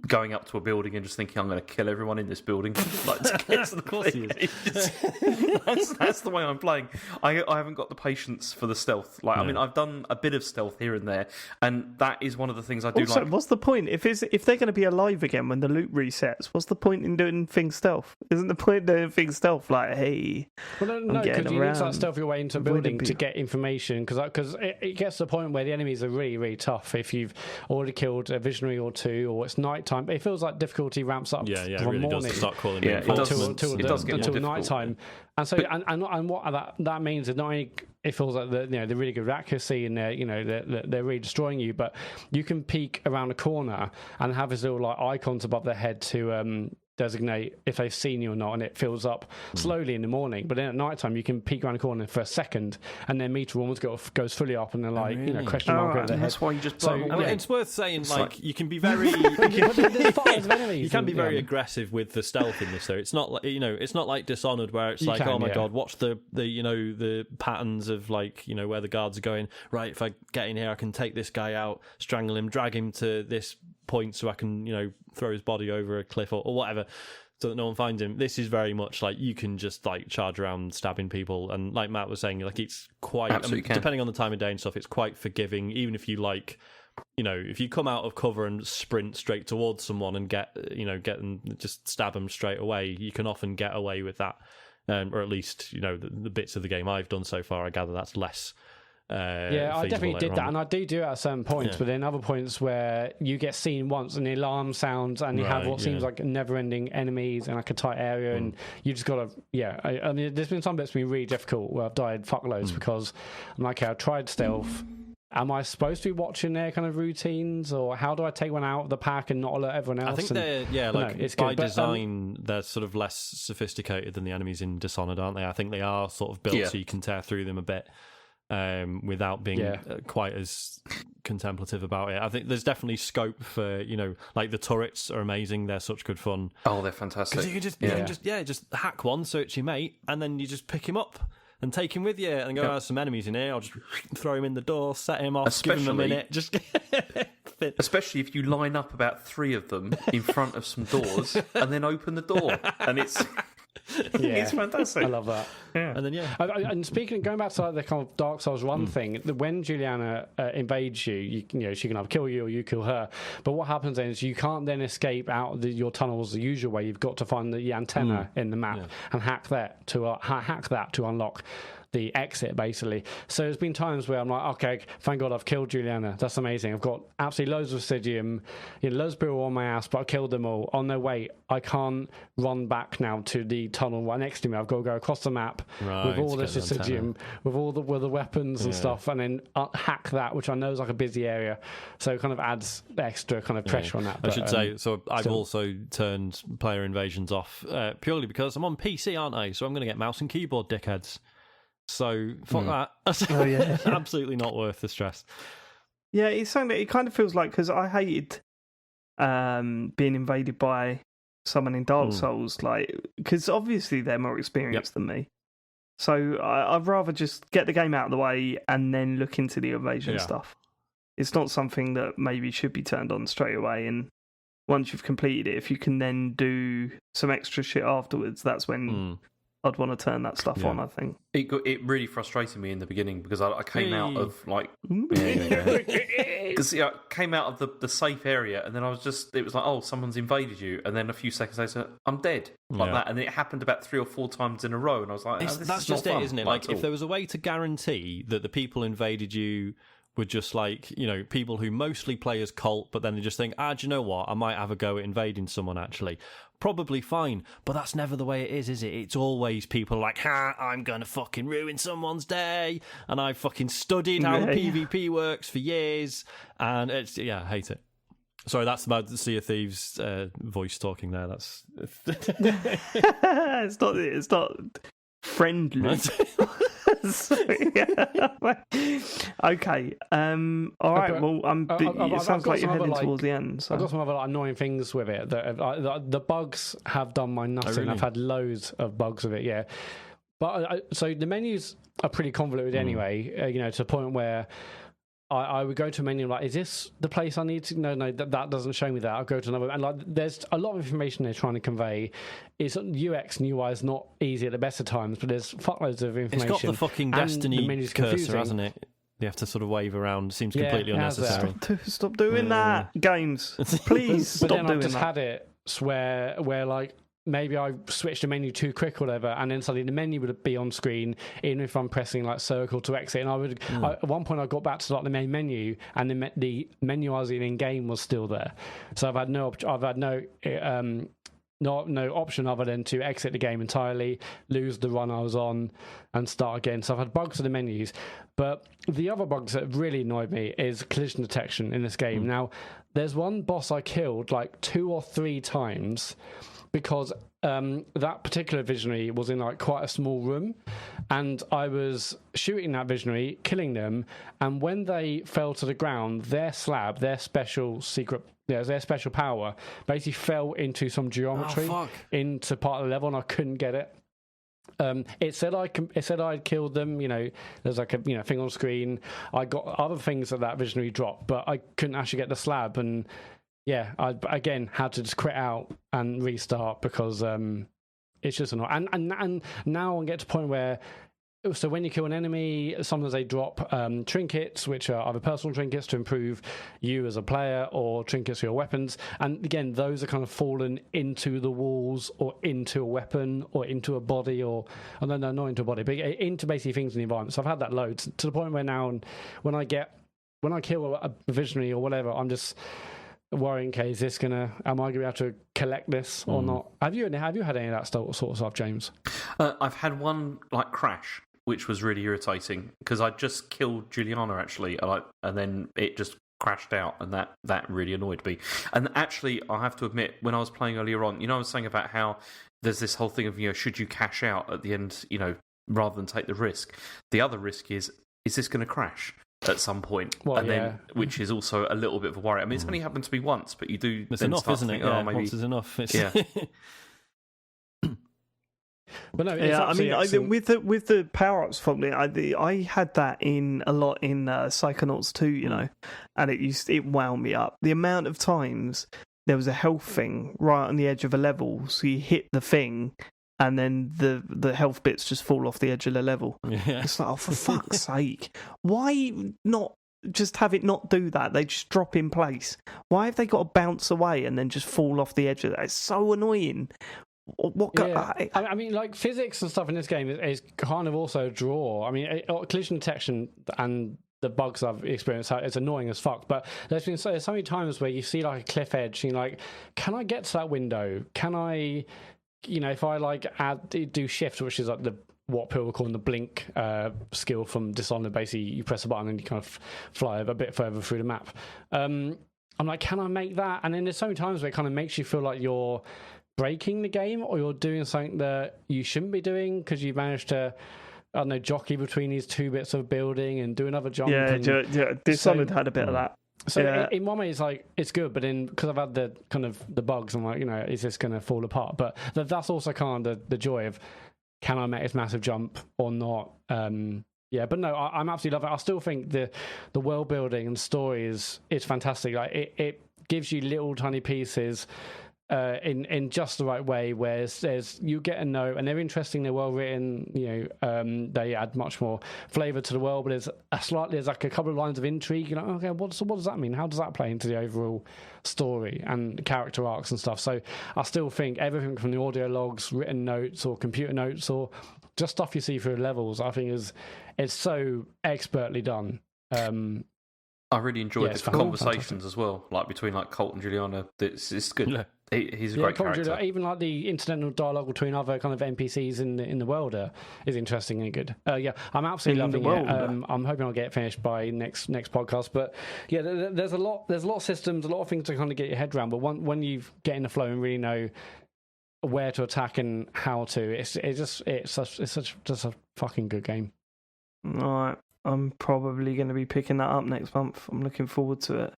going up to a building and just thinking I'm going to kill everyone in this building. Like, to get to the course he is. That's the way I'm playing. I haven't got the patience for the stealth. Like, no. I mean, I've done a bit of stealth here and there, and that is one of the things I do also, like. What's the point? If they're going to be alive again when the loot resets, what's the point in doing things stealth? Isn't the point doing things stealth like, hey, well, no, because you need to stealth your way into a building to get information, because it gets to the point where the enemies are really, really tough. If you've already killed a visionary or two, or it's nighttime, it feels like difficulty ramps up from it really morning. Does start calling until nighttime. And so and what that means is not only it feels like the really good accuracy and they're really destroying you, but you can peek around a corner and have this little like icons above their head to designate if they've seen you or not, and it fills up slowly in the morning. But then at night time, you can peek around the corner for a second, and their meter almost goes fully up, and they're like, question mark over their head. That's why you just. It's worth saying, you can be very. You can be very aggressive with the stealth in this. Though it's not like it's not like Dishonored where it's like, oh my god, watch the patterns of where the guards are going. Right, if I get in here, I can take this guy out, strangle him, drag him to this point so I can throw his body over a cliff or whatever. so that no one finds him. This is very much like you can just like charge around stabbing people, and like Matt was saying, like it's quite depending on the time of day and stuff, it's quite forgiving. Even if you like, you know, if you come out of cover and sprint straight towards someone and get them, just stab them straight away, you can often get away with that, or at least, you know, the bits of the game I've done so far, I gather that's less. I definitely did that, and I do it at certain points, but then other points where you get seen once and the alarm sounds, and you have what seems like never-ending enemies in like a tight area, and you just gotta I mean, there's been some bits been really difficult where I've died fuckloads because I'm like, okay, I tried stealth. Am I supposed to be watching their kind of routines, or how do I take one out of the pack and not alert everyone else? I think it's by design, they're sort of less sophisticated than the enemies in Dishonored, aren't they? I think they are sort of built so you can tear through them a bit. Without being quite as contemplative about it. I think there's definitely scope for, you know, like the turrets are amazing. They're such good fun. Oh, they're fantastic. Because you can just hack one, so it's your mate, and then you just pick him up and take him with you and go, there's some enemies in here. I'll just throw him in the door, set him off, give him a minute. Especially if you line up about 3 of them in front of some doors and then open the door. And it's... it's fantastic. I love that. Yeah. And then and speaking, going back to like the kind of Dark Souls 1 thing, when Juliana invades you know, she can either kill you or you kill her. But what happens then is you can't then escape out of your tunnels the usual way. You've got to find the antenna in the map and hack that to unlock the exit, basically. So there's been times where I'm like, okay, thank God I've killed Juliana. That's amazing. I've got absolutely loads of Obsidian, loads of people on my ass, but I killed them all. Oh no, wait, I can't run back now to the tunnel right next to me. I've got to go across the map with all this Obsidian, with all the weapons and stuff, and then hack that, which I know is like a busy area. So it kind of adds extra kind of pressure on that. I should say, so I've also turned player invasions off purely because I'm on PC, aren't I? So I'm going to get mouse and keyboard dickheads. So fuck that. Absolutely not worth the stress. Yeah, it's something that it kind of feels like, because I hated being invaded by someone in Dark Souls, like, because obviously they're more experienced than me. So I'd rather just get the game out of the way and then look into the invasion stuff. It's not something that maybe should be turned on straight away, and once you've completed it, if you can then do some extra shit afterwards, that's when I'd want to turn that stuff on, I think. It really frustrated me in the beginning because I came out of like... Because I came out of the safe area, and then it was like, oh, someone's invaded you, and then a few seconds later, I'm dead. Like that. And it happened about 3 or 4 times in a row, and I was like, that's just it, isn't it? Like, if there was a way to guarantee that the people who invaded you were just like, you know, people who mostly play as cult, but then they just think, do you know what? I might have a go at invading someone, actually. Probably fine, but that's never the way it is it? It's always people like, I'm going to fucking ruin someone's day, and I've fucking studied how PvP works for years, and it's, I hate it. Sorry, that's about the Sea of Thieves voice talking there. That's... it's not friendly. Okay. All right. Well, it sounds like you're heading towards the end. So. I've got some other annoying things with it. The bugs have done my nuts. Really? I've had loads of bugs with it. Yeah, but so the menus are pretty convoluted anyway. You know, to the point where I would go to a menu like, is this the place I need to? No, that doesn't show me that. I'll go to another, and like, there's a lot of information they're trying to convey. It's UX and UI is not easy at the best of times, but there's fuckloads of information. It's got the fucking Destiny cursor, hasn't it? You have to sort of wave around. Seems completely unnecessary. Stop doing that, games. Please stop doing that. But then I've just had it where like, maybe I switched the menu too quick or whatever, and then suddenly the menu would be on screen, even if I'm pressing like circle to exit. And at one point I got back to like the main menu, and the menu I was in game was still there. So I've had no option other than to exit the game entirely, lose the run I was on, and start again. So I've had bugs with the menus. But the other bugs that really annoyed me is collision detection in this game. Now, there's one boss I killed like 2 or 3 times, because that particular visionary was in like quite a small room, and I was shooting that visionary, killing them, and when they fell to the ground, their slab, their special power, basically fell into some geometry into part of the level, and I couldn't get it. It said I'd killed them. You know, there's like a thing on screen. I got other things that visionary dropped, but I couldn't actually get the slab, and yeah, I again had to just quit out and restart because it's just annoying. And now I get to a point where, so when you kill an enemy, sometimes they drop trinkets, which are either personal trinkets to improve you as a player or trinkets for your weapons. And again, those are kind of fallen into the walls or into a weapon or into a body or no, not into a body, but into basically things in the environment. So I've had that loads to the point where now when I kill a visionary or whatever, I'm just worrying, okay, am I going to be able to collect this or not? Have you had any of that sort of stuff, James? I've had one like crash, which was really irritating because I just killed Juliana actually, and then it just crashed out, and that really annoyed me. And actually, I have to admit, when I was playing earlier on, I was saying about how there's this whole thing of should you cash out at the end, rather than take the risk. The other risk is this going to crash at some point? Well, then which is also a little bit of a worry. I mean, it's only happened to me once, but you do. It's then enough, start isn't to it? think, Yeah, maybe once is enough. Yeah. But no, yeah, I mean, with the power ups, probably I had that a lot in Psychonauts 2, and it wound me up. The amount of times there was a health thing right on the edge of a level, so you hit the thing, and then the health bits just fall off the edge of the level. Yeah. It's like, oh, for fuck's sake, why not just have it not do that? They just drop in place. Why have they got to bounce away and then just fall off the edge of that? It's so annoying. I mean, like physics and stuff in this game is kind of also a draw. I mean, collision detection and the bugs I've experienced, it's annoying as fuck. But there's so many times where you see like a cliff edge, and you're like, can I get to that window? Can I, if I do shift, which is like what people are calling the blink skill from Dishonored. Basically, you press a button and you kind of fly a bit further through the map. I'm like, can I make that? And then there's so many times where it kind of makes you feel like you're breaking the game or you're doing something that you shouldn't be doing because you managed to, I don't know, jockey between these two bits of building and do another jump. Yeah, Dishonored had a bit of that. So in one way, it's like it's good, but then because I've had the kind of the bugs, I'm like, is this going to fall apart? But that's also kind of the joy of, can I make this massive jump or not? Yeah, but no, I'm absolutely love it. I still think the world building and story is fantastic. Like it gives you little tiny pieces in just the right way, where there's you get a note and they're interesting, they're well written, they add much more flavour to the world, but there's like a couple of lines of intrigue, okay, what does that mean? How does that play into the overall story and character arcs and stuff? So I still think everything from the audio logs, written notes or computer notes or just stuff you see through levels, I think it's so expertly done. I really enjoyed the conversations as well, like between like Colt and Juliana. It's good. Yeah. He's a great character. Even like the incidental dialogue between other kind of NPCs in the world is interesting and good. Yeah, I'm absolutely loving it. I'm hoping I'll get it finished by next podcast. But yeah, there's a lot of systems, a lot of things to kind of get your head around. But when you get in the flow and really know where to attack and how to, it's just a fucking good game. All right. I'm probably going to be picking that up next month. I'm looking forward to it.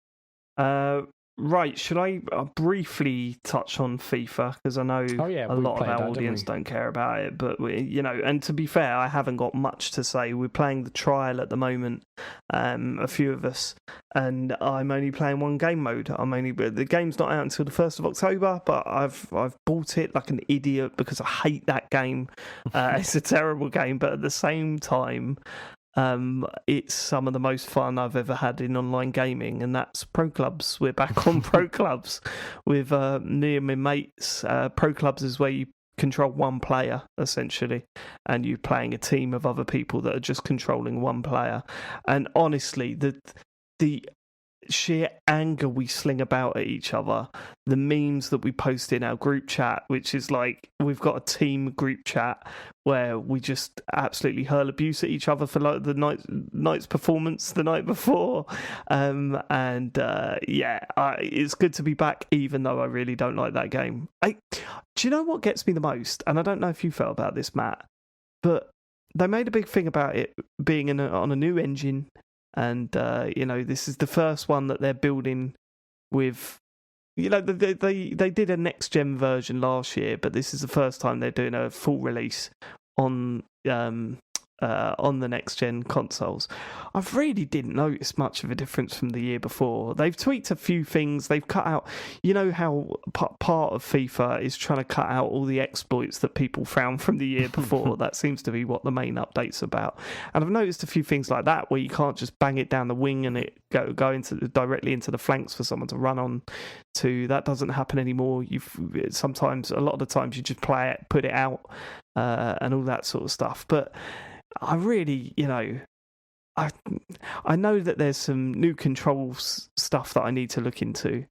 Right, should I briefly touch on FIFA? Because I know a lot of our audience don't care about it. But, and to be fair, I haven't got much to say. We're playing the trial at the moment, a few of us. And I'm only playing one game mode. The game's not out until the 1st of October, but I've bought it like an idiot because I hate that game. It's a terrible game, but at the same time, it's some of the most fun I've ever had in online gaming, and that's Pro Clubs. We're back on Pro Clubs with me and my mates. Pro Clubs is where you control one player, essentially, and you're playing a team of other people that are just controlling one player. And honestly, the sheer anger we sling about at each other, the memes that we post in our group chat, which is like, we've got a team group chat where we just absolutely hurl abuse at each other for like the night's performance the night before. It's good to be back, even though I really don't like that game. Do you know what gets me the most? And I don't know if you felt about this, Matt, but they made a big thing about it being on a new engine. And, this is the first one that they're building with, they did a next-gen version last year, but this is the first time they're doing a full release on on the next gen consoles, I really didn't notice much of a difference from the year before. They've tweaked a few things. They've cut out, you know how part of FIFA is trying to cut out all the exploits that people found from the year before. That seems to be what the main update's about. And I've noticed a few things like that where you can't just bang it down the wing and it go into directly into the flanks for someone to run on to. That doesn't happen anymore. A lot of the times you just play it, put it out, and all that sort of stuff. But I really, I know that there's some new controls stuff that I need to look into,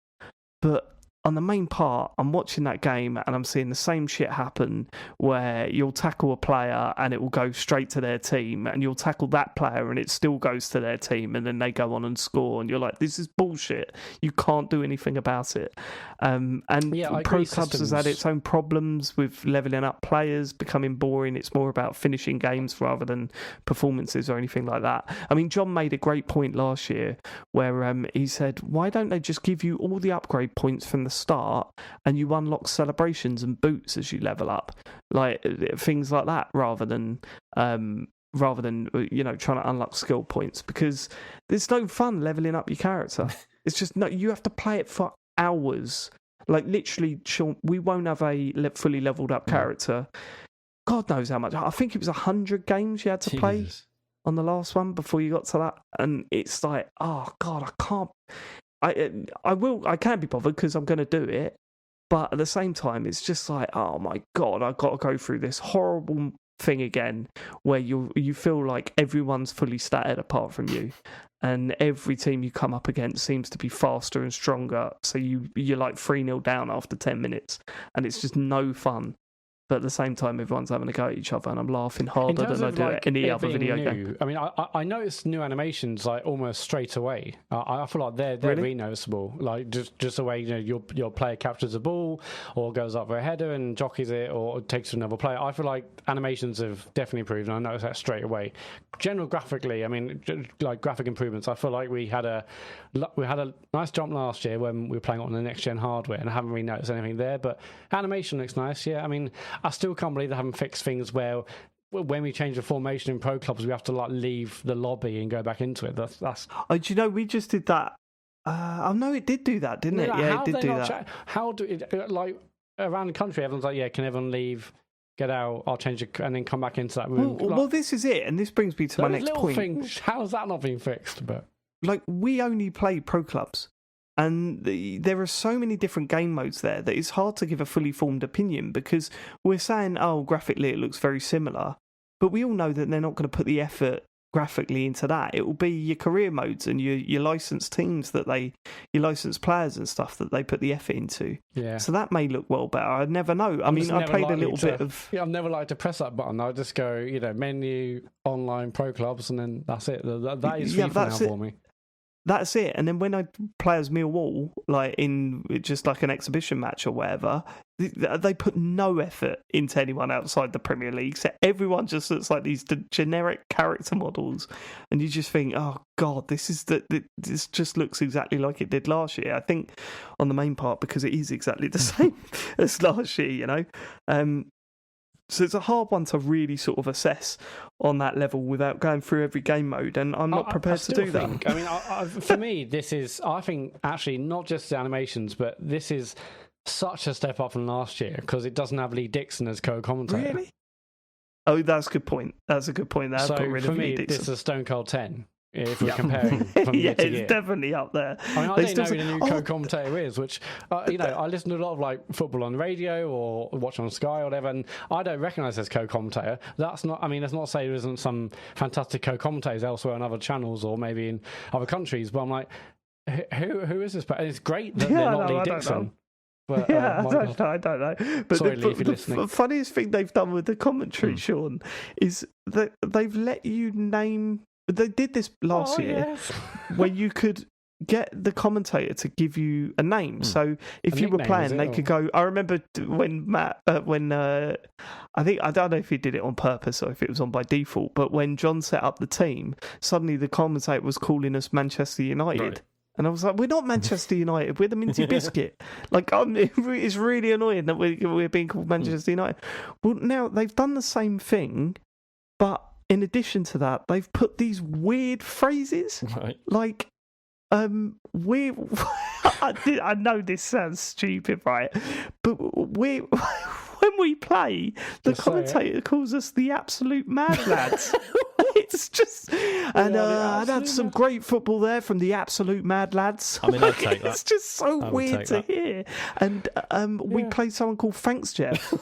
but on the main part, I'm watching that game and I'm seeing the same shit happen where you'll tackle a player and it will go straight to their team, and you'll tackle that player and it still goes to their team, and then they go on and score, and you're like, this is bullshit. You can't do anything about it. And Pro Clubs has had its own problems with leveling up players, becoming boring. It's more about finishing games rather than performances or anything like that. I mean, John made a great point last year where he said, why don't they just give you all the upgrade points from the start and you unlock celebrations and boots as you level up, like things like that, rather than trying to unlock skill points, because there's no fun leveling up your character. It's just you have to play it for hours. Like literally, Sean, we won't have a fully leveled up character. God knows how much. I think it was 100 games you had to play on the last one before you got to that, and it's like, oh God, I can't. I can't be bothered because I'm going to do it, but at the same time, it's just like, oh my God, I've got to go through this horrible thing again where you feel like everyone's fully statted apart from you, and every team you come up against seems to be faster and stronger, so you're like 3-0 down after 10 minutes, and it's just no fun. But at the same time, everyone's having a go at each other, and I'm laughing harder than I do at any other video game. I mean, I noticed new animations like almost straight away. I feel like they're really noticeable. Like just the way your player captures a ball, or goes up for a header and jockeys it, or takes to another player. I feel like animations have definitely improved, and I noticed that straight away. Graphically, I mean, like graphic improvements. I feel like we had a nice jump last year when we were playing on the next gen hardware, and I haven't really noticed anything there. But animation looks nice. Yeah, I mean, I still can't believe they haven't fixed things where when we change the formation in Pro Clubs, we have to like leave the lobby and go back into it. That's. Oh, do you know we just did that? No, it did do that, didn't it? Yeah, it did do that. How do it like around the country? Everyone's like, yeah, can everyone leave? Get out, I'll change it, and then come back into that room. Well, this is it, and this brings me to my next point. Things, how is that not being fixed? But like, we only play Pro Clubs, and there are so many different game modes there that it's hard to give a fully formed opinion, because we're saying, oh, graphically it looks very similar, but we all know that they're not going to put the effort graphically into that. It will be your career modes and your licensed teams your licensed players and stuff that they put the effort into. Yeah. So that may look well better. I'd never know. I mean, I played a little bit of. Yeah, I've never liked to press that button. I'll just go, menu, online, Pro Clubs, and then that's it. That is FIFA now for me. That's it. And then when I play as Millwall, like in just like an exhibition match or whatever, they put no effort into anyone outside the Premier League. So everyone just looks like these generic character models, and you just think, oh God, this just looks exactly like it did last year. I think on the main part, because it is exactly the same as last year, So it's a hard one to really sort of assess on that level without going through every game mode, and I'm not prepared to do that. I mean, for me, I think actually not just the animations, but this is such a step up from last year because it doesn't have Lee Dixon as co-commentator. Really? Oh, that's a good point. That's a good point. So for me, this is a Stone Cold 10. If we're comparing from year to year. It's definitely up there. I mean, I don't know who the new co-commentator is, which, I listen to a lot of like football on the radio or watch on Sky or whatever, and I don't recognise this co-commentator. That's not to say there isn't some fantastic co-commentators elsewhere on other channels or maybe in other countries, but I'm like, who is this? But it's great that they're not Lee Dixon. But, I don't know. But sorry, Lee, if you're listening. The funniest thing they've done with the commentary, Sean, is that they've let you name. They did this last year, where you could get the commentator to give you a name. So if you were playing, they could go. I remember when Matt, I don't know if he did it on purpose or if it was on by default, but when John set up the team, suddenly the commentator was calling us Manchester United. Right. And I was like, we're not Manchester United, we're the Minty Biscuit. Like, it's really annoying that we're being called Manchester United. Well, now they've done the same thing, but in addition to that, they've put these weird phrases Right. like we I know this sounds stupid, right? But we when we play, the Just say it. commentator calls us the absolute mad lads. It's just and I'd had some great football there from the absolute mad lads. I mean, I'd take that. It's just so I would weird take to that. hear. And we played someone called Thanks Jeff.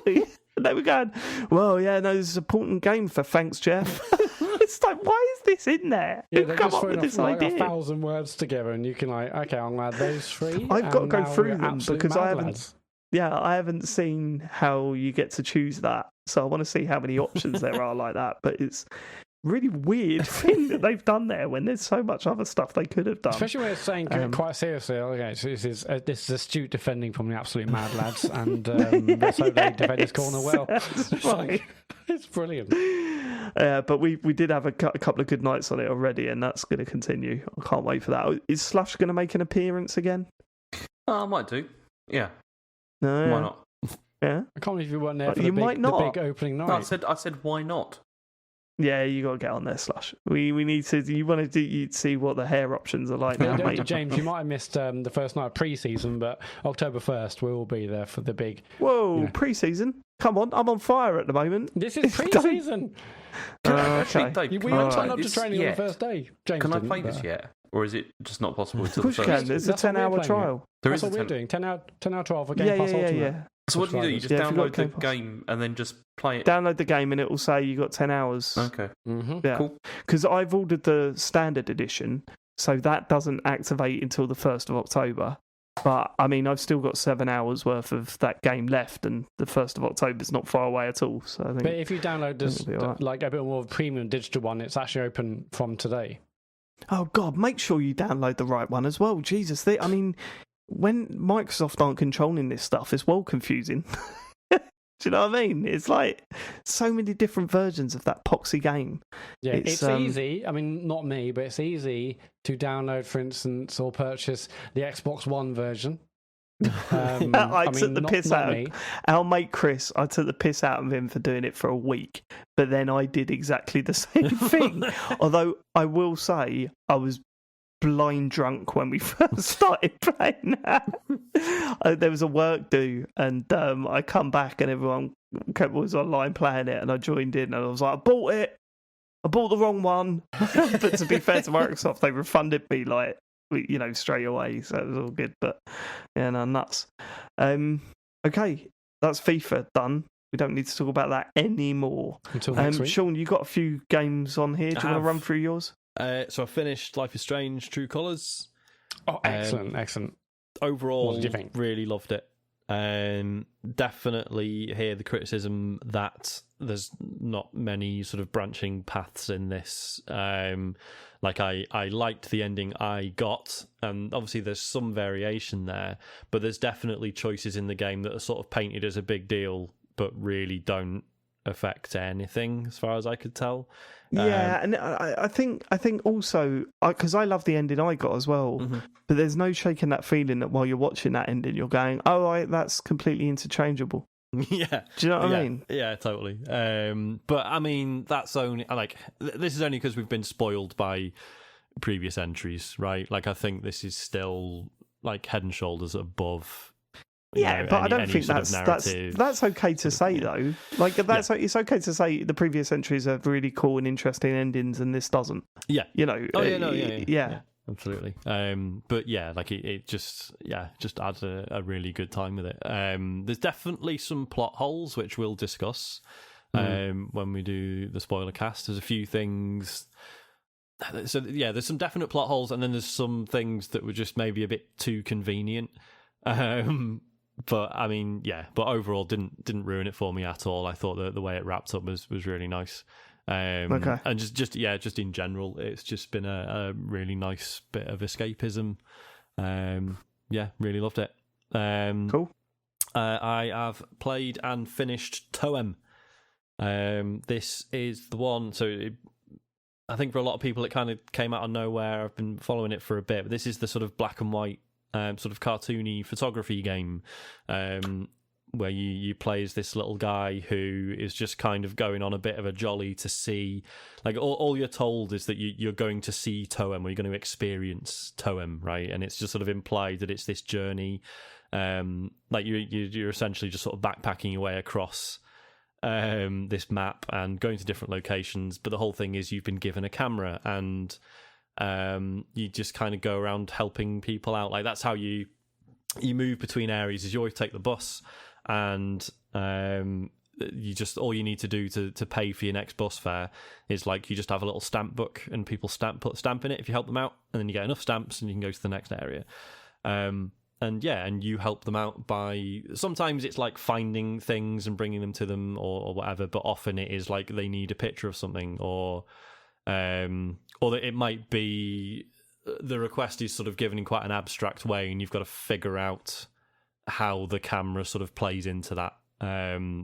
And they were going, well, yeah, no, this is an important game for Thanks Jeff. It's like, why is this in there? Yeah, Who they're come just up with throwing this like idea? 1,000 words together, and you can okay, I'm glad those three. I've got to and go now through we're them absolute because I mad haven't. lads. Yeah, I haven't seen how you get to choose that, so I want to see how many options there are like that. But it's really weird thing that they've done there when there's so much other stuff they could have done. Especially when it's saying quite seriously, okay, so this is astute defending from the absolute mad lads, and let's hope they defend this corner well. It's, like, it's brilliant. But we did have a couple of good nights on it already, and that's going to continue. I can't wait for that. Is Slush going to make an appearance again? I might do. Yeah. No, Why not? Yeah, I can't believe you weren't there for You might not. the big opening night. No, I said why not? yeah, you got to get on there, Slush. We need to. You want to do? You'd see what the hair options are like now, mate. James, you might have missed the first night of pre-season, but October 1st we will be there for the big. Whoa, Yeah. pre-season! Come on, I'm on fire at the moment. This is pre-season. Actually, Okay. Dave, We can I all play turned up to this training on yet? the first day. James Can I didn't, play but- this yet? Or is it just not possible Of until the course you first? can. There's a That's what we're 10-hour playing trial. There That's is a what we're 10 doing. 10-hour trial for Game Yeah, Pass yeah, Ultimate. yeah. So what do? You just Yeah, if you've got download the Game Pass. game and then just play it? Download the game and it will say you got 10 hours. Okay, Mm-hmm. Yeah. cool. Because I've ordered the standard edition, so that doesn't activate until the 1st of October. But, I mean, I've still got 7 hours worth of that game left, and the 1st of October is not far away at all. So I think. But if you download this, It'll be all right. like a bit more of a premium digital one, it's actually open from today. Oh, God, make sure you download the right one as well. Jesus, I mean, when Microsoft aren't controlling this stuff, it's well confusing. Do you know what I mean? It's like so many different versions of that poxy game. Yeah, It's, it's easy. I mean, not me, but it's easy to download, for instance, or purchase the Xbox One version. I took the piss out me. of our mate Chris. I took the piss out of him for doing it for a week, but then I did exactly the same thing. Although I will say I was blind drunk when we first started playing that. There was a work due, and I come back and everyone was online playing it, and I joined in, and I was like, I bought it. I bought the wrong one. But to be fair to Microsoft, they refunded me like, straight away, so it was all good. But yeah, no, nuts. Okay, that's FIFA done. We don't need to talk about that anymore. Until next week. Sean, you got a few games on here. Do you want to run through yours? So I finished Life is Strange: True Colors. Oh, excellent, excellent. Overall, What did you think? really loved it. Definitely hear the criticism that there's not many sort of branching paths in this. Like I liked the ending I got, and obviously there's some variation there, but there's definitely choices in the game that are sort of painted as a big deal, but really don't affect anything as far as I could tell. Yeah, and I think also because I love the ending I got as well, Mhm. but there's no shaking that feeling that while you're watching that ending, you're going, "Oh, that's completely interchangeable." Yeah. Do you know what yeah, I mean? Yeah, totally. But I mean, that's only this is only because we've been spoiled by previous entries, right? Like, I think this is still like head and shoulders above. Yeah, but I don't think sort of that's okay to say though. Like it's okay to say the previous entries have really cool and interesting endings, and this doesn't. Yeah. Oh yeah, no, yeah. Absolutely. But yeah, like it just adds a really good time with it. There's definitely some plot holes which we'll discuss when we do the spoiler cast. There's a few things. So yeah, there's some definite plot holes, and then there's some things that were just maybe a bit too convenient. But I mean, yeah. But overall, didn't ruin it for me at all. I thought the way it wrapped up was really nice. Okay. And just in general, it's just been a really nice bit of escapism. Yeah, really loved it. Cool. I have played and finished TOEM. This is the one. I think for a lot of people, it kind of came out of nowhere. I've been following it for a bit, but this is the sort of black and white, sort of cartoony photography game, where you play as this little guy who is just kind of going on a bit of a jolly to see, like all you're told is that you're going to see TOEM, or you're going to experience TOEM, right? And it's just sort of implied that it's this journey, like you're essentially just sort of backpacking your way across this map and going to different locations. But the whole thing is you've been given a camera, and you just kind of go around helping people out. Like that's how you move between areas. Is you always take the bus, and you just, all you need to do to pay for your next bus fare is like you just have a little stamp book, and people put stamp in it if you help them out, and then you get enough stamps and you can go to the next area. And you help them out by, sometimes it's like finding things and bringing them to them or whatever, but often it is like they need a picture of something, or that it might be the request is sort of given in quite an abstract way, and you've got to figure out how the camera sort of plays into that,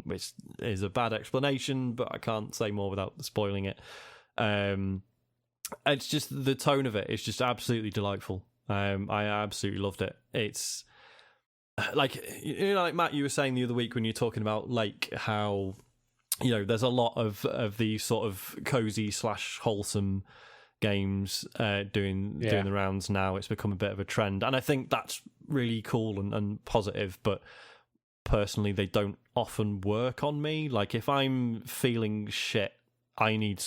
which is a bad explanation, but I can't say more without spoiling it. It's just, the tone of it is just absolutely delightful. I absolutely loved it. It's like, like Matt, you were saying the other week when you were talking about like how, there's a lot of these sort of cozy / wholesome games doing the rounds now. It's become a bit of a trend, and I think that's really cool and positive, but personally they don't often work on me. Like if I'm feeling shit, I need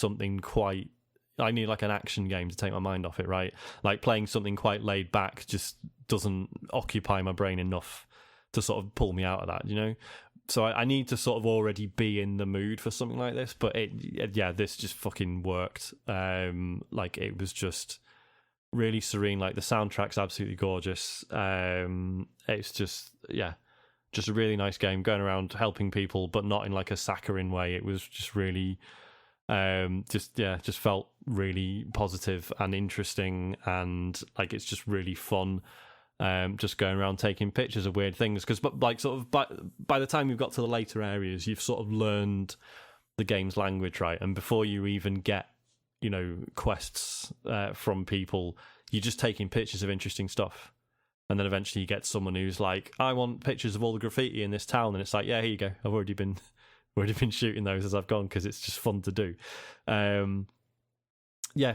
like an action game to take my mind off it, right? Like playing something quite laid back just doesn't occupy my brain enough to sort of pull me out of that, So I need to sort of already be in the mood for something like this, but this just fucking worked. Like it was just really serene. Like the soundtrack's absolutely gorgeous. It's just a really nice game, going around helping people, but not in like a saccharine way. It was just really, just felt really positive and interesting, and like it's just really fun. Just going around taking pictures of weird things, because like sort of by the time you've got to the later areas, you've sort of learned the game's language, right? And before you even get quests from people, you're just taking pictures of interesting stuff, and then eventually you get someone who's like, I want pictures of all the graffiti in this town, and it's like, yeah, here you go, I've already been shooting those as I've gone, because it's just fun to do.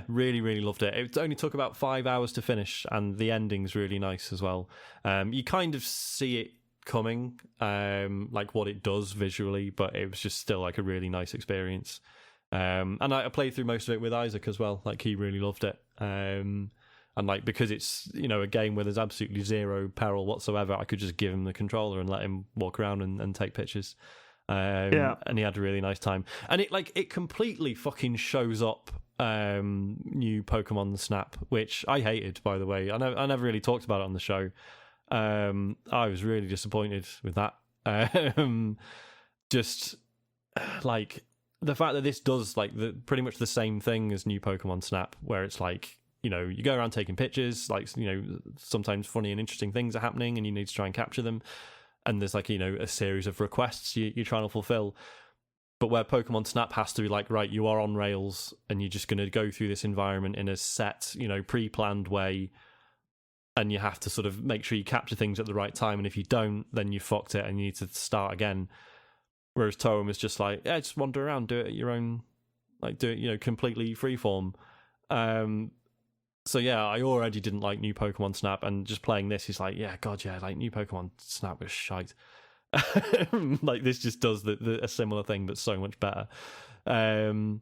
Really, really loved it. It only took about 5 hours to finish, and the ending's really nice as well. You kind of see it coming, like what it does visually, but it was just still like a really nice experience. And I played through most of it with Isaac as well. Like he really loved it. And like, because it's, a game where there's absolutely zero peril whatsoever, I could just give him the controller and let him walk around and take pictures. And he had a really nice time. And it completely fucking shows up new Pokemon Snap, which I hated, by the way. I never really talked about it on the show. I was really disappointed with that. Just like the fact that this does like pretty much the same thing as new Pokemon Snap, where it's like, you go around taking pictures, like, sometimes funny and interesting things are happening and you need to try and capture them. And there's like, a series of requests you're trying to fulfill. But where Pokemon Snap has to be like, right, you are on rails and you're just going to go through this environment in a set, pre-planned way. And you have to sort of make sure you capture things at the right time. And if you don't, then you fucked it and you need to start again. Whereas TOEM is just like, yeah, just wander around, do it at your own, like do it, completely freeform. So yeah, I already didn't like new Pokemon Snap, and just playing this is like, yeah, God, yeah, like new Pokemon Snap was shite. Like this just does a similar thing, but so much better. So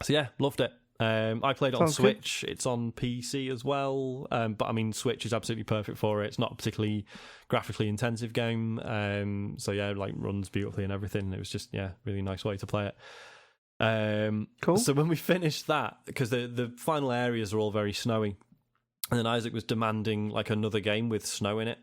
yeah, loved it. I played it on Switch. Good. It's on PC as well, but I mean, Switch is absolutely perfect for it. It's not a particularly graphically intensive game, so yeah, like runs beautifully and everything. It was just really nice way to play it. Cool. So when we finished that, because the final areas are all very snowy, and then Isaac was demanding like another game with snow in it,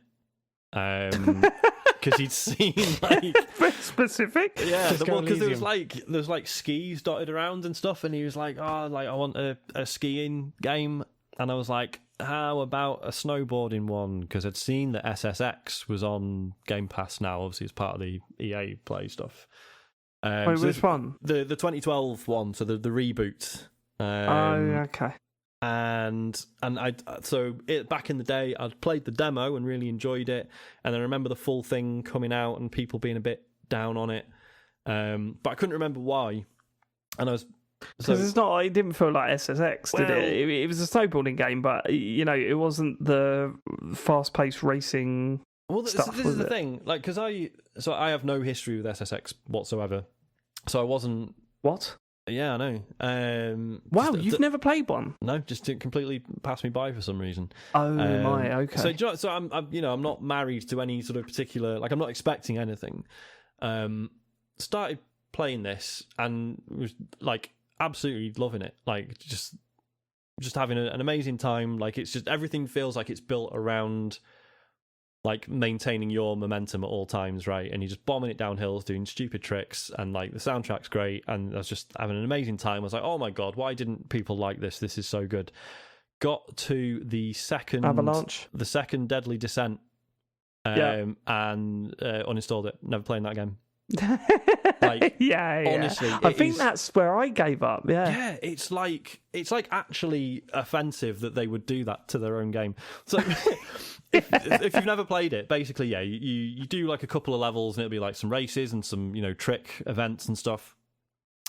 because he'd seen like very specific. Yeah, because there's like skis dotted around and stuff, and he was like, oh, like I want a skiing game, and I was like, how about a snowboarding one? Because I'd seen that SSX was on Game Pass now, obviously as part of the EA Play stuff. Wait, so which one? The 2012 one, so the reboot. Okay. And back in the day, I'd played the demo and really enjoyed it, and I remember the full thing coming out and people being a bit down on it, but I couldn't remember why. And I was because it didn't feel like SSX, did it? It was a snowboarding game, but it wasn't the fast-paced racing. Well, stuff, this is the thing, like, because I have no history with SSX whatsoever, so I wasn't. What? Yeah, I know. Wow, you've never played one? No, just it completely passed me by for some reason. Oh my, okay. So I'm not married to any sort of particular. Like, I'm not expecting anything. Started playing this and was like absolutely loving it. Like just having an amazing time. Like, it's just everything feels like it's built around like maintaining your momentum at all times, right? And you're just bombing it down hills, doing stupid tricks, and like the soundtrack's great, and I was just having an amazing time. I was like, oh my god, why didn't people like this? This is so good. Got to the second Avalanche, the second Deadly Descent, and uninstalled it. Never playing that again. Like, yeah. Honestly, I think that's where I gave up. Yeah, it's like actually offensive that they would do that to their own game. So if you've never played it, basically, yeah, you do like a couple of levels, and it'll be like some races and some trick events and stuff.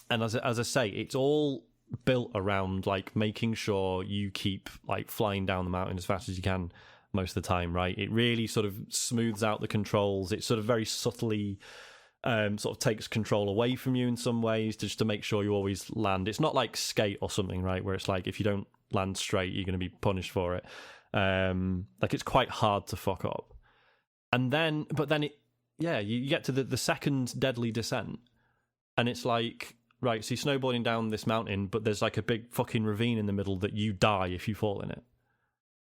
And as I say, it's all built around like making sure you keep like flying down the mountain as fast as you can most of the time, right? It really sort of smooths out the controls. It sort of very subtly sort of takes control away from you in some ways, just to make sure you always land. It's not like Skate or something, right, where it's like if you don't land straight, you're going to be punished for it. Like, it's quite hard to fuck up. But then you get to the second Deadly Descent, and it's like, right, so you're snowboarding down this mountain, but there's like a big fucking ravine in the middle that you die if you fall in it.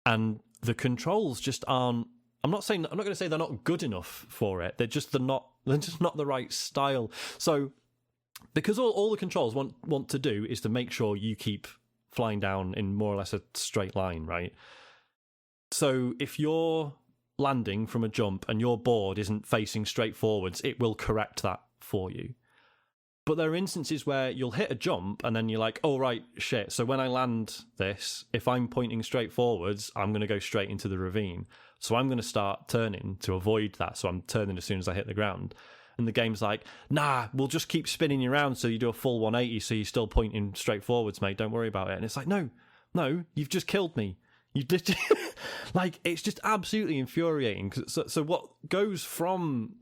And the controls just aren't. I'm not going to say they're not good enough for it. They're just not the right style. So, because all the controls want to do is to make sure you keep flying down in more or less a straight line, right? So if you're landing from a jump and your board isn't facing straight forwards, it will correct that for you. But there are instances where you'll hit a jump and then you're like, oh, right, shit. So when I land this, if I'm pointing straight forwards, I'm going to go straight into the ravine. So I'm going to start turning to avoid that. So I'm turning as soon as I hit the ground. And the game's like, nah, we'll just keep spinning you around so you do a full 180 so you're still pointing straight forwards, mate. Don't worry about it. And it's like, no, you've just killed me. You did. Like, it's just absolutely infuriating. So what goes from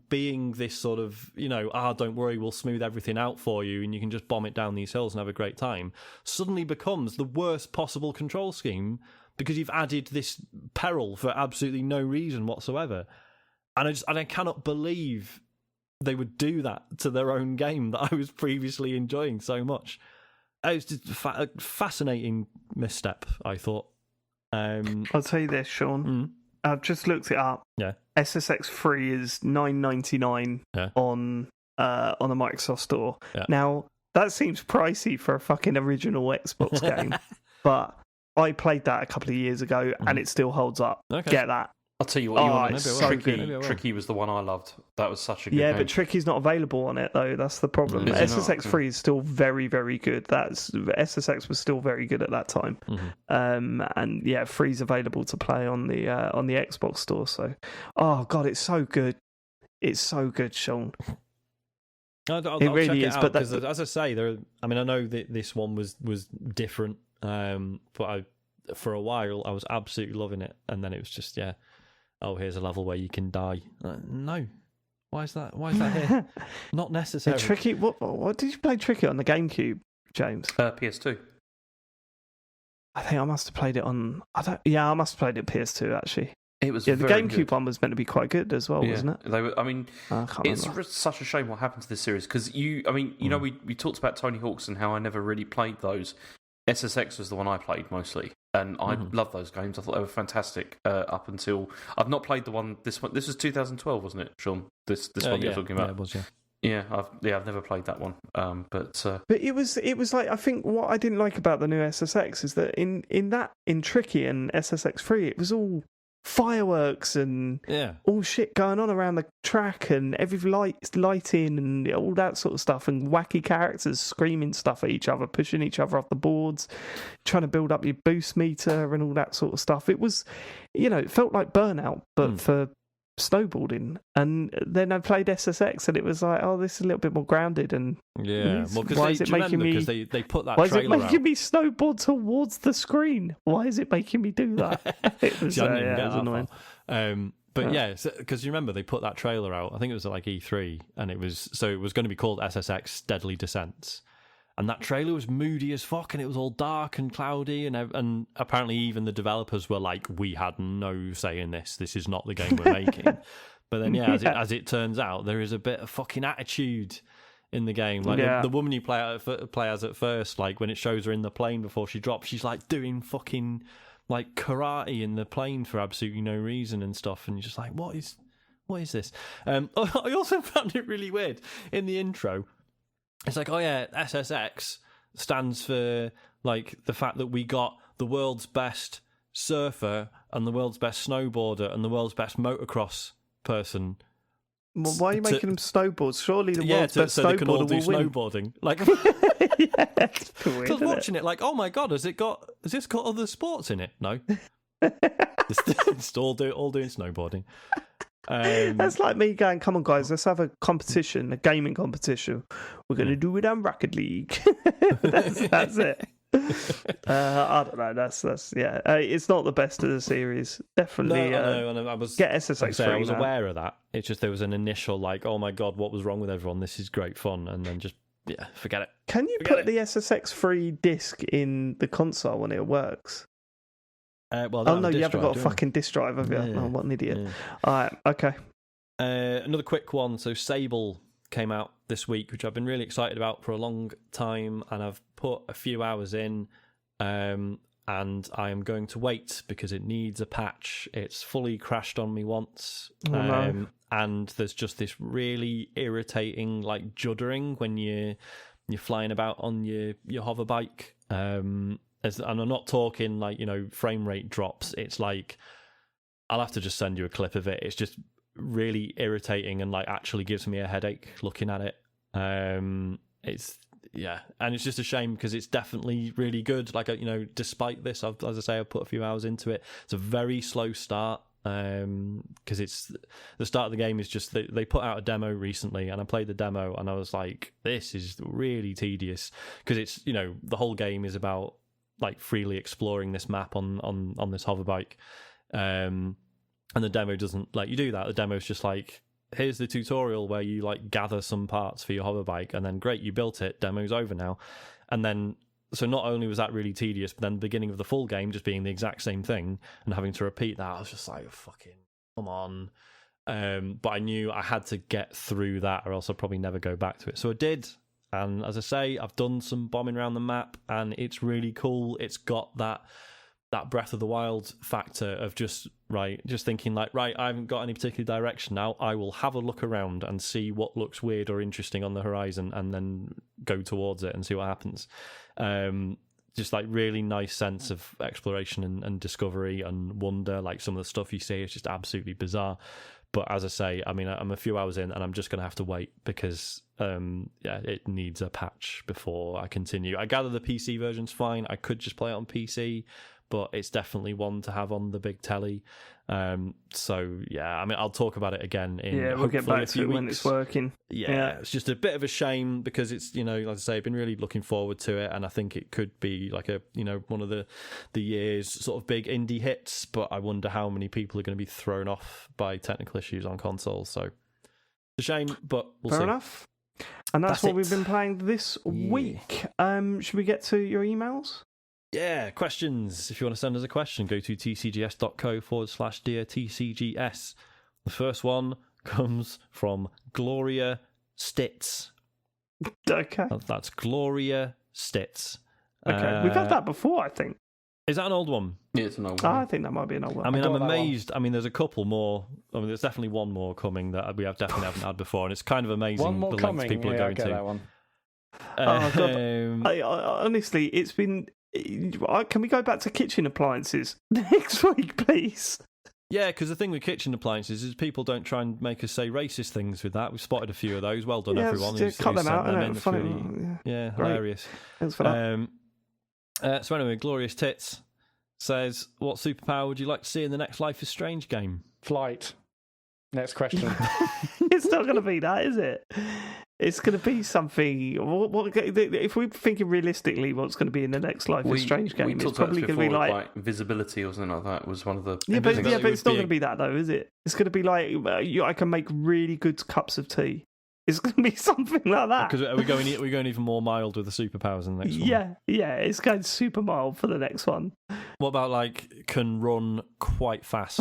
being this sort of, don't worry, we'll smooth everything out for you and you can just bomb it down these hills and have a great time, suddenly becomes the worst possible control scheme because you've added this peril for absolutely no reason whatsoever. And I cannot believe they would do that to their own game that I was previously enjoying so much. It was just a fascinating misstep, I thought. I'll tell you this, Sean. I've just looked it up. Yeah. SSX free is $9.99 on the Microsoft Store. Yeah. Now, that seems pricey for a fucking original Xbox game, but I played that a couple of years ago and it still holds up. Okay. Get that. I'll tell you what, you want. So Tricky was the one I loved. That was such a good game. But Tricky's not available on it, though. That's the problem. SSX free is still very, very good. SSX was still very good at that time. And yeah, free's available to play on the Xbox Store. So, oh god, it's so good. It's so good, Sean. I'll really check it out, because as I say, I know that this one was different, but for a while I was absolutely loving it, and then it was just oh, here's a level where you can die. No, why is that here? Not necessary. Tricky. What did you play Tricky on the GameCube, James? PS2. I think I must have played it on. I must have played it PS2 actually. It was the GameCube one was meant to be quite good as well, wasn't it? It's such a shame what happened to this series because we talked about Tony Hawk's and how I never really played those. SSX was the one I played mostly, and I love those games. I thought they were fantastic up until I've not played the one. This was 2012, wasn't it, Sean? This one you're talking about. Yeah, it was. I've never played that one. But it was like, I think what I didn't like about the new SSX is that in Tricky and SSX 3, it was all fireworks and all shit going on around the track, and every lighting and all that sort of stuff, and wacky characters screaming stuff at each other, pushing each other off the boards, trying to build up your boost meter and all that sort of stuff. It was, it felt like Burnout, but for snowboarding. And then I played SSX, and it was like, oh, this is a little bit more grounded. And why is it making me? Because they put that. Why is it trailer making out. me snowboard towards the screen? Why is it making me do that? It was, See, I didn't even it get was that annoying. far. But because you remember they put that trailer out. I think it was at like E3, and it was going to be called SSX Deadly Descents. And that trailer was moody as fuck, and it was all dark and cloudy, and apparently even the developers were like, "We had no say in this. This is not the game we're making." But then, as it turns out, there is a bit of fucking attitude in the game. Like the woman you play as at first, like when it shows her in the plane before she drops, she's like doing fucking like karate in the plane for absolutely no reason and stuff, and you're just like, what is this? I also found it really weird in the intro. It's like, oh yeah, SSX stands for like the fact that we got the world's best surfer and the world's best snowboarder and the world's best motocross person. Well, why are you making them snowboards? Surely the world's best so snowboarder they can all do will win. snowboarding. Like, It's weird, I was watching it like, oh my god, has this got other sports in it? No, it's all doing snowboarding. That's like me going, come on guys, let's have a competition, a gaming competition. We're going to do it on Rocket League. that's it. I don't know. That's it's not the best of the series. Definitely. No, I was get SSX. I was aware of that. It's just there was an initial like, oh my god, what was wrong with everyone? This is great fun, and then just forget it. Can you put the SSX free disc in the console when it works? Well, no, you haven't got a fucking disc drive, have you? Yeah. Oh, what an idiot. Yeah. All right, okay. Another quick one. So Sable came out this week, which I've been really excited about for a long time, and I've put a few hours in, and I am going to wait because it needs a patch. It's fully crashed on me once, no. and there's just this really irritating like juddering when you're flying about on your hover bike. And I'm not talking like, frame rate drops. It's like, I'll have to just send you a clip of it. It's just really irritating and like actually gives me a headache looking at it. And it's just a shame because it's definitely really good. Like, despite this, as I say, I've put a few hours into it. It's a very slow start because it's the start of the game is just they put out a demo recently, and I played the demo and I was like, this is really tedious because it's the whole game is about like freely exploring this map on this hover bike, and the demo doesn't let you do that. The demo is just like, here's the tutorial where you like gather some parts for your hover bike, and then great, you built it, demo's over now. And then so not only was that really tedious, but then the beginning of the full game just being the exact same thing and having to repeat that, I was just like, fucking come on. But I knew I had to get through that or else I'd probably never go back to it, so I did. And as I say, I've done some bombing around the map, and it's really cool. It's got that Breath of the Wild factor of just thinking like, right, I haven't got any particular direction now. I will have a look around and see what looks weird or interesting on the horizon, and then go towards it and see what happens. Just like really nice sense of exploration and discovery and wonder. Like some of the stuff you see is just absolutely bizarre. But as I say, I mean, I'm a few hours in, and I'm just going to have to wait because, it needs a patch before I continue. I gather the PC version's fine. I could just play it on PC, but it's definitely one to have on the big telly. So yeah, I mean, I'll talk about it again in we'll get back a to few it weeks when it's working. Yeah, it's just a bit of a shame because it's, like I say, I've been really looking forward to it, and I think it could be like a, one of the year's sort of big indie hits, but I wonder how many people are going to be thrown off by technical issues on consoles. So it's a shame, but we'll see. Fair enough. And that's what we've been playing this week. Should we get to your emails? Yeah, questions. If you want to send us a question, go to tcgs.co/dear TCGS. The first one comes from Gloria Stitz. Okay. That's Gloria Stitz. Okay, we've had that before, I think. Is that an old one? Yeah, it's an old one. I think that might be an old one. I mean, I'm amazed. I mean, there's a couple more. I mean, there's definitely one more coming that we definitely haven't had before, and it's kind of amazing One more the coming. lengths people are going to. That one. Oh, God. I, honestly, it's been... Can we go back to kitchen appliances next week, please? Yeah, because the thing with kitchen appliances is people don't try and make us say racist things with that. We've spotted a few of those. Well done, everyone. Cut them out. It's really, hilarious. Thanks for that. So anyway, Glorious Tits says, what superpower would you like to see in the next Life is Strange game? Flight. Next question. It's not going to be that, is it? It's going to be something. If we're thinking realistically, what's going to be in the next Life is Strange game? It's probably going to be like visibility or something like that. Was one of the but it's not going to be that though, is it? It's going to be like I can make really good cups of tea. It's going to be something like that. Because we're going even more mild with the superpowers in the next one. Yeah, it's going super mild for the next one. What about like can run quite fast?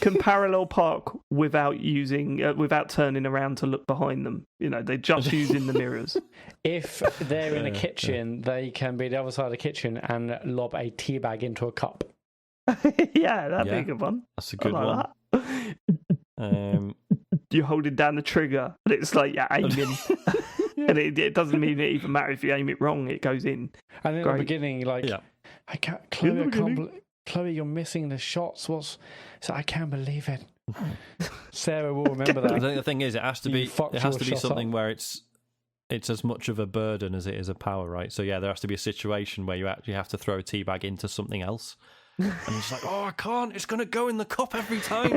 Can parallel park without turning around to look behind them. They're just using the mirrors. If they're in a kitchen, they can be the other side of the kitchen and lob a tea bag into a cup. Yeah, that'd be a good one. That's a good one. You're holding down the trigger, and it's like you're aiming. And it doesn't mean it even matter if you aim it wrong; it goes in. And in the beginning, I can't, Chloe, you're missing the shots. I can't believe it. Sarah will remember that. I think the thing is, it has to be something where it's as much of a burden as it is a power, right? So yeah, there has to be a situation where you actually have to throw a tea bag into something else. And it's like, I can't. It's going to go in the cup every time.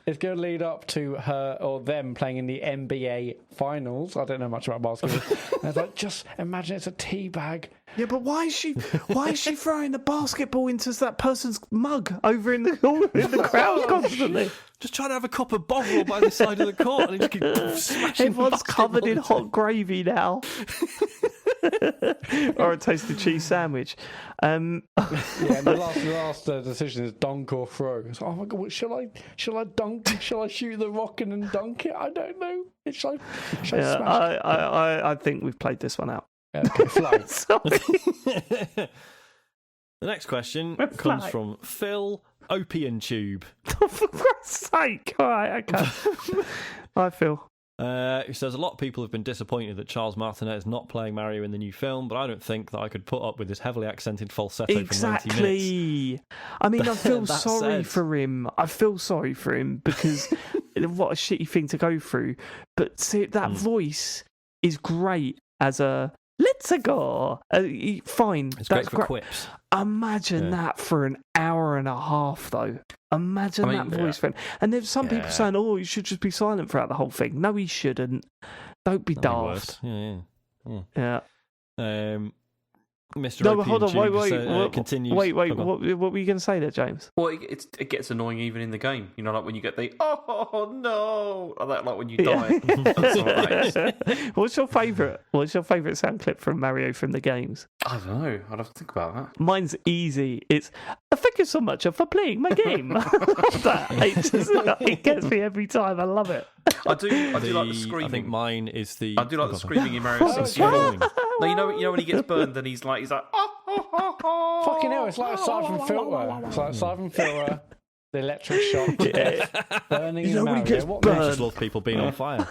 It's going to lead up to her or them playing in the NBA finals. I don't know much about basketball. And it's like, just imagine it's a tea bag. Yeah, but why is she throwing the basketball into that person's mug over in the crowd constantly? Just trying to have a cup of Bovril by the side of the court, and he just keeps smashing. Everyone's covered in hot gravy now. Or a toasted cheese sandwich. And the last decision is dunk or throw. So, oh my god, shall I dunk? Shall I shoot the rock and then dunk it? I don't know. Shall I smash it? I think we've played this one out. Okay, flag. The next question comes from Phil Opium Tube. Oh, for Christ's sake! All right, okay. Hi, Phil. He says a lot of people have been disappointed that Charles Martinet is not playing Mario in the new film, but I don't think that I could put up with his heavily accented falsetto for 90 minutes. I mean, I feel sorry for him. I feel sorry for him because what a shitty thing to go through. But see, that voice is great as a let's go. Fine, it's great for quips. Imagine that for an hour and a half, though. Imagine that voice thing. And there's some people saying, "Oh, you should just be silent throughout the whole thing." No, he shouldn't. Don't be daft. Yeah. Mr. No, but hold on. Wait. Continues. Wait. What were you going to say there, James? Well, it gets annoying even in the game. Like when you get the oh no, like when you die. What's your favourite sound clip from Mario from the games? I don't know. I'd have to think about that. Mine's easy. It's thank you so much for playing my game. It gets me every time. I love it. I do like the screaming. I think mine is the. I do like the screaming in Mario 64. No, you know when he gets burned and he's like oh. Fucking hell! It's like a siphon filter. It's like a siphon filter. The electric shock. Burning in Mario. When he gets I burned. just love people being on fire.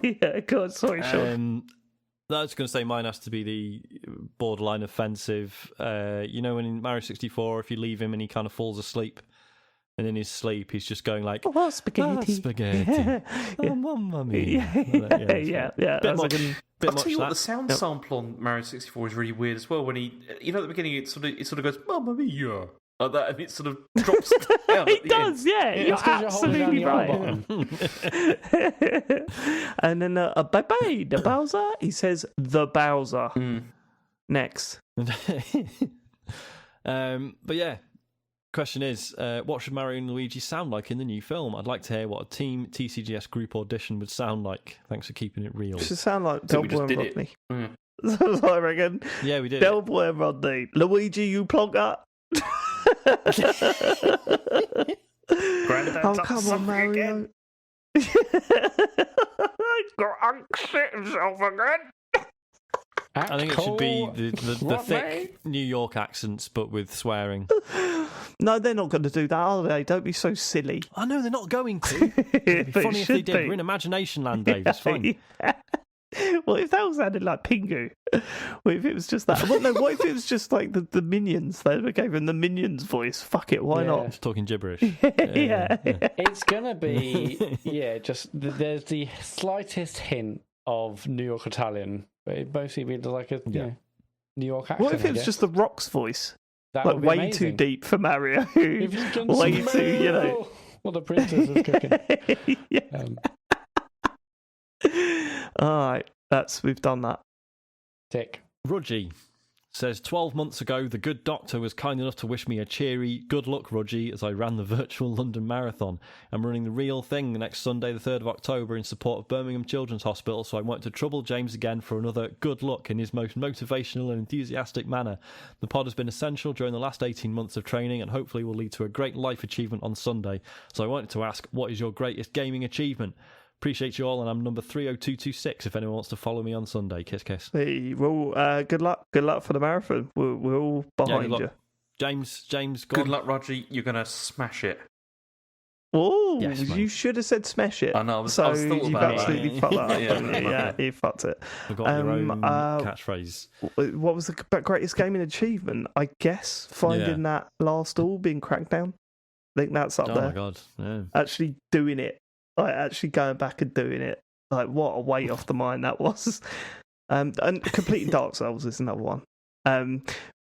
Yeah, God, sorry, Sean. I was going to say mine has to be the borderline offensive. When in Mario 64, if you leave him and he kind of falls asleep, and in his sleep he's just going like, "Oh, spaghetti, spaghetti, oh, mamma mia." Yeah. I'll tell you what, the sound sample on Mario 64 is really weird as well. When he, at the beginning, it sort of goes, "Mamma mia." Like that, and it sort of drops down. It does, you're absolutely right. And then bye-bye, the Bowser. He says the Bowser. Next. But yeah, question is, what should Mario and Luigi sound like in the new film? I'd like to hear what a team TCGS group audition would sound like. Thanks for keeping it real. It should sound like Delboy and Rodney. That's what I reckon. Yeah, we did. Delboy and Rodney. Luigi, you plonker. Oh, come on, Mario. Grunk shit himself again. I think it should be the thick New York accents, but with swearing. No, they're not going to do that, are they? Don't be so silly. I know they're not going to. It'd be funny if they did. We're in Imagination Land, Dave. It's fine. Well, if that sounded like Pingu. What if it was just that? Well, no, what if it was just like the minions? They gave him the minions voice. Fuck it, why not? Just talking gibberish. Yeah. It's gonna be just there's the slightest hint of New York Italian, but it mostly be like a New York accent. What if it was just the Rock's voice? That Like would be way amazing. too deep for Mario. If you've done Way some too, you know. What the princess is cooking. Yeah. All right, we've done that. Tick. Rudgy says 12 months ago, the good doctor was kind enough to wish me a cheery good luck, Rudgy, as I ran the virtual London Marathon. I'm running the real thing next Sunday, the 3rd of October, in support of Birmingham Children's Hospital, so I want to trouble James again for another good luck in his most motivational and enthusiastic manner. The pod has been essential during the last 18 months of training and hopefully will lead to a great life achievement on Sunday. So I wanted to ask, what is your greatest gaming achievement? Appreciate you all, and I'm number 30226 if anyone wants to follow me on Sunday. Kiss, kiss. Hey, well, good luck. Good luck for the marathon. We're all behind you. James, go Good on. luck, Roger. You're going to smash it. Oh, Yes, mate. you should have said smash it. I know, I was so thought you've about absolutely it. fucked that up. Yeah, haven't you? Yeah, you fucked it. Forgot your own catchphrase. What was the greatest gaming achievement? I guess finding that last all being Crackdown. I think that's up Oh there. my god. Yeah. Actually doing it. Like actually going back and doing it. Like what a weight off the mind that was. And completing Dark Souls is another one.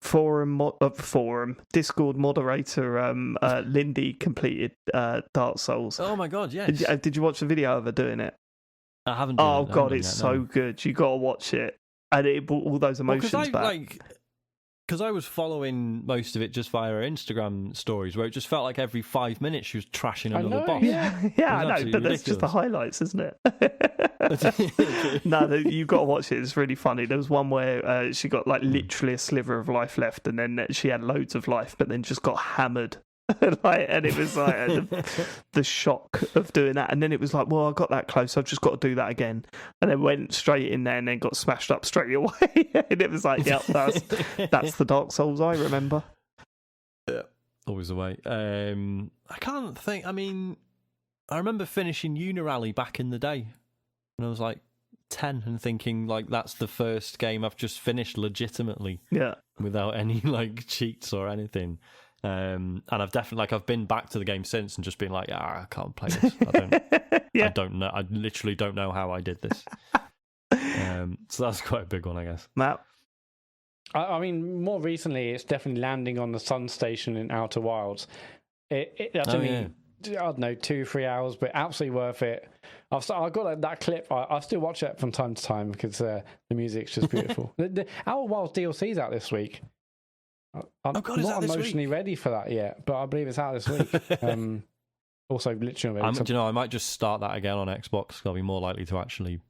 Forum Discord moderator Lindy completed Dark Souls. Oh my god, yes. Did you watch the video of her doing it? I haven't done Oh it. god, it's so good. You got to watch it, and it brought all those emotions back. Because I was following most of it just via her Instagram stories, where it just felt like every 5 minutes she was trashing another boss. Yeah, I know, absolutely but that's just the highlights, isn't it? No, you've got to watch it. It's really funny. There was one where she got like literally a sliver of life left, and then she had loads of life, but then just got hammered. And it was like the shock of doing that, and then it was like, well, I got that close, I've just got to do that again, and then went straight in there, and then got smashed up straight away. And it was like, yep, that's the Dark Souls I remember. Yeah, always the way. I can't think. I mean, I remember finishing Unirally back in the day when I was like 10, and thinking like that's the first game I've just finished legitimately, without any like cheats or anything. And I've definitely I've been back to the game since and just been like, I can't play this. I don't know. I literally don't know how I did this. So that's quite a big one, I guess. Matt? I mean, more recently, it's definitely landing on the Sun Station in Outer Wilds. It took me, I don't know, 2-3 hours, but absolutely worth it. I've got that clip. I still watch it from time to time because the music's just beautiful. The Outer Wilds DLC's out this week. I'm not emotionally ready for that yet, but I believe it's out this week. Also, literally, I might just start that again on Xbox because I'll be more likely to actually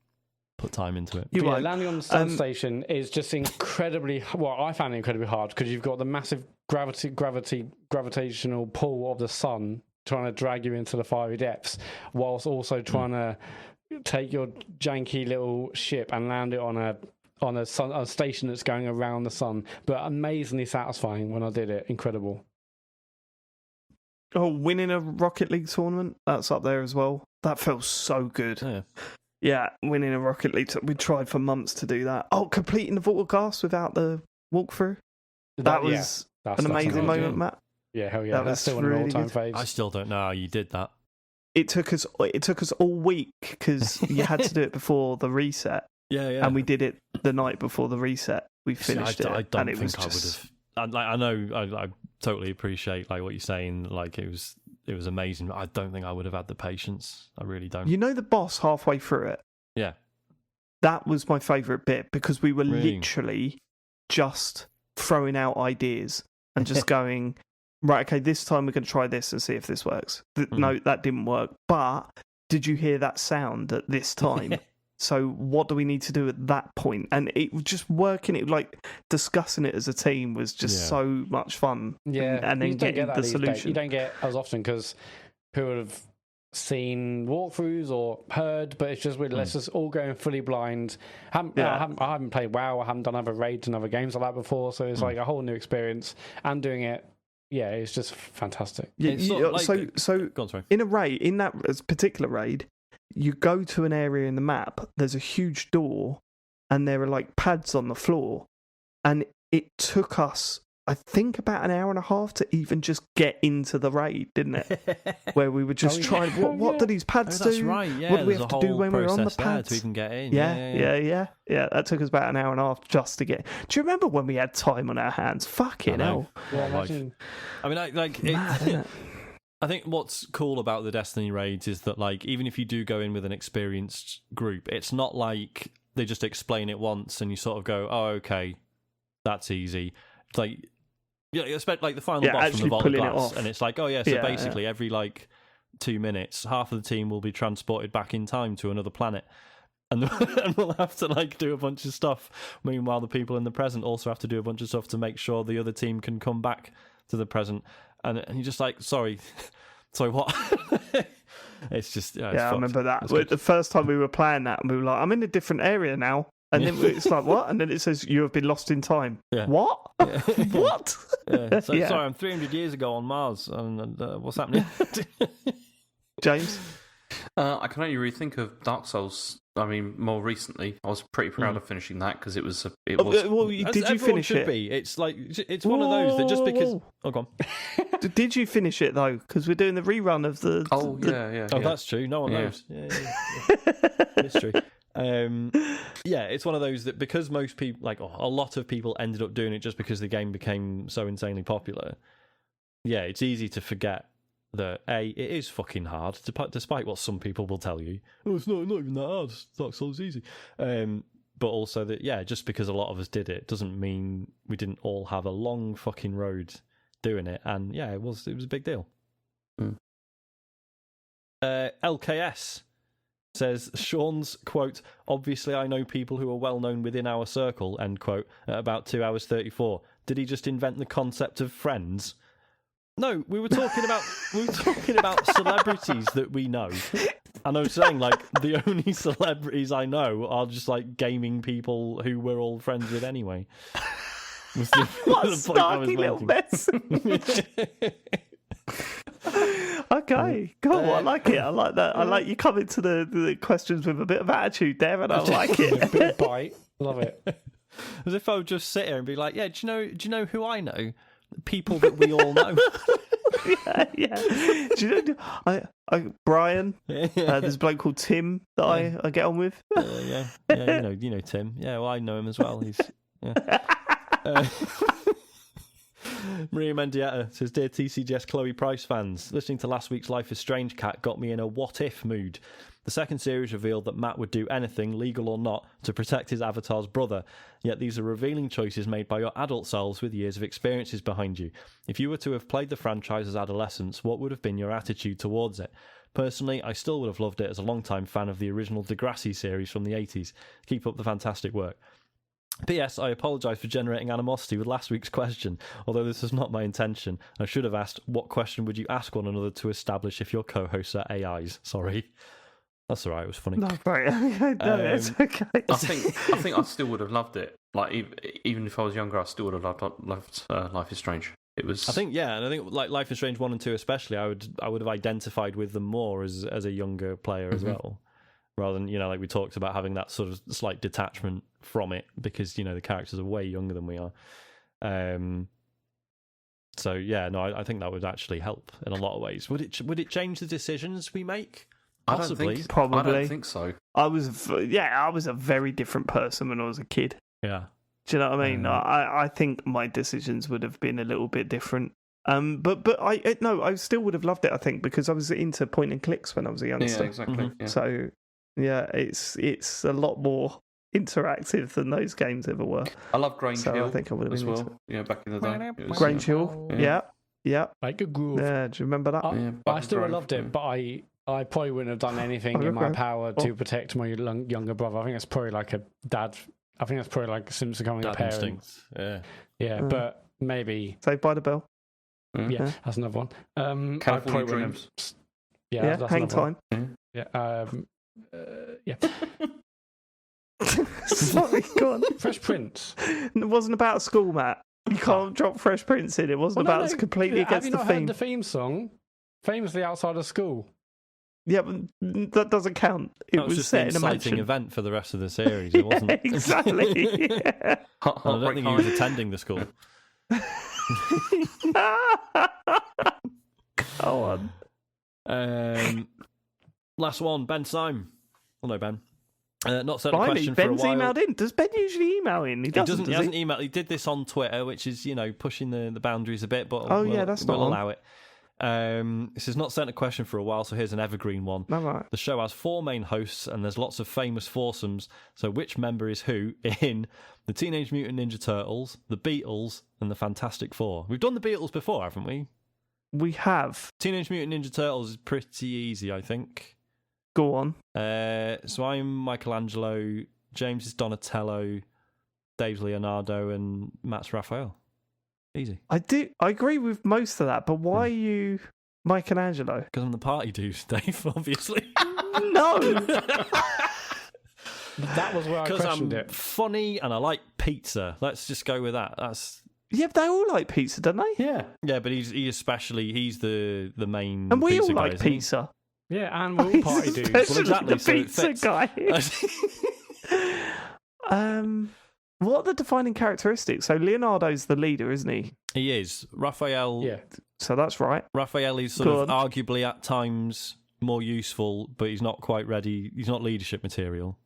put time into it. Landing on the Sun Station is just incredibly. Well, I found it incredibly hard because you've got the massive gravitational pull of the sun trying to drag you into the fiery depths, whilst also trying to take your janky little ship and land it on a station that's going around the sun, but amazingly satisfying when I did it. Incredible. Oh, winning a Rocket League tournament, that's up there as well. That felt so good. Yeah, winning a Rocket League. We tried for months to do that. Oh, completing the Vortelcast without the walkthrough. That was an amazing moment, Matt. Yeah, hell yeah. That's still one of my all-time faves. I still don't know how you did that. It took us all week because you had to do it before the reset. Yeah. And we did it the night before the reset. We finished it. I don't and it think was just... I would have. I know. I totally appreciate what you're saying. Like it was amazing. But I don't think I would have had the patience. I really don't. You know the boss halfway through it. Yeah. That was my favourite bit because we were literally just throwing out ideas and just going, right, okay, this time we're going to try this and see if this works. No, that didn't work. But did you hear that sound at this time? So what do we need to do at that point? And it was just working it, like discussing it as a team was just so much fun. Yeah, and then getting the solution. You don't get as often because people would have seen walkthroughs or heard, but it's just weird. Let's just all go in fully blind. I haven't played WoW. I haven't done other raids and other games like that before, so it's like a whole new experience. And doing it, it's just fantastic. Yeah, so go on, sorry. In a raid, in that particular raid, you go to an area in the map, there's a huge door, and there are like pads on the floor, and it took us, I think, about an hour and a half to even just get into the raid, didn't it? Where we were just trying, what do these pads do? That's right, yeah. What do we have to do when we're on the pads? To even get in. Yeah. That took us about an hour and a half just to get. Do you remember when we had time on our hands? Fucking hell. Yeah, imagine. I mean, I think what's cool about the Destiny raids is that, like, even if you do go in with an experienced group, it's not like they just explain it once and you sort of go, oh, okay, that's easy. It's like, expect like the final boss from the Vault of Glass, and it's like, oh yeah, so basically every like 2 minutes, half of the team will be transported back in time to another planet, and we'll have to like do a bunch of stuff. Meanwhile, the people in the present also have to do a bunch of stuff to make sure the other team can come back to the present. And you're just like, sorry, what? It's just it's I remember that. The first time we were playing that, and we were like, I'm in a different area now. And then it's like, what? And then it says, you have been lost in time. Yeah. What? Yeah. What? Yeah. So, sorry, I'm 300 years ago on Mars. And what's happening? James? I can only really think of Dark Souls. I mean, more recently, I was pretty proud of finishing that because it was. Well, did you finish it? It's like it's one of those that just because. Oh, go on. Did you finish it though? Because we're doing the rerun of the. Yeah. That's true. No one knows. Yeah. Mystery. It's one of those that because most people, like a lot of people, ended up doing it just because the game became so insanely popular. Yeah, it's easy to forget that it is fucking hard, despite what some people will tell you. Oh, it's not even that hard. Dark Souls is easy. But also that just because a lot of us did it doesn't mean we didn't all have a long fucking road doing it. And it was a big deal. LKS says, Sean's, quote, obviously I know people who are well known within our circle, end quote, at about 2 hours 34. Did he just invent the concept of friends? No, we were talking about celebrities that we know. And I was saying, like, the only celebrities I know are just like gaming people who we're all friends with anyway. What a snarky little mess. Okay, cool. I like it. I like that. I like you coming to the questions with a bit of attitude there, and I like it. A bit of bite. Love it. As if I would just sit here and be like, "Yeah, do you know who I know? People that we all know." Yeah. Do you know? Brian. There's a bloke called Tim that I get on with. Yeah. You know Tim. Yeah, well, I know him as well. He's. Maria Mendieta says, Dear TCGS Chloe Price fans, listening to last week's Life is Strange cat got me in a what-if mood. The second series revealed that Matt would do anything, legal or not, to protect his avatar's brother. Yet these are revealing choices made by your adult selves with years of experiences behind you. If you were to have played the franchise as adolescents, what would have been your attitude towards it? Personally, I still would have loved it as a long-time fan of the original Degrassi series from the 80s. Keep up the fantastic work. P.S. I apologise for generating animosity with last week's question, although this was not my intention. I should have asked, what question would you ask one another to establish if your co-hosts are AIs? Sorry. That's all right, it was funny. No, right. No, it's okay. I think I still would have loved it. Like, even if I was younger, I still would have loved Life is Strange. It was. I think, and I think like Life is Strange 1 and 2 especially, I would have identified with them more as a younger player as well. Rather than, like we talked about, having that sort of slight detachment from it because, the characters are way younger than we are. I think that would actually help in a lot of ways. Would it change the decisions we make? Possibly. Probably. I don't think so. I was a very different person when I was a kid. Yeah. Do you know what I mean? I think my decisions would have been a little bit different. But I still would have loved it, I think, because I was into point and clicks when I was a youngster. Yeah, exactly. Yeah. So, it's a lot more interactive than those games ever were. I love Grange Hill. I think I would have as been well. Yeah, back in the day. Grange Hill. Yeah. Like a groove. Yeah, do you remember that? I still would have loved it, but I probably wouldn't have done anything in my power to protect my younger brother. I think that's probably like a dad. I think that's probably like since becoming dad a parent. Instinct. Yeah, but maybe Saved by the Bell. Yeah, that's another one. California Dreams. Yeah, that's Hang Time. Yeah. Yeah. Sorry, go on. Fresh Prince. It wasn't about school, Matt. You can't drop Fresh Prince in. It wasn't about completely against the theme. Have you not heard the theme song? Famously outside of school. Yeah, but that doesn't count. It That was just set the in a inciting mansion. event for the rest of the series. It wasn't. Exactly. Yeah. I don't think he was attending the school. Go on. Last one, Ben Syme. Hello, Ben. Not certain Finally, question Ben's for a while. emailed in. Does Ben usually email in? He doesn't. He hasn't emailed. He did this on Twitter, which is pushing the boundaries a bit, but that's not we'll on. allow it. This is not certain a question for a while, so here's an evergreen one. All right. The show has 4 main hosts, and there's lots of famous foursomes. So which member is who in the Teenage Mutant Ninja Turtles, the Beatles, and the Fantastic Four? We've done the Beatles before, haven't we? We have. Teenage Mutant Ninja Turtles is pretty easy, I think. Go on. So I'm Michelangelo, James is Donatello, Dave's Leonardo, and Matt's Raphael. Easy. I agree with most of that, but why are you Michelangelo? Because I'm the party dude, Dave, obviously. No. That was where I Because questioned I'm it. funny and I like pizza. Let's just go with that. That's Yeah, but they all like pizza, don't they? Yeah. yeah, but he's the main. And we pizza all guy, like isn't he? pizza. Yeah, and we're all party dudes. Especially exactly, the so it pizza fits. guy. What are the defining characteristics? So Leonardo's the leader, isn't he? He is. Raphael. Yeah. So that's right. Raphael is sort Go of on. arguably at times more useful, but he's not quite ready. He's not leadership material.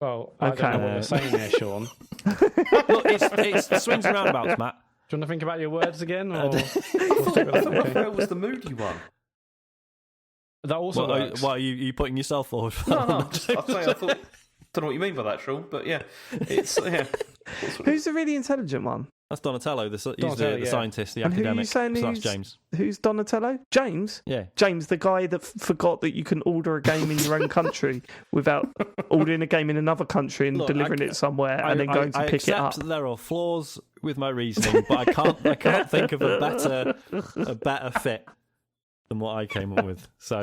Well, I Okay. don't know what you're saying there, Sean. Well, it's swings and roundabouts, Matt. Do you want to think about your words again? Or... I thought Raphael was the moody one. That also What, works. are you putting yourself forward? For No, that no. one? I thought. Don't know what you mean by that, Sean, but yeah, it's yeah. Who's the really intelligent one? That's Donatello. He's Donatello, the yeah. scientist, the And who are you academic. saying So that's who's- James. Who's Donatello? James? Yeah. James, the guy that forgot that you can order a game in your own country without ordering a game in another country and Look, delivering it somewhere and then going to I pick it up. accept there are flaws with my reasoning, but I can't think of a better fit than what I came up with. So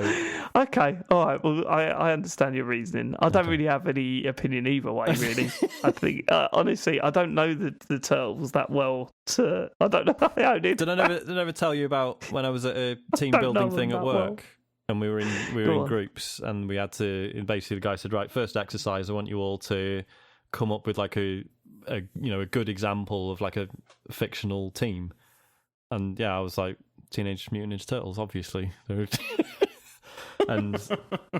Okay, all right. Well, I understand your reasoning. I don't really have any opinion either way, really. I think, honestly, I don't know the Turtles that well. I don't know. did I never tell you about when I was at a team don't know building them thing at that work? well. And we were in Go on. groups, and we had to. And basically, the guy said, "Right, first exercise, I want you all to come up with like a good example of like a fictional team." And yeah, I was like, Teenage Mutant Ninja Turtles, obviously. And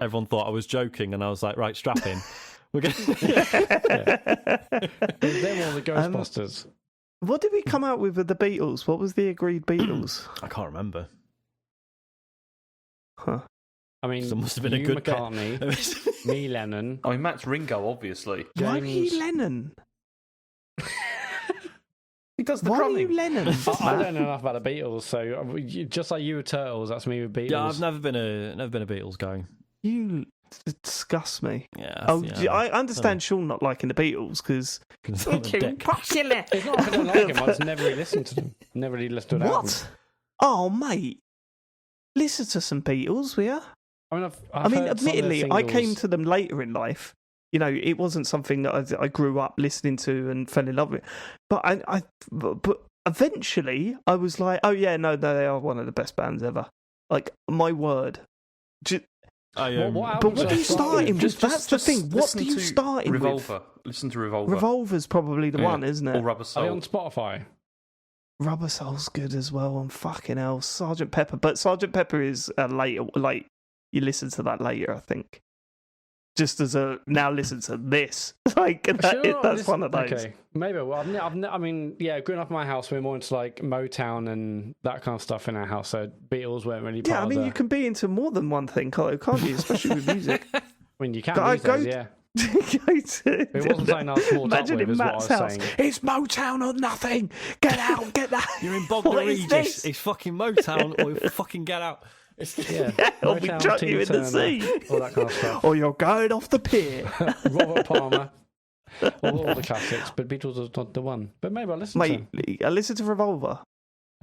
everyone thought I was joking, and I was like, right, strap in. We're gonna. They're all the Ghostbusters. What did we come out with the Beatles? What was the agreed Beatles? I can't remember. Huh. I mean, So it must have been a you good bit. McCartney, me Lennon. I mean, Matt's Ringo, obviously. Why are you James- Lennon? He does the Why are you drumming. Lennon? I don't know enough about the Beatles, so just like you were Turtles, that's me with Beatles. Yeah, I've never been a Beatles guy. You disgust me. Yeah. I understand Sean not liking the Beatles because popular. It's not I don't like them, I just never really listened to them. Never really listened to an album. What? Oh, mate. Listen to some Beatles, will ya? I mean, I mean, heard some of their admittedly, I came singles. to them later in life. You know, it wasn't something that I grew up listening to and fell in love with. But but eventually, I was like, oh yeah, no, they are one of the best bands ever. Like, my word. What But album what should do I you start start with? him? That's the thing. What listen do you to start him with? Revolver. Listen to Revolver. Revolver's probably the Yeah. one, isn't Or it? Rubber Are they on Soul. Spotify? Rubber Soul's good as well. And fucking hell, Sergeant Pepper. But Sergeant Pepper is later. Like, you listen to that later, I think. Just as now listen to this. Like, that's one of those. Okay, maybe. Well, I mean, yeah, growing up in my house, we're more into like Motown and that kind of stuff in our house. So Beatles weren't really part Yeah, I mean, of you can be into more than one thing, can't you? Especially with music. I mean, you can Go- these go- days, yeah. It wasn't something I was brought up Imagine with, in is what I Matt's was house. saying. It's Motown or nothing. Get out, get that. You're in What Bognor is Regis. this? It's fucking Motown, or you fucking get out. Yeah, Or we Motown, chuck Tina you in the Turner, sea. all that kind of stuff. Or you're going off the pier. Robert Palmer, all the classics, but Beatles was not the one. But maybe I'll listen to Mate, them. I listen to Revolver.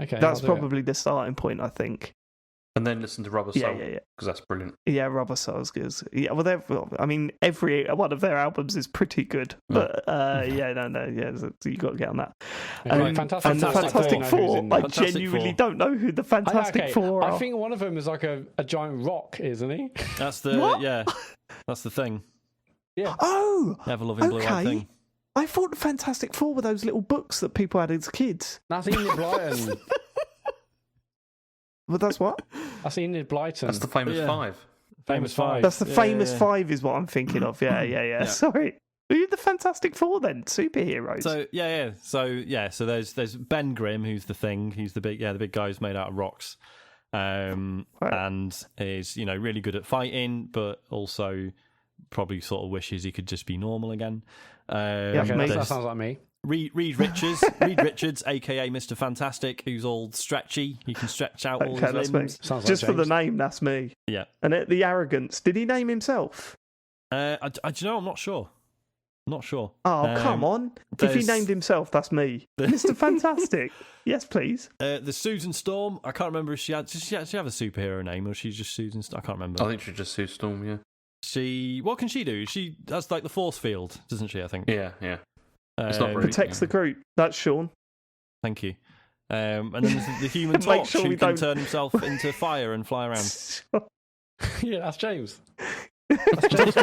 Okay, That's I'll do it. probably the starting point, I think. And then listen to Rubber Yeah, Soul, yeah, yeah. because that's brilliant. Yeah, Rubber Soul's good. Yeah, well, I mean, every one of their albums is pretty good. But you got to get on that. Okay, And the Fantastic Four, I Fantastic genuinely Four. don't know who the Fantastic Four are. I think one of them is like a giant rock, isn't he? That's the that's the thing. Yeah. Oh, Ever-loving blue-eyed thing. I thought the Fantastic Four were those little books that people had as kids. That's Enid Blyton. Well, that's what? That's Enid Blyton. That's the famous five. Famous Five. That's the famous five is what I'm thinking of. Yeah. Sorry. Who are the Fantastic Four then? Superheroes. So there's Ben Grimm, who's the Thing. He's the big guy who's made out of rocks, and is really good at fighting, but also probably sort of wishes he could just be normal again. That sounds like me. Reed Richards, aka Mr. Fantastic, who's all stretchy. He can stretch out all his that's limbs. me. Just for the name, that's me. Yeah. And the arrogance. Did he name himself? Do you know? I'm not sure. Not sure. Oh, come on. If he named himself, that's me. Mr. Fantastic. Yes, please. There's Susan Storm. I can't remember if she had... Does she actually have a superhero name, or she's just Susan Storm? I can't remember. I think she's just Sue Storm, yeah. What can she do? She has like the force field, doesn't she, I think? Yeah. It's not really, Protects the group. That's Sean. Thank you. And then there's the Human Torch, sure who can turn himself into fire and fly around. Yeah, that's James. That's James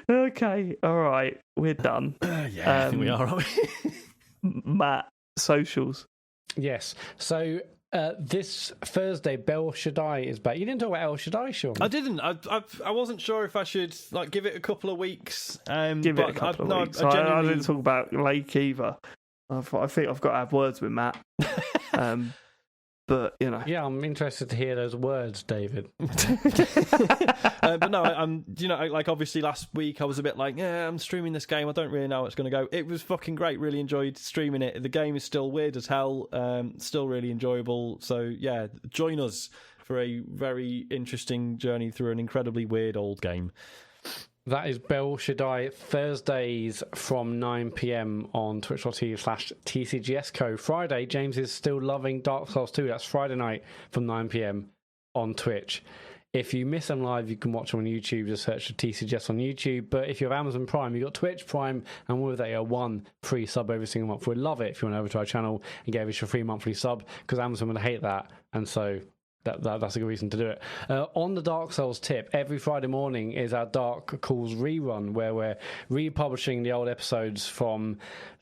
Okay, all right. We're done. I think we are, aren't we? Matt, socials. Yes. So this Thursday, Bel Shaddai is back. You didn't talk about El Shaddai, Sean. I didn't. I wasn't sure if I should give it a couple of weeks. Give it a couple of weeks. I didn't talk about Lake either. I think I've got to have words with Matt. But yeah, I'm interested to hear those words, David. But no, I'm obviously last week I was a bit like, I'm streaming this game, I don't really know how it's going to go. It was fucking great, really enjoyed streaming it. The game is still weird as hell, still really enjoyable. So yeah, join us for a very interesting journey through an incredibly weird old game. That is Bel Shaddai, Thursdays from 9 p.m. on twitch.tv/TCGS. Friday, James is still loving Dark Souls 2. That's Friday night from 9 p.m. on Twitch. If you miss them live, you can watch them on YouTube. Just search for TCGS on YouTube. But if you have Amazon Prime, you've got Twitch Prime, and with that, you have one free sub every single month. We'd love it if you went over to our channel and gave us your free monthly sub, because Amazon would hate that. And so that's a good reason to do it. On the Dark Souls tip, every Friday morning is our Dark Calls rerun, where we're republishing the old episodes from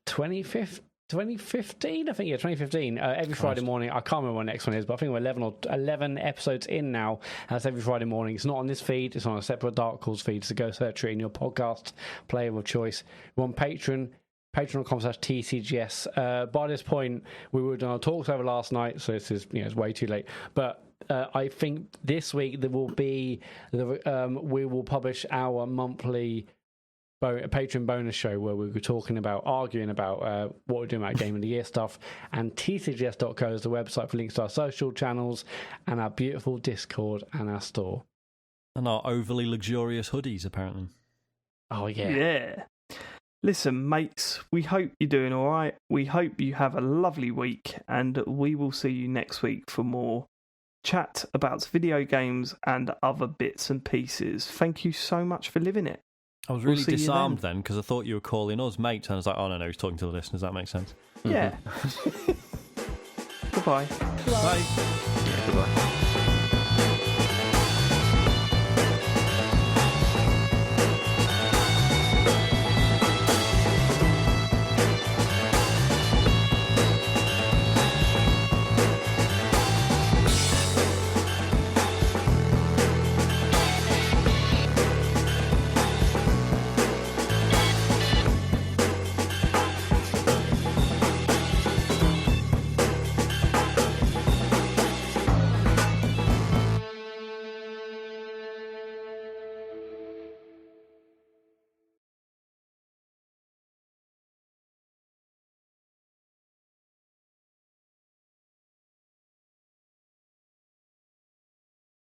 2015, I think, 2015. Every Friday morning. I can't remember what the next one is, but I think we're 11 episodes in now. That's every Friday morning. It's not on this feed, it's on a separate Dark Calls feed, so go search it in your podcast player of choice. We're on Patreon. Patreon.com/TCGS. By this point, we were doing our talks over last night, so this is it's way too late. But I think this week there will be we will publish our monthly Patreon bonus show where we were arguing about what we're doing about Game of the Year stuff. And TCGS.co is the website for links to our social channels and our beautiful Discord and our store. And our overly luxurious hoodies, apparently. Oh yeah. Yeah. Listen, mates, we hope you're doing all right. We hope you have a lovely week, and we will see you next week for more chat about video games and other bits and pieces. Thank you so much for living it. I was really disarmed then, because I thought you were calling us mates, and I was like, oh, no, he's talking to the listeners. That makes sense. Yeah. Goodbye. Bye. Goodbye.